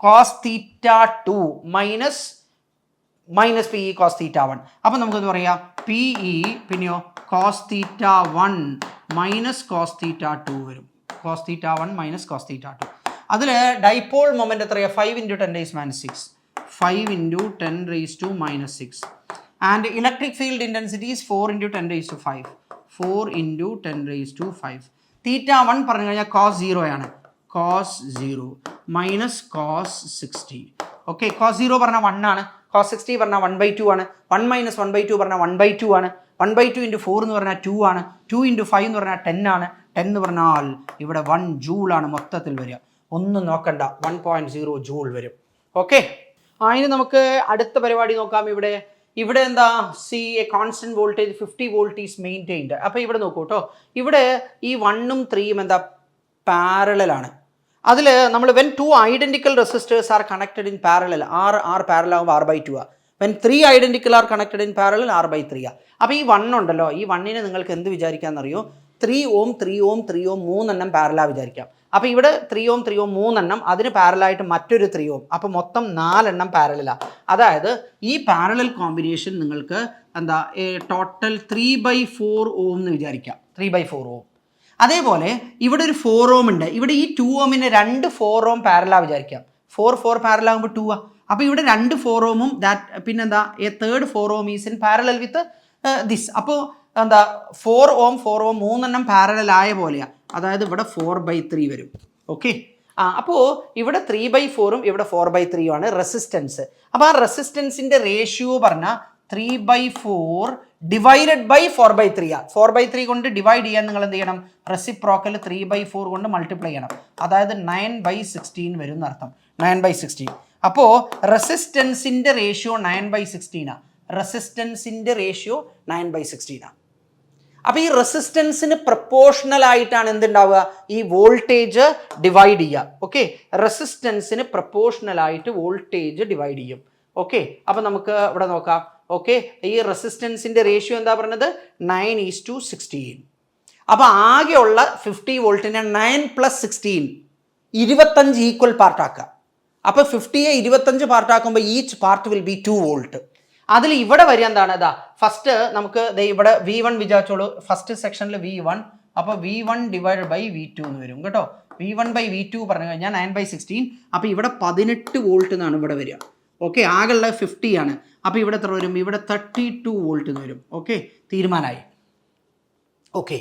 cos θ2 -PE cos θ1. അപ്പം നമുക്കെന്ത് പറയാം? PE പിന്നെയോ cos θ1 cos θ2 വരും. cos θ1 cos θ2. അതിൽ ഡൈപോൾ മൊമെന്റ് എത്രയാ? 5 × 10⁻⁶, 5 × 10⁻⁻⁶. And electric field intensity is 4 × 10⁵, 4 × 10⁵. θ1 പറഞ്ഞു കഴിഞ്ഞാൽ cos 0 ആണ്, cos 0 cos 60. ഓക്കെ, cos 0 പറഞ്ഞാൽ 1 ആണ്, cos 60 പറഞ്ഞാൽ 1/2 ആണ്, 1 - 1/2 പറഞ്ഞാൽ 1/2 ആണ്, 1/2 × 4 എന്ന് പറഞ്ഞാൽ 2 ആണ്, 2 × 5 എന്ന് പറഞ്ഞാൽ 10 ആണ്, 10 എന്ന് പറഞ്ഞാൽ ഇവിടെ 1 ജൂൾ ആണ് മൊത്തത്തിൽ വരിക. ഒന്നും നോക്കണ്ട, 1.0 ജൂൾ വരും. ഓക്കെ, അതിന് നമുക്ക് അടുത്ത പരിപാടി നോക്കാം. ഇവിടെ എന്താ? C A constant voltage 50 volt is maintained. അപ്പോൾ ഇവിടെ നോക്കൂ കേട്ടോ, ഇവിടെ ഈ 1ഉം 3ഉം എന്താ? പാരലലാണ്. അതിൽ നമ്മൾ when 2 identical resistors are connected in parallel, R parallel ആകുമ്പോൾ R/2 ആ. When 3 identical are connected in parallel R/3 ആ. അപ്പോൾ ഈ 1 ഉണ്ടല്ലോ, ഈ 1നെ നിങ്ങൾക്ക് എന്ത് വിചാരിക്കാമെന്നറിയോ? 3 Ω 3 Ω 3 Ω 3 പാരലാ വിചാരിക്കാം. അപ്പോൾ ഇവിടെ 3 Ω 3 Ω 3 അതിന് പാരലായിട്ട് മറ്റൊരു 3 Ω, അപ്പോൾ മൊത്തം 4 പാരലലാണ്. അതായത് ഈ പാരലൽ കോമ്പിനേഷൻ നിങ്ങൾക്ക് എന്താ? ടോട്ടൽ 3/4 Ω എന്ന് വിചാരിക്കാം, 3/4 Ω. അതേപോലെ ഇവിടെ ഒരു 4 Ω ഉണ്ട്. ഇവിടെ ഈ 2 Ωന് 2 4 Ω പാരലാ വിചാരിക്കാം. 4 പാരലാകുമ്പോൾ 2 ആ. അപ്പോൾ ഇവിടെ 2 4 Ωും പിന്നെന്താ? A third 4 Ω is in parallel with this. അപ്പോൾ എന്താ? 4 Ω 4 Ω 3 പാരലൽ ആയ പോലെയാണ്. അതായത് ഇവിടെ 4/3 വരും. ഓക്കെ, അപ്പോൾ ഇവിടെ 3/4ഉം ഇവിടെ 4/3 ആണ് റെസിസ്റ്റൻസ്. അപ്പോൾ ആ റെസിസ്റ്റൻസിൻ്റെ റേഷ്യോ പറഞ്ഞാൽ 3/4 ഡിവൈഡഡ് ബൈ 4/3 ആ. 4/3 കൊണ്ട് ഡിവൈഡ് ചെയ്യാൻ നിങ്ങൾ എന്ത് ചെയ്യണം? റെസിപ്രോക്കൽ 3/4 കൊണ്ട് മൾട്ടിപ്ലൈ ചെയ്യണം. അതായത് 9/16 വരും എന്നർത്ഥം, 9/16. അപ്പോൾ റെസിസ്റ്റൻസിൻ്റെ റേഷ്യോ 9/16 ആണ്. റെസിസ്റ്റൻസിൻ്റെ റേഷ്യോ 9/16 ആണ്. അപ്പോൾ ഈ റെസിസ്റ്റൻസിന് പ്രപ്പോർഷണൽ ആയിട്ടാണ് എന്തുണ്ടാവുക? ഈ വോൾട്ടേജ് ഡിവൈഡ് ചെയ്യുക. ഓക്കെ, റെസിസ്റ്റൻസിന് പ്രപ്പോർഷണൽ ആയിട്ട് വോൾട്ടേജ് ഡിവൈഡ് ചെയ്യും. ഓക്കെ, അപ്പോൾ നമുക്ക് ഇവിടെ നോക്കാം. ഓക്കെ, ഈ റെസിസ്റ്റൻസിൻ്റെ റേഷ്യോ എന്താ പറഞ്ഞത്? 9:16. അപ്പോൾ ആകെയുള്ള 50 വോൾട്ടിനെ 9 + 16 25 ഈക്വൽ പാർട്ടാക്കുക. അപ്പോൾ 50യെ 25 പാർട്ടാക്കുമ്പോൾ each part will be 2 volt. അതിൽ ഇവിടെ വരിക എന്താണ്? ഇതാ ഫസ്റ്റ് നമുക്ക് ഇവിടെ V1 വിചാരിച്ചോളൂ, ഫസ്റ്റ് സെക്ഷനിൽ V1. അപ്പോൾ V1 ഡിവൈഡ് ബൈ V2 എന്ന് വരും കേട്ടോ. V1/V2 പറഞ്ഞു കഴിഞ്ഞാൽ 9/16. അപ്പോൾ ഇവിടെ 18 വോൾട്ട് എന്നാണ് ഇവിടെ വരിക. ഓക്കെ, ആകെയുള്ള 50 ആണ്. അപ്പോൾ ഇവിടെ എത്ര വരും? ഇവിടെ 32 വോൾട്ട് എന്ന് വരും. ഓക്കെ, തീരുമാനമായി. ഓക്കെ,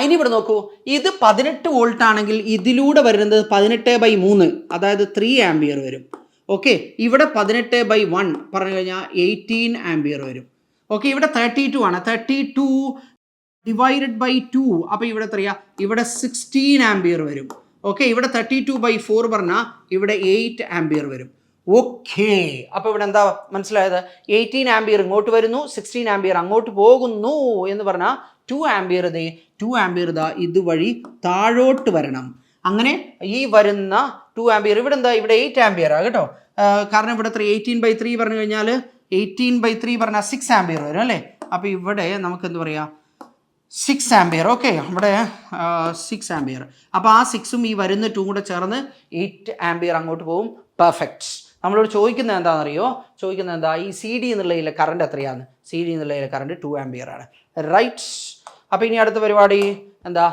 ഇനി ഇവിടെ നോക്കൂ, ഇത് 18 വോൾട്ട് ആണെങ്കിൽ ഇതിലൂടെ വരുന്നത് 18/3, അതായത് 3 ആംപിയർ വരും. ഓക്കെ, ഇവിടെ 18/1 പറഞ്ഞു കഴിഞ്ഞാൽ 18 ആംബിയർ വരും. ഓക്കെ, ഇവിടെ 32 ആണ്. 32 ഡിവൈഡഡ് ബൈ 2, അപ്പോൾ ഇവിടെ എത്രയാ? ഇവിടെ 16 ആംബിയർ വരും. ഓക്കെ, ഇവിടെ 32/4 പറഞ്ഞാൽ ഇവിടെ 8 ആംബിയർ വരും. ഓക്കെ, അപ്പോൾ ഇവിടെ എന്താ മനസ്സിലായത്? 18 ആംബിയർ ഇങ്ങോട്ട് വരുന്നു, 16 ആംബിയർ അങ്ങോട്ട് പോകുന്നു എന്ന് പറഞ്ഞാൽ 2 ആംബിയർ ഇതാ ഇതുവഴി താഴോട്ട് വരണം. അങ്ങനെ ഈ വരുന്ന 2 ആംബിയർ ഇവിടെ എന്താ? ഇവിടെ 8 ആംബിയറാണ് കേട്ടോ. കാരണം ഇവിടെ 18/3 പറഞ്ഞു കഴിഞ്ഞാൽ 18/3 പറഞ്ഞാൽ 6 ആംബിയർ വരും അല്ലേ? അപ്പോൾ ഇവിടെ നമുക്ക് എന്ത് പറയാം? 6 ആംബിയർ. ഓക്കെ, ഇവിടെ 6 ആംബിയർ. അപ്പോൾ ആ 6ഉം ഈ വരുന്ന 2 കൂടെ ചേർന്ന് 8 ആംബിയർ അങ്ങോട്ട് പോകും. പെർഫെക്റ്റ്. നമ്മളോട് ചോദിക്കുന്നത് എന്താണെന്നറിയോ? ചോദിക്കുന്നത് എന്താ? ഈ സി ഡി എന്നുള്ളതിലെ കറണ്ട് എത്രയാണ്? സി ഡി എന്നുള്ളതിലെ കറണ്ട് 2 ആംബിയർ ആണ്. റൈറ്റ്. അപ്പോൾ ഇനി അടുത്ത പരിപാടി എന്താ?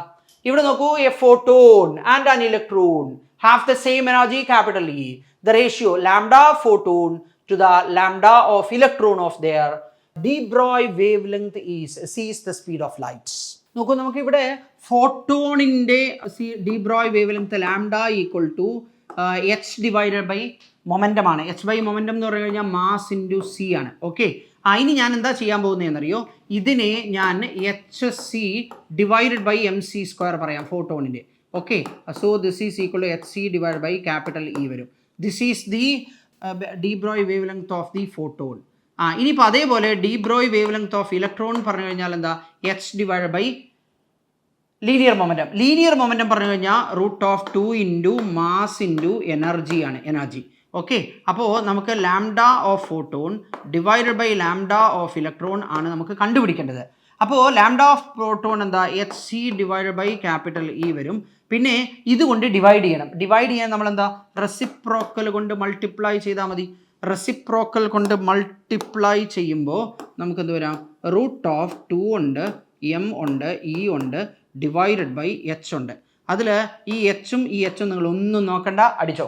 ഇവിടെ നോക്കൂ, a photon and an electron have the same energy capital E. The ratio lambda photon to the lambda of electron of their de Broglie wavelength is the speed of light. നോക്കൂ, നമുക്കിവിടെ ഫോട്ടോണിൻ്റെ de Broglie wavelength lambda equal to H divided by momentum ആണ്. എച്ച് ബൈ മൊമെൻറ്റം എന്ന് പറഞ്ഞു കഴിഞ്ഞാൽ മാസ് ഇൻറ്റു സി ആണ്. ഓക്കെ, അതിന് ഞാൻ എന്താ ചെയ്യാൻ പോകുന്നതെന്നറിയോ? ഇതിനെ ഞാൻ H C divided by M C square പറയാം ഫോട്ടോണിൻ്റെ. Okay, so this is equal to H C divide by capital E വരും. This is the de Broglie wavelength of the photon. ഇനിയിപ്പോൾ അതേപോലെ de Broglie wavelength of electron പറഞ്ഞു കഴിഞ്ഞാൽ എന്താ? H divide by linear momentum. Linear momentum പറഞ്ഞു കഴിഞ്ഞാൽ √2 ഇൻറ്റു മാസ് ഇൻറ്റു എനർജി ആണ്, എനർജി. ഓക്കെ, അപ്പോൾ നമുക്ക് lambda of photon divided by lambda of electron ആണ് നമുക്ക് കണ്ടുപിടിക്കേണ്ടത്. അപ്പോൾ ലാംഡ ഓഫ് പ്രോട്ടോൺ എന്താ? H C divided by capital E വരും. പിന്നെ ഇതുകൊണ്ട് ഡിവൈഡ് ചെയ്യണം. ഡിവൈഡ് ചെയ്യാൻ നമ്മളെന്താ? റെസിപ്രോക്കൽ കൊണ്ട് മൾട്ടിപ്ലൈ ചെയ്താൽ മതി. റെസിപ്രോക്കൽ കൊണ്ട് മൾട്ടിപ്ലൈ ചെയ്യുമ്പോൾ നമുക്കെന്ത് വരാം? √2 ഉണ്ട്, എം ഉണ്ട്, ഇ ഉണ്ട്, ഡിവൈഡഡ് ബൈ എച്ച് ഉണ്ട്. അതിൽ ഈ എച്ചും ഈ എച്ചും നിങ്ങൾ ഒന്നും നോക്കണ്ട, അടിച്ചോ.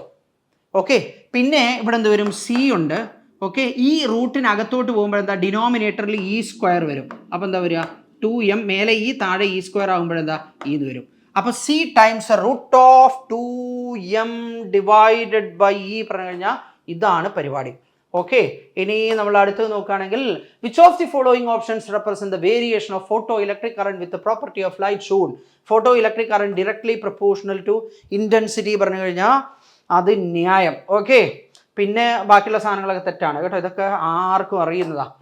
ഓക്കെ, പിന്നെ ഇവിടെ എന്ത് വരും? സി ഉണ്ട്. ഓക്കെ, ഈ റൂട്ടിനകത്തോട്ട് പോകുമ്പോൾ എന്താ? ഡിനോമിനേറ്ററിൽ ഇ സ്ക്വയർ വരും. അപ്പോൾ എന്താ വരിക? 2m, മേലെ ഈ താഴെ ഇ സ്ക്വയർ ആകുമ്പോഴെന്താ? ഇത് വരും. അപ്പോൾ C times √2m divided by E പറഞ്ഞു കഴിഞ്ഞാൽ ഇതാണ് പരിപാടി. ഓക്കെ, ഇനി നമ്മൾ അടുത്തത് നോക്കുകയാണെങ്കിൽ which of the following options represent the variation of photoelectric current with property of light shown? Photoelectric current directly proportional to intensity പറഞ്ഞു കഴിഞ്ഞാൽ അത് ന്യായം. ഓക്കെ, പിന്നെ ബാക്കിയുള്ള സാധനങ്ങളൊക്കെ തെറ്റാണ് കേട്ടോ. ഇതൊക്കെ ആർക്കും അറിയുന്നതാണ്,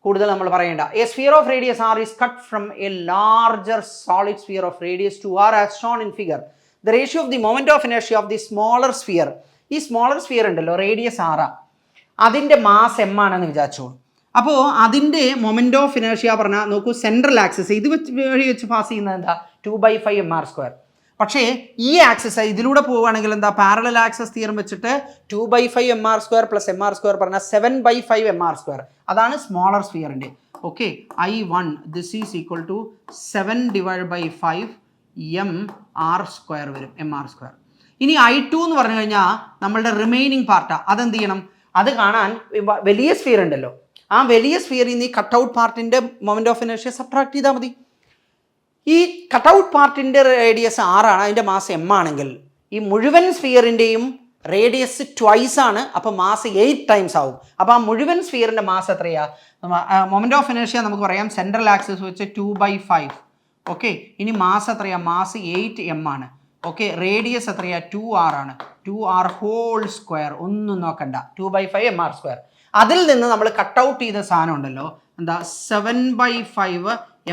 കൂടുതൽ നമ്മൾ പറയേണ്ട. A sphere of radius R is cut from a larger solid sphere of radius 2r as shown in figure. The ratio of the moment of inertia of the smaller sphere. ഈ സ്മോളർ സ്ഫിയർ ഉണ്ടല്ലോ, റേഡിയസ് 6, അതിൻ്റെ മാസ് എം ആണെന്ന് വിചാരിച്ചോളൂ. അപ്പോൾ അതിൻ്റെ മൊമെന്റ് ഓഫ് ഇനർഷ്യ പറഞ്ഞാൽ നോക്കൂ, സെൻട്രൽ ആക്സിസ് ഇത് വഴി വെച്ച് പാസ് ചെയ്യുന്നത് എന്താ? 2/5 mr². പക്ഷേ ഈ ആക്സിസ് ഇതിലൂടെ പോവുകയാണെങ്കിൽ എന്താ? പാരലൽ ആക്സസ് തിയറം വെച്ചിട്ട് 2/5 mr² പ്ലസ് mr² പറഞ്ഞാൽ 7/5 mr². അതാണ് സ്മോളർ സ്ഫിയറിൻ്റെ. Okay, I1 this is equal to 7 divide by 5 mr² വരും, mr². ഇനി I2 എന്ന് പറഞ്ഞു കഴിഞ്ഞാൽ നമ്മളുടെ റിമൈനിങ് പാർട്ടാണ്. അതെന്ത് ചെയ്യണം? അത് കാണാൻ വലിയ സ്ഫിയർ ഉണ്ടല്ലോ, ആ വലിയ സ്ഫിയറിൽ നിന്ന് ഈ കട്ടൗട്ട് പാർട്ടിൻ്റെ മൊമെന്റ് ഓഫ് ഇനർഷ്യ സബ്ട്രാക്ട് ചെയ്താൽ മതി. ഈ കട്ടൗട്ട് പാർട്ടിൻ്റെ റേഡിയസ് 6 ആണ്, അതിൻ്റെ മാസ് m ആണെങ്കിൽ ഈ മുഴുവൻ സ്ഫിയറിൻ്റെയും റേഡിയസ് 2 ആണ്, അപ്പോൾ മാസ് 8 ടൈംസ് ആവും. അപ്പോൾ ആ മുഴുവൻ സ്ഫിയറിൻ്റെ മാസ് എത്രയാണ്? മൊമെന്റ് ഓഫ് ഇനർഷ്യ നമുക്ക് പറയാം സെൻട്രൽ ആക്സിസ് വെച്ച് 2/5. ഓക്കെ, ഇനി മാസ് എത്രയാണ്? മാസ് 8m ആണ്. ഓക്കെ, റേഡിയസ് എത്രയാണ്? 2r ആണ്. 2r ഹോൾ സ്ക്വയർ, ഒന്നും നോക്കണ്ട, 2/5 mr². അതിൽ നിന്ന് നമ്മൾ കട്ടൗട്ട് ചെയ്ത സാധനം ഉണ്ടല്ലോ, എന്താ? 7/5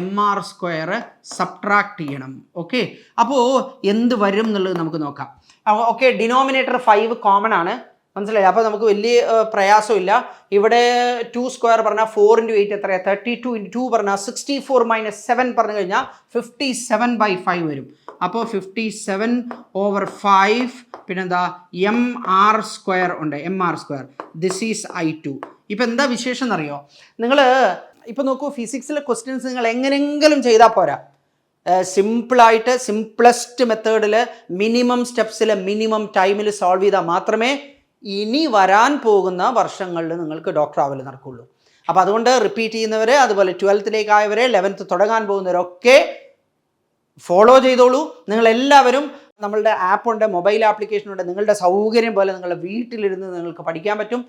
mr² സബ്ട്രാക്ട് ചെയ്യണം. ഓക്കെ, അപ്പോൾ എന്ത് വരും എന്നുള്ളത് നമുക്ക് നോക്കാം. ഓക്കെ, ഡിനോമിനേറ്റർ 5 കോമൺ ആണ്, മനസ്സിലായി? അപ്പോൾ നമുക്ക് വലിയ പ്രയാസമില്ല. ഇവിടെ 2² പറഞ്ഞാൽ 4 × 8 എത്രയാണ്? 32 × 2 പറഞ്ഞാൽ 64 - 7 പറഞ്ഞു കഴിഞ്ഞാൽ 57/5 വരും. അപ്പോൾ 57/5 പിന്നെന്താ? mr² ഉണ്ട്, mr². This is I2. ഇപ്പം എന്താ വിശേഷം എന്നറിയോ? നിങ്ങൾ ഇപ്പം നോക്കൂ, ഫിസിക്സിലെ ക്വസ്റ്റ്യൻസ് നിങ്ങൾ എങ്ങനെയെങ്കിലും ചെയ്താൽ പോരാ. സിമ്പിളായിട്ട് സിംപ്ലസ്റ്റ് മെത്തേഡിൽ മിനിമം സ്റ്റെപ്സിൽ മിനിമം ടൈമിൽ സോൾവ് ചെയ്താൽ മാത്രമേ ഇനി വരാൻ പോകുന്ന വർഷങ്ങളിൽ നിങ്ങൾക്ക് ഡോക്ടർ ആവൽ നടക്കുള്ളൂ. അപ്പോൾ അതുകൊണ്ട് റിപ്പീറ്റ് ചെയ്യുന്നവർ, അതുപോലെ 12th ആയവരെ, 11th തുടങ്ങാൻ പോകുന്നവരൊക്കെ ഫോളോ ചെയ്തോളൂ. നിങ്ങളെല്ലാവരും നമ്മളുടെ ആപ്പുണ്ട്, മൊബൈൽ ആപ്ലിക്കേഷനുണ്ട്. നിങ്ങളുടെ സൗകര്യം പോലെ നിങ്ങളുടെ വീട്ടിലിരുന്ന് നിങ്ങൾക്ക് പഠിക്കാൻ പറ്റും.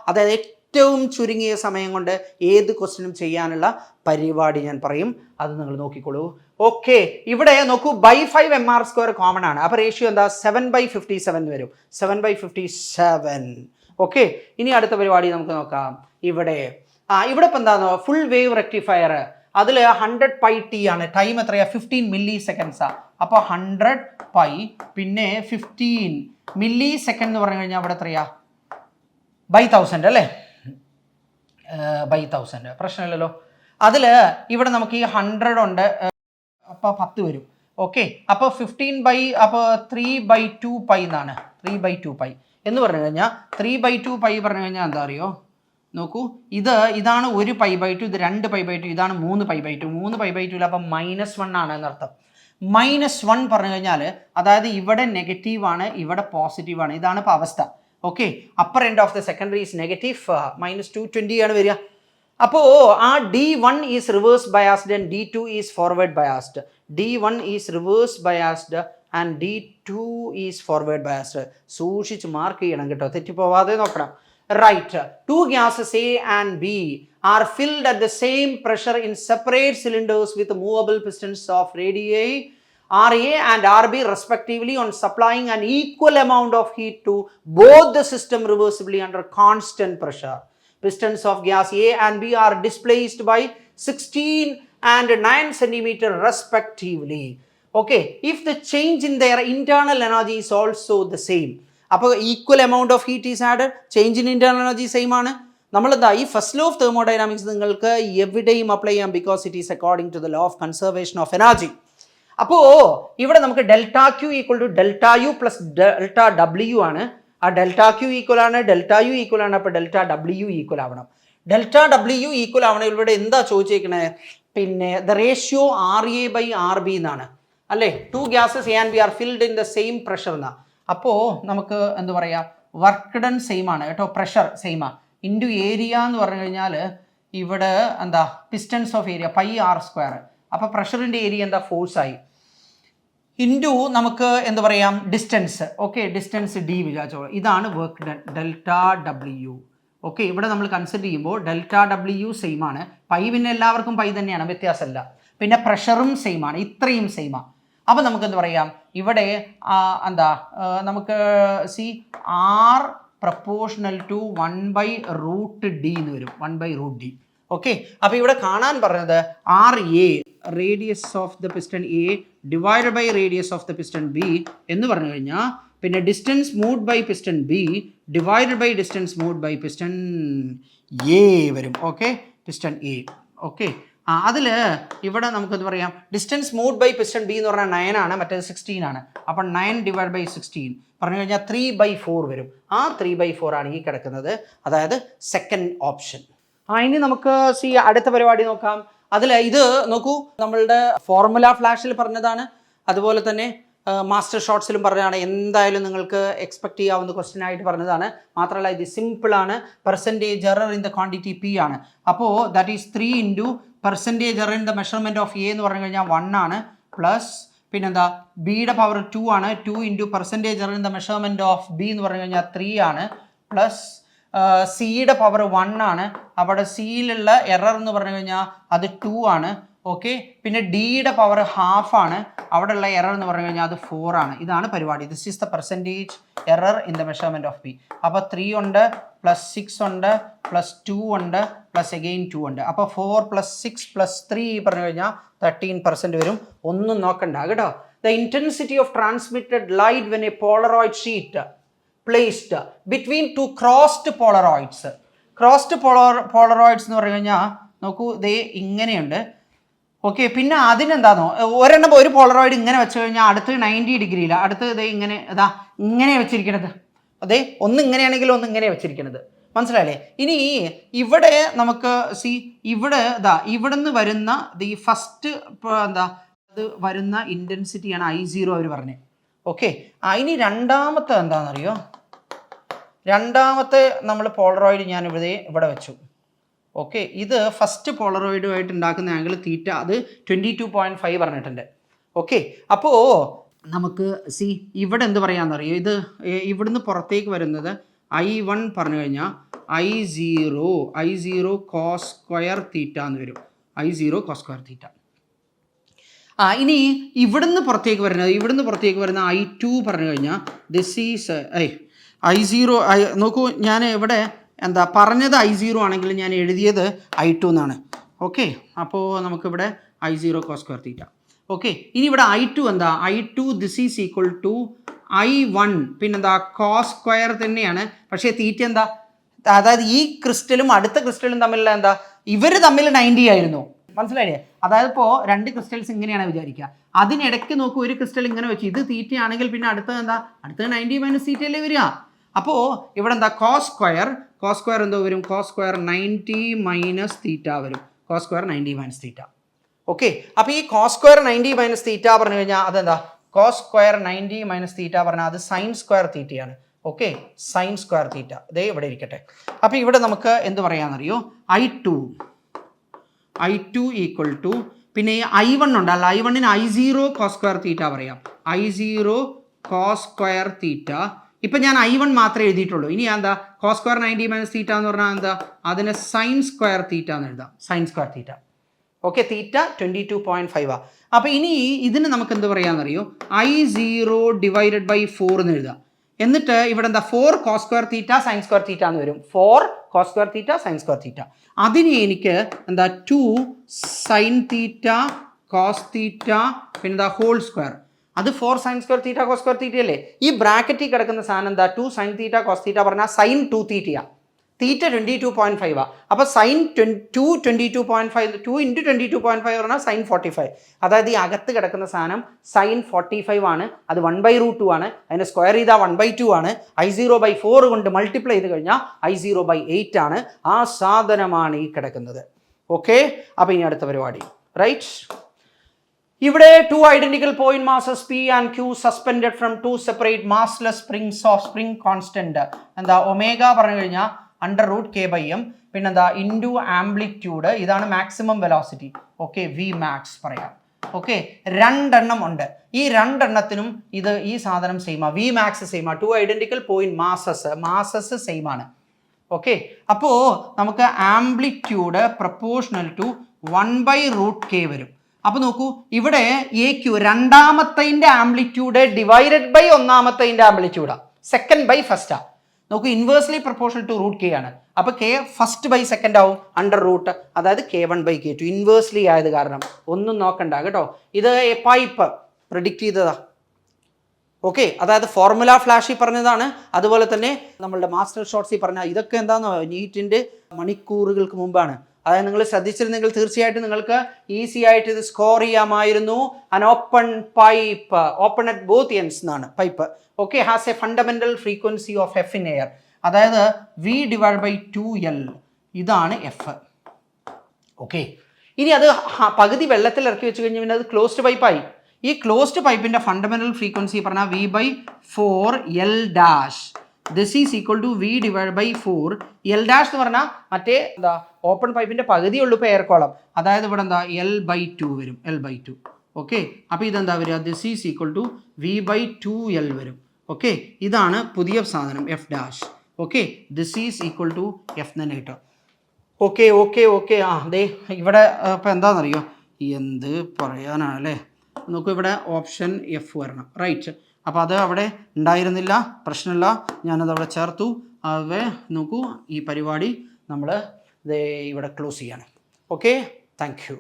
അതായത് ഏറ്റവും ചുരുങ്ങിയ സമയം കൊണ്ട് ഏത് ക്വസ്റ്റ്യനും ചെയ്യാനുള്ള പരിപാടി ഞാൻ പറയും. അത് നിങ്ങൾ നോക്കിക്കോളൂ. ഓക്കെ, ഇവിടെ നോക്കൂ, ബൈ 5 MR² കോമൺ ആണ്. അപ്പോൾ റേഷ്യോ എന്താ? 7/57 വരും. 7/57. ഓക്കെ, ഇനി അടുത്ത പരിപാടി നമുക്ക് നോക്കാം. ഇവിടെ ഇപ്പം എന്താണോ, ഫുൾ വേവ് റെക്ടിഫയർ, അതിൽ 100πt ആണ്. ടൈം എത്രയാ? 15 milliseconds. അപ്പോൾ 100π പിന്നെ 15 millisecond എന്ന് പറഞ്ഞു കഴിഞ്ഞാൽ അവിടെ എത്രയാ? ബൈ 1000 അല്ലേ? ബൈ 1000 പ്രശ്നമില്ലല്ലോ. അതിൽ ഇവിടെ നമുക്ക് ഈ 100 ഉണ്ട്, അപ്പോൾ 10 വരും. ഓക്കെ, അപ്പോൾ 15 അപ്പോൾ 3/2π എന്നാണ്. 3/2π എന്ന് പറഞ്ഞു കഴിഞ്ഞാൽ 3/2π പറഞ്ഞു കഴിഞ്ഞാൽ എന്താ അറിയോ? നോക്കൂ, ഇതാണ് 1π/2, ഇത് 2π/2, ഇതാണ് 3π/2. 3π/2 അപ്പം -1 ആണ് എന്നർത്ഥം. -1 പറഞ്ഞു കഴിഞ്ഞാൽ അതായത് ഇവിടെ നെഗറ്റീവാണ്, ഇവിടെ പോസിറ്റീവാണ്. ഇതാണ് ഇപ്പോൾ അവസ്ഥ. Okay, upper end of the secondary is negative, -220 ആണ് വരിക. അപ്പോൾ ആ D1 is reverse biased and D2 is forward biased. D1 is reverse biased and D2 is forward biased. സൂക്ഷിച്ച് മാർക്ക് ചെയ്യണം കേട്ടോ, തെറ്റിപ്പോവാതെ നോക്കണം. Right, two gases A and B are filled at the same pressure in separate cylinders with movable pistons of radii RA and RB respectively, on supplying an equal amount of heat to both the system reversibly under constant pressure. Pistons of gas A and B are displaced by 16 and 9 cm respectively. Okay, if the change in their internal energy is also the same. അപ്പോൾ equal amount of heat is added, change in internal energy same ആണ്. നമ്മളെന്താ ഈ ഫസ്റ്റ് ലോ ഓഫ് തെർമോഡൈനാമിക്സ് നിങ്ങൾക്ക് എവിടെയും അപ്ലൈ ചെയ്യാം, because it is according to the law of conservation of energy. അപ്പോൾ ഇവിടെ നമുക്ക് ΔQ equal to ΔU plus ΔW ആണ്. ആ ΔQ ഈക്വൽ ആണ്, ΔU ഈക്വൽ ആണ്, അപ്പോൾ ΔW ഈക്വൽ ആവണം. ΔW ഈക്വൽ ആവണം. ഇവിടെ എന്താ ചോദിച്ചേക്കണേ? പിന്നെ ദ റേഷ്യോ RA/RB എന്നാണ് അല്ലേ? To gases A and B are filled in the same pressure എന്നാ. അപ്പോൾ നമുക്ക് എന്താ പറയുക, വർക്ക് ഡൺ സെയിം ആണ് കേട്ടോ, പ്രഷർ സെയിമാണ്. ഇൻറ്റു ഏരിയ എന്ന് പറഞ്ഞു കഴിഞ്ഞാൽ ഇവിടെ എന്താ പിസ്റ്റൻസ് ഓഫ് ഏരിയ πr². അപ്പോൾ പ്രഷറിൻ്റെ ഏരിയ എന്താ? ഫോഴ്സായി. ഇൻറ്റു നമുക്ക് എന്താ പറയാം, ഡിസ്റ്റൻസ്. Okay, distance D വിചാരിച്ചോളൂ. ഇതാണ് വർക്ക് ഡൺ, ΔW. ഓക്കെ, ഇവിടെ നമ്മൾ കൺസിഡർ ചെയ്യുമ്പോൾ ΔW സെയിം ആണ്. പൈ പിന്നെ എല്ലാവർക്കും പൈ തന്നെയാണ്, വ്യത്യാസമല്ല. പിന്നെ പ്രഷറും സെയിം ആണ്, ഇത്രയും സെയിമാണ്. അപ്പോൾ നമുക്ക് എന്താ പറയാം, ഇവിടെ എന്താ നമുക്ക് R പ്രപ്പോർഷണൽ ടു 1/√D എന്ന് വരും. 1/√D. ഓക്കെ, അപ്പോൾ ഇവിടെ കാണാൻ പറഞ്ഞത് RA radius of the piston A divided by radius of the piston B എന്ന് പറഞ്ഞു കഴിഞ്ഞാൽ പിന്നെ distance moved by piston B divided by distance moved by piston A വരും. Okay, piston A. ഓക്കെ, അതിൽ ഇവിടെ നമുക്കെന്ത് പറയാം, distance moved by piston B എന്ന് പറഞ്ഞാൽ 9 ആണ്, മറ്റേത് 16 ആണ്. അപ്പം 9 ഡിവൈഡ് ബൈ 16 പറഞ്ഞു കഴിഞ്ഞാൽ 3/4 വരും. ആ 3/4 ആണ് ഈ കിടക്കുന്നത്, അതായത് സെക്കൻഡ് ഓപ്ഷൻ. ഇനി നമുക്ക് അടുത്ത പരിപാടി നോക്കാം. അതിൽ ഇത് നോക്കൂ, നമ്മളുടെ ഫോർമുല ഫ്ലാഷിൽ പറഞ്ഞതാണ്, അതുപോലെ തന്നെ മാസ്റ്റർ ഷോർട്സിലും പറഞ്ഞതാണ്. എന്തായാലും നിങ്ങൾക്ക് എക്സ്പെക്ട് ചെയ്യാവുന്ന ക്വസ്റ്റ്യൻ ആയിട്ട് പറഞ്ഞതാണ്. മാത്രമല്ല ഇത് സിമ്പിളാണ്. Percentage error in the quantity P ആണ്. അപ്പോൾ that is 3 into percentage error in the measurement of A എന്ന് പറഞ്ഞു കഴിഞ്ഞാൽ 1 ആണ്, പ്ലസ് പിന്നെന്താ ബിയുടെ പവർ 2 ആണ്. 2 into percentage error in the measurement of B എന്ന് പറഞ്ഞു കഴിഞ്ഞാൽ 3 ആണ്, പ്ലസ് സിയുടെ പവർ 1 ആണ്. അവിടെ സിയിലുള്ള എറർ എന്ന് പറഞ്ഞു കഴിഞ്ഞാൽ അത് 2 ആണ്. ഓക്കെ, പിന്നെ ഡിയുടെ പവർ 1/2 ആണ്. അവിടെയുള്ള എറർ എന്ന് പറഞ്ഞു കഴിഞ്ഞാൽ അത് 4 ആണ്. ഇതാണ് പരിപാടി. This is the percentage error in the measurement of B. അപ്പോൾ 3 ഉണ്ട്, പ്ലസ് 6 ഉണ്ട്, പ്ലസ് 2 ഉണ്ട്, പ്ലസ് അഗെയിൻ 2 ഉണ്ട്. അപ്പോൾ 4 + 6 + 3 പറഞ്ഞു കഴിഞ്ഞാൽ 13% വരും. ഒന്നും നോക്കണ്ട കേട്ടോ. The intensity of transmitted light when A Polaroid sheet placed between two crossed polaroids. Crossed polaroids എന്ന് പറഞ്ഞു കഴിഞ്ഞാൽ നോക്കൂ, ദേ ഇങ്ങനെയുണ്ട്. ഓക്കെ, പിന്നെ അതിനെന്താണോ ഒരെണ്ണം ഒരു പോളറോയിഡ് ഇങ്ങനെ വെച്ച് കഴിഞ്ഞാൽ അടുത്ത് 90 ഡിഗ്രിയില്ല, അടുത്ത് ഇതേ ഇങ്ങനെ വെച്ചിരിക്കണത്. അതെ, ഒന്ന് ഇങ്ങനെയാണെങ്കിൽ ഒന്ന് ഇങ്ങനെ വെച്ചിരിക്കണത്. മനസ്സിലായില്ലേ? ഇനി ഇവിടെ നമുക്ക് ഇവിടെ ഇവിടെ നിന്ന് വരുന്ന ഈ ഫസ്റ്റ് അത് വരുന്ന ഇൻറ്റൻസിറ്റിയാണ് I0 അവർ പറഞ്ഞത്. ഓക്കെ, ഇനി രണ്ടാമത്തെ എന്താണെന്നറിയോ? രണ്ടാമത്തെ നമ്മൾ പോളറോയിഡ് ഞാൻ ഇവിടെ വെച്ചു. ഓക്കെ, ഇത് ഫസ്റ്റ് പോളറോയിഡുമായിട്ട് ഉണ്ടാക്കുന്ന ആംഗിൾ തീറ്റ അത് 22.5 പറഞ്ഞിട്ടുണ്ട്. ഓക്കെ, അപ്പോൾ നമുക്ക് ഇവിടെ എന്ത് പറയാമെന്നറിയോ, ഇത് ഇവിടുന്ന് പുറത്തേക്ക് വരുന്നത് I1 പറഞ്ഞു കഴിഞ്ഞാൽ I0 cos സ്ക്വയർ തീറ്റ എന്ന് വരും. I0 cos square theta. ഇനി ഇവിടുന്ന് പുറത്തേക്ക് വരുന്ന I2 പറഞ്ഞു കഴിഞ്ഞാൽ ദിസ് ഈസ് I0. നോക്കൂ, ഞാൻ ഇവിടെ പറഞ്ഞത് I0 ആണെങ്കിൽ ഞാൻ എഴുതിയത് I2 എന്നാണ്. ഓക്കെ, അപ്പോൾ നമുക്കിവിടെ I0 cos square theta. Okay, ഇനി ഇവിടെ I2 I2 this is equal to I1 cos square തന്നെയാണ്. പക്ഷേ തീറ്റ അതായത് ഈ ക്രിസ്റ്റലും അടുത്ത ക്രിസ്റ്റലും തമ്മിലുള്ള ഇവർ തമ്മിൽ 90 ആയിരുന്നു. മനസ്സിലായില്ലേ? അതായത് ഇപ്പോൾ 2 ക്രിസ്റ്റൽസ് ഇങ്ങനെയാണ് വിചാരിക്കുക. അതിനിടയ്ക്ക് നോക്കൂ, ഒരു ക്രിസ്റ്റൽ ഇങ്ങനെ വെച്ച് ഇത് തീറ്റയാണെങ്കിൽ പിന്നെ അടുത്തത് 90 മൈനസ് തീറ്റയല്ലേ വരിക. അപ്പോൾ ഇവിടെ cos സ്ക്വയർ എന്തോ വരും, cos സ്ക്വയർ 90 മൈനസ് തീറ്റ വരും. cos square 90 minus theta. Okay, അപ്പോൾ ഈ cos സ്ക്വയർ 90 മൈനസ് തീറ്റ പറഞ്ഞു കഴിഞ്ഞാൽ cos സ്ക്വയർ 90 മൈനസ് തീറ്റ പറഞ്ഞാൽ അത് സൈൻ സ്ക്വയർ തീറ്റയാണ്. ഓക്കെ, സൈൻ സ്ക്വയർ തീറ്റ ദേ ഇവിടെ ഇരിക്കട്ടെ. അപ്പോൾ ഇവിടെ നമുക്ക് എന്ത് പറയാമെന്നറിയോ, I2 ഈക്വൽ ടു പിന്നെ ഈ I1 ഉണ്ടല്ലോ, I1ന് I0 cos സ്ക്വയർ തീറ്റ പറയാം. I0 cos square theta. ഇപ്പം ഞാൻ I1 മാത്രമേ എഴുതിയിട്ടുള്ളൂ. ഇനി cos സ്ക്വയർ 90 മൈനസ് തീറ്റ എന്ന് പറഞ്ഞാൽ അതിന് സൈൻ സ്ക്വയർ തീറ്റ എന്ന് എഴുതാം. സൈൻ സ്ക്വയർ തീറ്റ. ഓക്കെ, തീറ്റ 22.5. അപ്പോൾ ഇനി ഇതിന് നമുക്ക് എന്ത് പറയാമെന്നറിയോ, I0 ഡിവൈഡഡ് ബൈ 4 എന്ന് എഴുതാം. എന്നിട്ട് ഇവിടെ 4 cos square theta sine square തീറ്റ എന്ന് വരും. 4 cos square theta sine square തീറ്റ. അതിന് എനിക്ക് 2 സൈൻ തീറ്റ കോസ് തീറ്റ പിന്നെ ഹോൾ സ്ക്വയർ. അത് 4 sine square theta cos square theta അല്ലേ. ഈ ബ്രാക്കറ്റിൽ കിടക്കുന്ന സാധനം 2 സൈൻ തീറ്റ കോസ് തീറ്റ പറഞ്ഞാൽ സൈൻ 2 തീറ്റയാണ്. തീറ്റ 22.5. അപ്പോൾ സൈൻ 22.5 2 × 22.5 പറഞ്ഞാൽ സൈൻ 45. അതായത് ഈ അകത്ത് കിടക്കുന്ന സാധനം സൈൻ 45 ആണ്. അത് 1/√2 ആണ്. അതിനെ സ്ക്വയർ ചെയ്താൽ 1/2 ആണ്. I0/4 കൊണ്ട് മൾട്ടിപ്ലൈ ചെയ്ത് കഴിഞ്ഞാൽ I0/8 ആണ്. ആ സാധനമാണ് ഈ കിടക്കുന്നത്. ഓക്കെ, അപ്പോൾ ഇനി അടുത്ത പരിപാടി, റൈറ്റ്. ഇവിടെ 2 identical point masses P and Q suspended from 2 separate massless springs of spring constant omega പറഞ്ഞു കഴിഞ്ഞാൽ √K/m പിന്നെ ഇൻറ്റു ആംപ്ലിറ്റ്യൂഡ്. ഇതാണ് maximum velocity. Okay, V max പറയാം. ഓക്കെ, 2 എണ്ണം ഉണ്ട്. ഈ 2 എണ്ണത്തിനും ഈ സാധനം സെയിമാണ്. V max സെയിമാണ്. 2 identical point masses സെയിമാണ്. ഓക്കെ, അപ്പോൾ നമുക്ക് ആംപ്ലിറ്റ്യൂഡ് പ്രപ്പോർഷണൽ ടു 1/√K വരും. അപ്പോൾ നോക്കൂ, ഇവിടെ AQ രണ്ടാമത്തതിൻ്റെ ആംപ്ലിറ്റ്യൂഡ് ഡിവൈഡഡ് ബൈ ഒന്നാമത്തതിൻ്റെ ആംപ്ലിറ്റ്യൂഡാണ്. സെക്കൻഡ് ബൈ ഫസ്റ്റാ. നോക്കൂ, ഇൻവേഴ്സ്ലി പ്രപ്പോർഷണൽ ടു √K ആണ്. അപ്പോൾ K ഫസ്റ്റ് ബൈ സെക്കൻഡ് ആവും √, അതായത് K1/K2 ഇൻവേഴ്സ്ലി ആയത് കാരണം ഒന്നും നോക്കണ്ട കേട്ടോ. ഇത് പൈപ്പ് പ്രിഡിക്റ്റ് ചെയ്തതാ. ഓക്കെ, അതായത് ഫോർമുല ഫ്ലാഷിൽ പറഞ്ഞതാണ്. അതുപോലെ തന്നെ നമ്മളുടെ മാസ്റ്റർ ഷോർട്സിൽ പറഞ്ഞ ഇതൊക്കെ എന്താണെന്നോ നീറ്റിൻ്റെ മണിക്കൂറുകൾക്ക് മുമ്പാണ്. അതായത് നിങ്ങൾ ശ്രദ്ധിച്ചിരുന്നെങ്കിൽ തീർച്ചയായിട്ടും നിങ്ങൾക്ക് ഈസി ആയിട്ട് ഇത് സ്കോർ ചെയ്യാമായിരുന്നു. An open pipe, open at both ends എന്നാണ് pipe. Okay, has a fundamental frequency of F in air. അതായത് V/2L ഇതാണ് എഫ്. ഓക്കെ, ഇനി അത് പകുതി വെള്ളത്തിൽ ഇറക്കി വെച്ച് കഴിഞ്ഞാൽ പിന്നെ അത് ക്ലോസ്ഡ് പൈപ്പായി. ഈ ക്ലോസ്ഡ് പൈപ്പിൻ്റെ ഫണ്ടമെന്റൽ ഫ്രീക്വൻസി പറഞ്ഞാൽ V/4L'. This is equal to V/4 L' എന്ന് പറഞ്ഞാൽ മറ്റേ ഓപ്പൺ പൈപ്പിൻ്റെ പകുതിയുള്ളൂ ഇപ്പോൾ എയർ കോളം. അതായത് ഇവിടെ L/2 വരും. L/2. ഓക്കെ, അപ്പോൾ ഇതെന്താ വരിക, this is equal to V/2L വരും. ഓക്കെ, ഇതാണ് പുതിയ സാധനം F'. Okay, this is equal to F തന്നെ കിട്ടും. ഓക്കെ ഓക്കെ ഓക്കെ ദേ ഇവിടെ ഇപ്പോൾ എന്താണെന്നറിയോ, എന്ത് പറയാനാണല്ലേ. നോക്കൂ, ഇവിടെ ഓപ്ഷൻ എഫ് വരണം, റൈറ്റ്. അപ്പോൾ അത് അവിടെ ഉണ്ടായിരുന്നില്ല, പ്രശ്നമില്ല, ഞാനത് അവിടെ ചേർത്തു. നോക്കൂ, ഈ പരിപാടി നമ്മൾ ഇവിടെ ക്ലോസ് ചെയ്യണം. Okay, thank you.